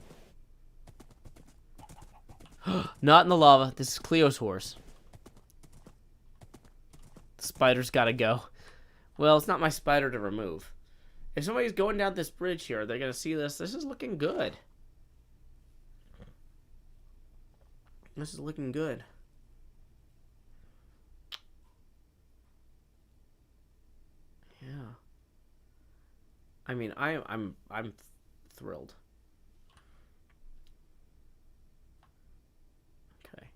Not in the lava. This is Cleo's horse. The spider's gotta go. Well, it's not my spider to remove. If somebody's going down this bridge here, they're gonna see this. This is looking good. This is looking good. Yeah. I mean, I'm thrilled. Okay.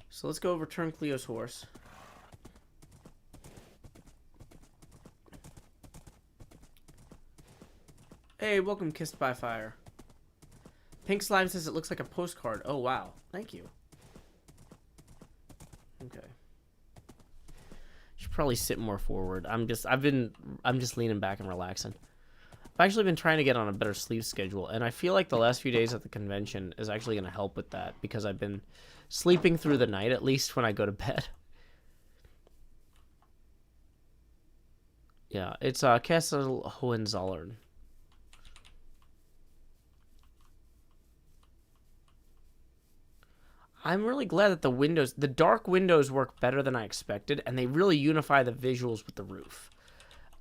So let's go overturn Cleo's horse. Hey, welcome, Kissed by Fire. Pink Slime says it looks like a postcard. Oh, wow. Thank you. Okay. Should probably sit more forward. I'm just leaning back and relaxing. I've actually been trying to get on a better sleep schedule, and I feel like the last few days at the convention is actually going to help with that, because I've been sleeping through the night, at least when I go to bed. Yeah, it's Castle Hohenzollern. I'm really glad that the dark windows work better than I expected, and they really unify the visuals with the roof.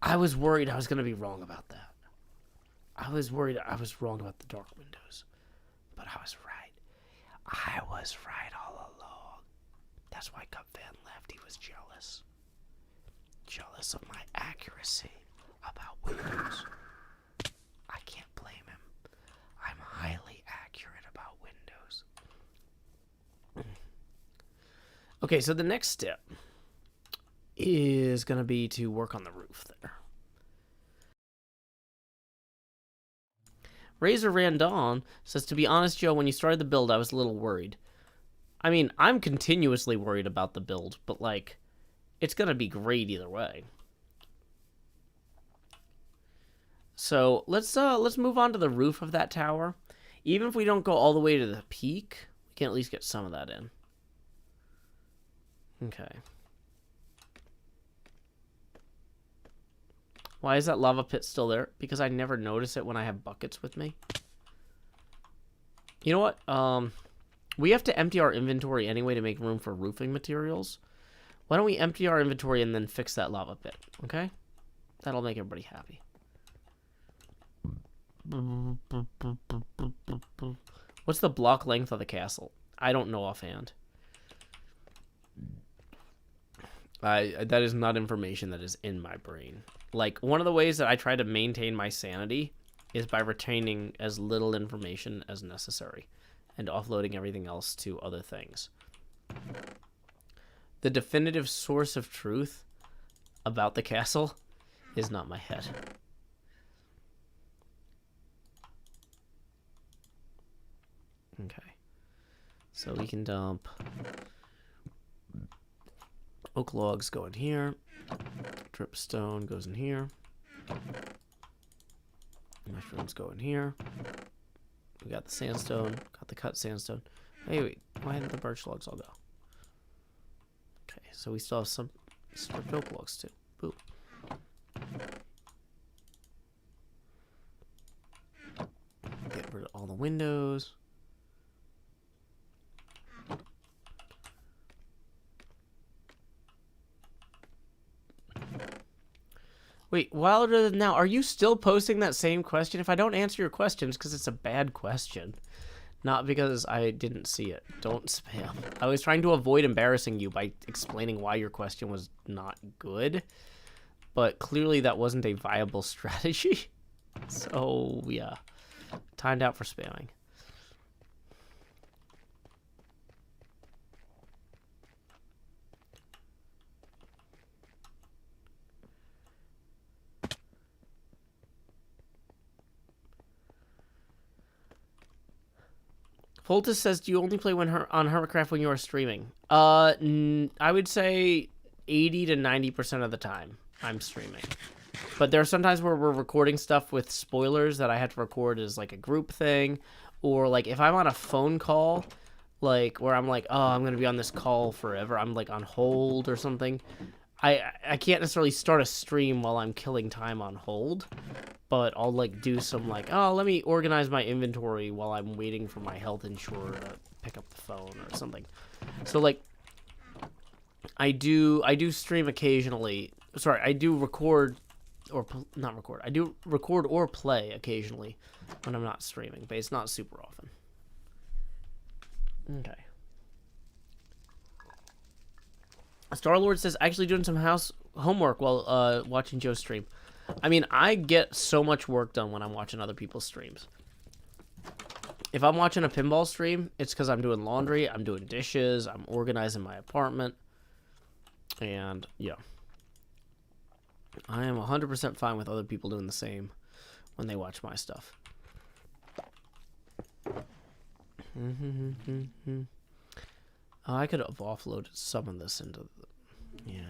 I was worried I was going to be wrong about that. I was worried I was wrong about the dark windows, but I was right. I was right all along. That's why Cup Fan left. He was jealous. Jealous of my accuracy about windows. I can't blame him. I'm highly accurate about windows. Okay, so the next step is going to be to work on the roof there. Razor Randon says, to be honest, Joe, when you started the build, I was a little worried. I mean, I'm continuously worried about the build, but, like, it's going to be great either way. So let's move on to the roof of that tower. Even if we don't go all the way to the peak, we can at least get some of that in. Okay. Why is that lava pit still there? Because I never notice it when I have buckets with me. You know what? We have to empty our inventory anyway to make room for roofing materials. Why don't we empty our inventory and then fix that lava pit, okay? That'll make everybody happy. What's the block length of the castle? I don't know offhand. That is not information that is in my brain. Like, one of the ways that I try to maintain my sanity is by retaining as little information as necessary and offloading everything else to other things. The definitive source of truth about the castle is not my head. Okay. So we can dump oak logs go in here. Dripstone goes in here. Mushrooms go in here. We got the sandstone. Got the cut sandstone. Hey, wait. Why didn't the birch logs all go? Okay, so we still have some stripped oak logs too. Boop. Get rid of all the windows. Wait, wilder than now, are you still posting that same question? If I don't answer your questions, because it's a bad question. Not because I didn't see it. Don't spam. I was trying to avoid embarrassing you by explaining why your question was not good. But clearly that wasn't a viable strategy. So, yeah. Timed out for spamming. Foltus says, do you only play on HermitCraft when you are streaming? I would say 80 to 90% of the time I'm streaming. But there are sometimes where we're recording stuff with spoilers that I have to record as like a group thing. Or like if I'm on a phone call, like where I'm like, oh, I'm going to be on this call forever. I'm like on hold or something. I can't necessarily start a stream while I'm killing time on hold. But I'll like do some like, oh, let me organize my inventory while I'm waiting for my health insurer to pick up the phone or something. So like I do stream occasionally. Sorry, I do record or not record. I do record or play occasionally when I'm not streaming, but it's not super often. Okay. Star-Lord says, actually doing some house homework while watching Joe's stream. I mean, I get so much work done when I'm watching other people's streams. If I'm watching a pinball stream, it's because I'm doing laundry, I'm doing dishes, I'm organizing my apartment. And, yeah. I am 100% fine with other people doing the same when they watch my stuff. I could have offloaded some of this into the... Yeah.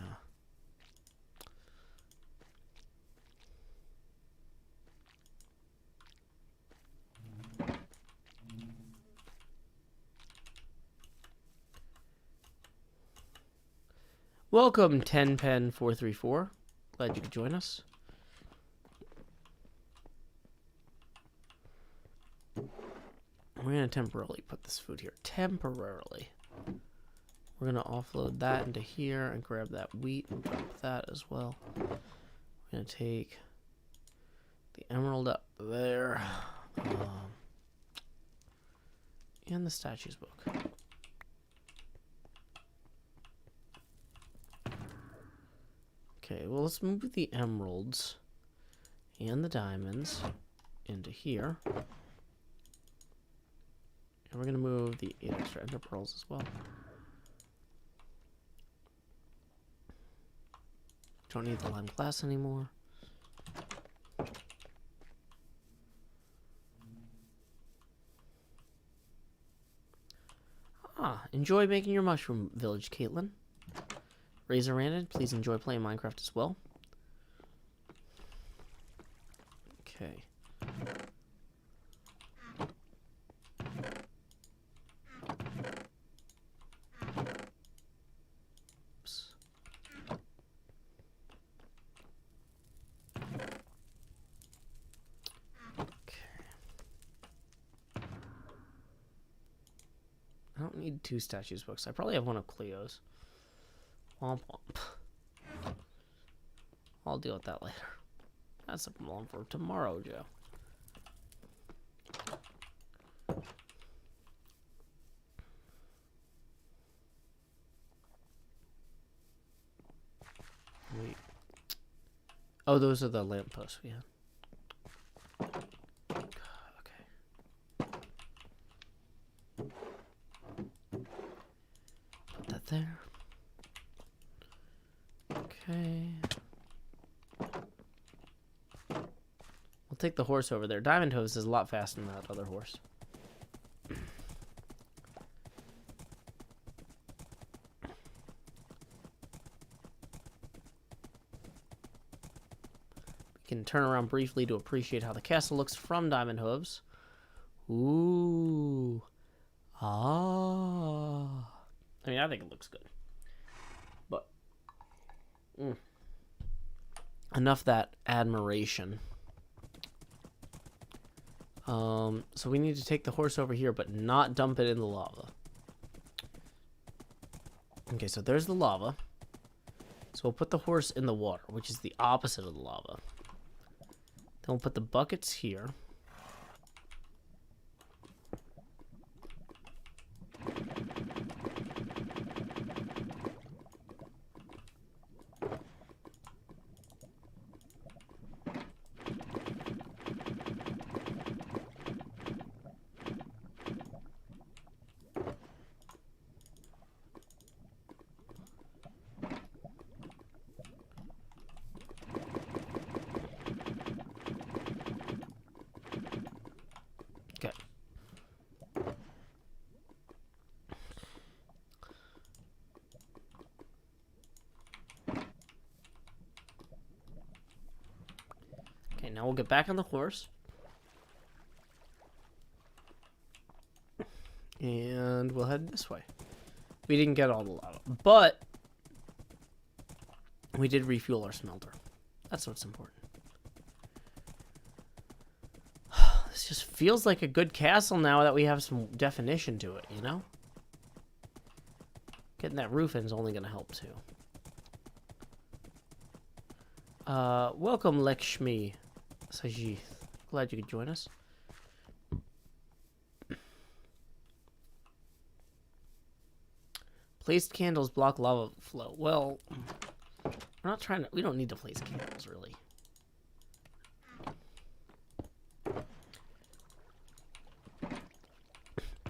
Welcome, 10pen434. Glad you could join us. We're going to temporarily put this food here. Temporarily. We're going to offload that into here and grab that wheat and drop that as well. We're going to take the emerald up there. And the statues book. Okay, well, let's move the emeralds and the diamonds into here. And we're going to move the 8 extra ender pearls as well. Don't need the lime glass anymore. Enjoy making your mushroom village, Caitlin. Razor Randed, please enjoy playing Minecraft as well. Okay. Oops. Okay. I don't need 2 statues books. I probably have one of Cleo's. Womp womp. I'll deal with that later. That's a problem for tomorrow, Joe. Wait. Oh, those are the lampposts we had. Okay. Put that there. Okay. We'll take the horse over there. Diamond Hose is a lot faster than that other horse. We can turn around briefly to appreciate how the castle looks from Diamond Hooves. Ooh. Ah. I mean, I think it looks good. But enough that admiration. So we need to take the horse over here, but not dump it in the lava. Okay, so there's the lava. So we'll put the horse in the water, which is the opposite of the lava. Then we'll put the buckets here. Okay. Okay, now we'll get back on the horse. And we'll head this way. We didn't get all the lava, but we did refuel our smelter. That's what's important. This just feels like a good castle now that we have some definition to it, you know? Getting that roof in is only going to help, too. Welcome, Lakshmi Sajith. Glad you could join us. Placed candles block lava flow. Well, we're not trying to... We don't need to place candles, really.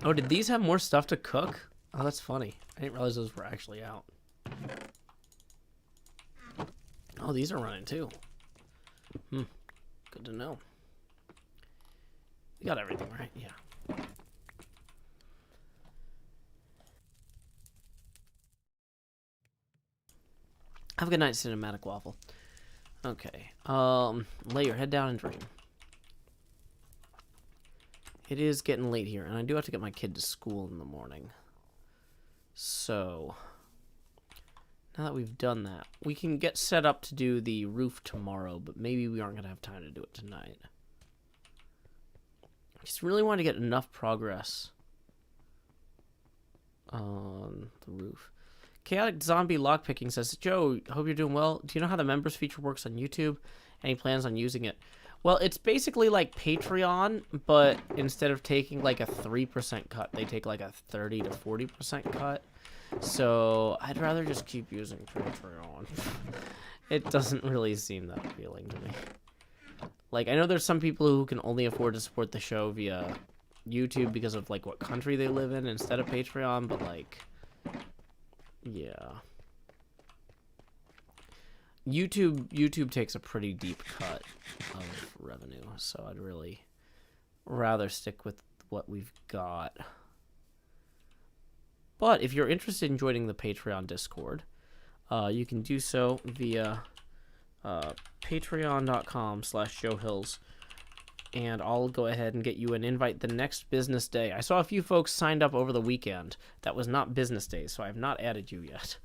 Oh, did these have more stuff to cook? Oh, that's funny. I didn't realize those were actually out. Oh, these are running, too. Good to know. You got everything, right? Yeah. Have a good night, Cinematic Waffle. Okay. Lay your head down and dream. It is getting late here, and I do have to get my kid to school in the morning. So, now that we've done that, we can get set up to do the roof tomorrow, but maybe we aren't going to have time to do it tonight. I just really want to get enough progress on the roof. Chaotic Zombie Lockpicking says, Joe, hope you're doing well. Do you know how the members feature works on YouTube? Any plans on using it? Well, it's basically like Patreon, but instead of taking like a 3% cut, they take like a 30 to 40% cut. So I'd rather just keep using Patreon. It doesn't really seem that appealing to me. Like, I know there's some people who can only afford to support the show via YouTube because of like what country they live in instead of Patreon, but like... Yeah. YouTube takes a pretty deep cut of revenue, so I'd really rather stick with what we've got. But if you're interested in joining the Patreon Discord, you can do so via patreon.com/JoeHills, and I'll go ahead and get you an invite the next business day. I saw a few folks signed up over the weekend. That was not business day, so I have not added you yet.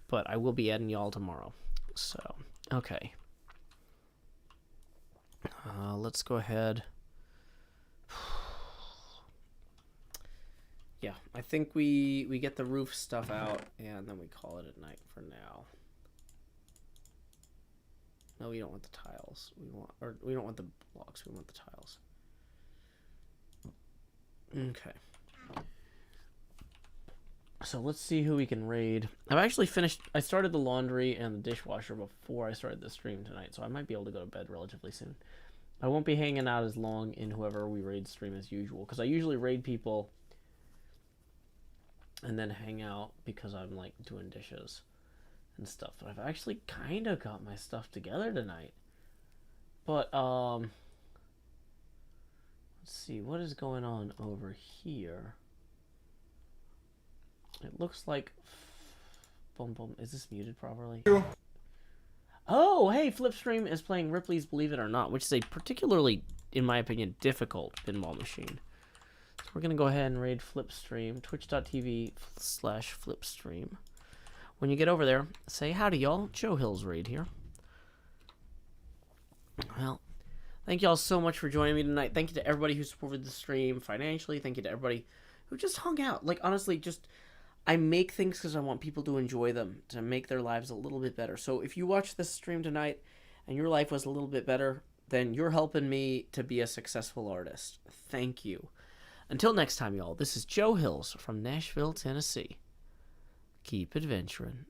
But I will be adding y'all tomorrow. So, okay. Let's go ahead. Yeah, I think we get the roof stuff out, and then we call it at night for now. No, we don't want the tiles. We don't want the blocks. We want the tiles. Okay. So let's see who we can raid. I've actually finished. I started the laundry and the dishwasher before I started the stream tonight, so I might be able to go to bed relatively soon. I won't be hanging out as long in whoever we raid stream as usual, because I usually raid people and then hang out because I'm like doing dishes and stuff. But I've actually kind of got my stuff together tonight. But let's see what is going on over here. It looks like boom boom. Is this muted properly? Oh, hey, Flipstream is playing Ripley's Believe It or Not, which is a particularly, in my opinion, difficult pinball machine. So we're gonna go ahead and raid Flipstream, twitch.tv/Flipstream. When you get over there, say howdy, y'all. Joe Hills raid here. Well, thank y'all so much for joining me tonight. Thank you to everybody who supported the stream financially. Thank you to everybody who just hung out. Like, honestly, just I make things because I want people to enjoy them, to make their lives a little bit better. So if you watch this stream tonight and your life was a little bit better, then you're helping me to be a successful artist. Thank you. Until next time, y'all, this is Joe Hills from Nashville, Tennessee. Keep adventuring.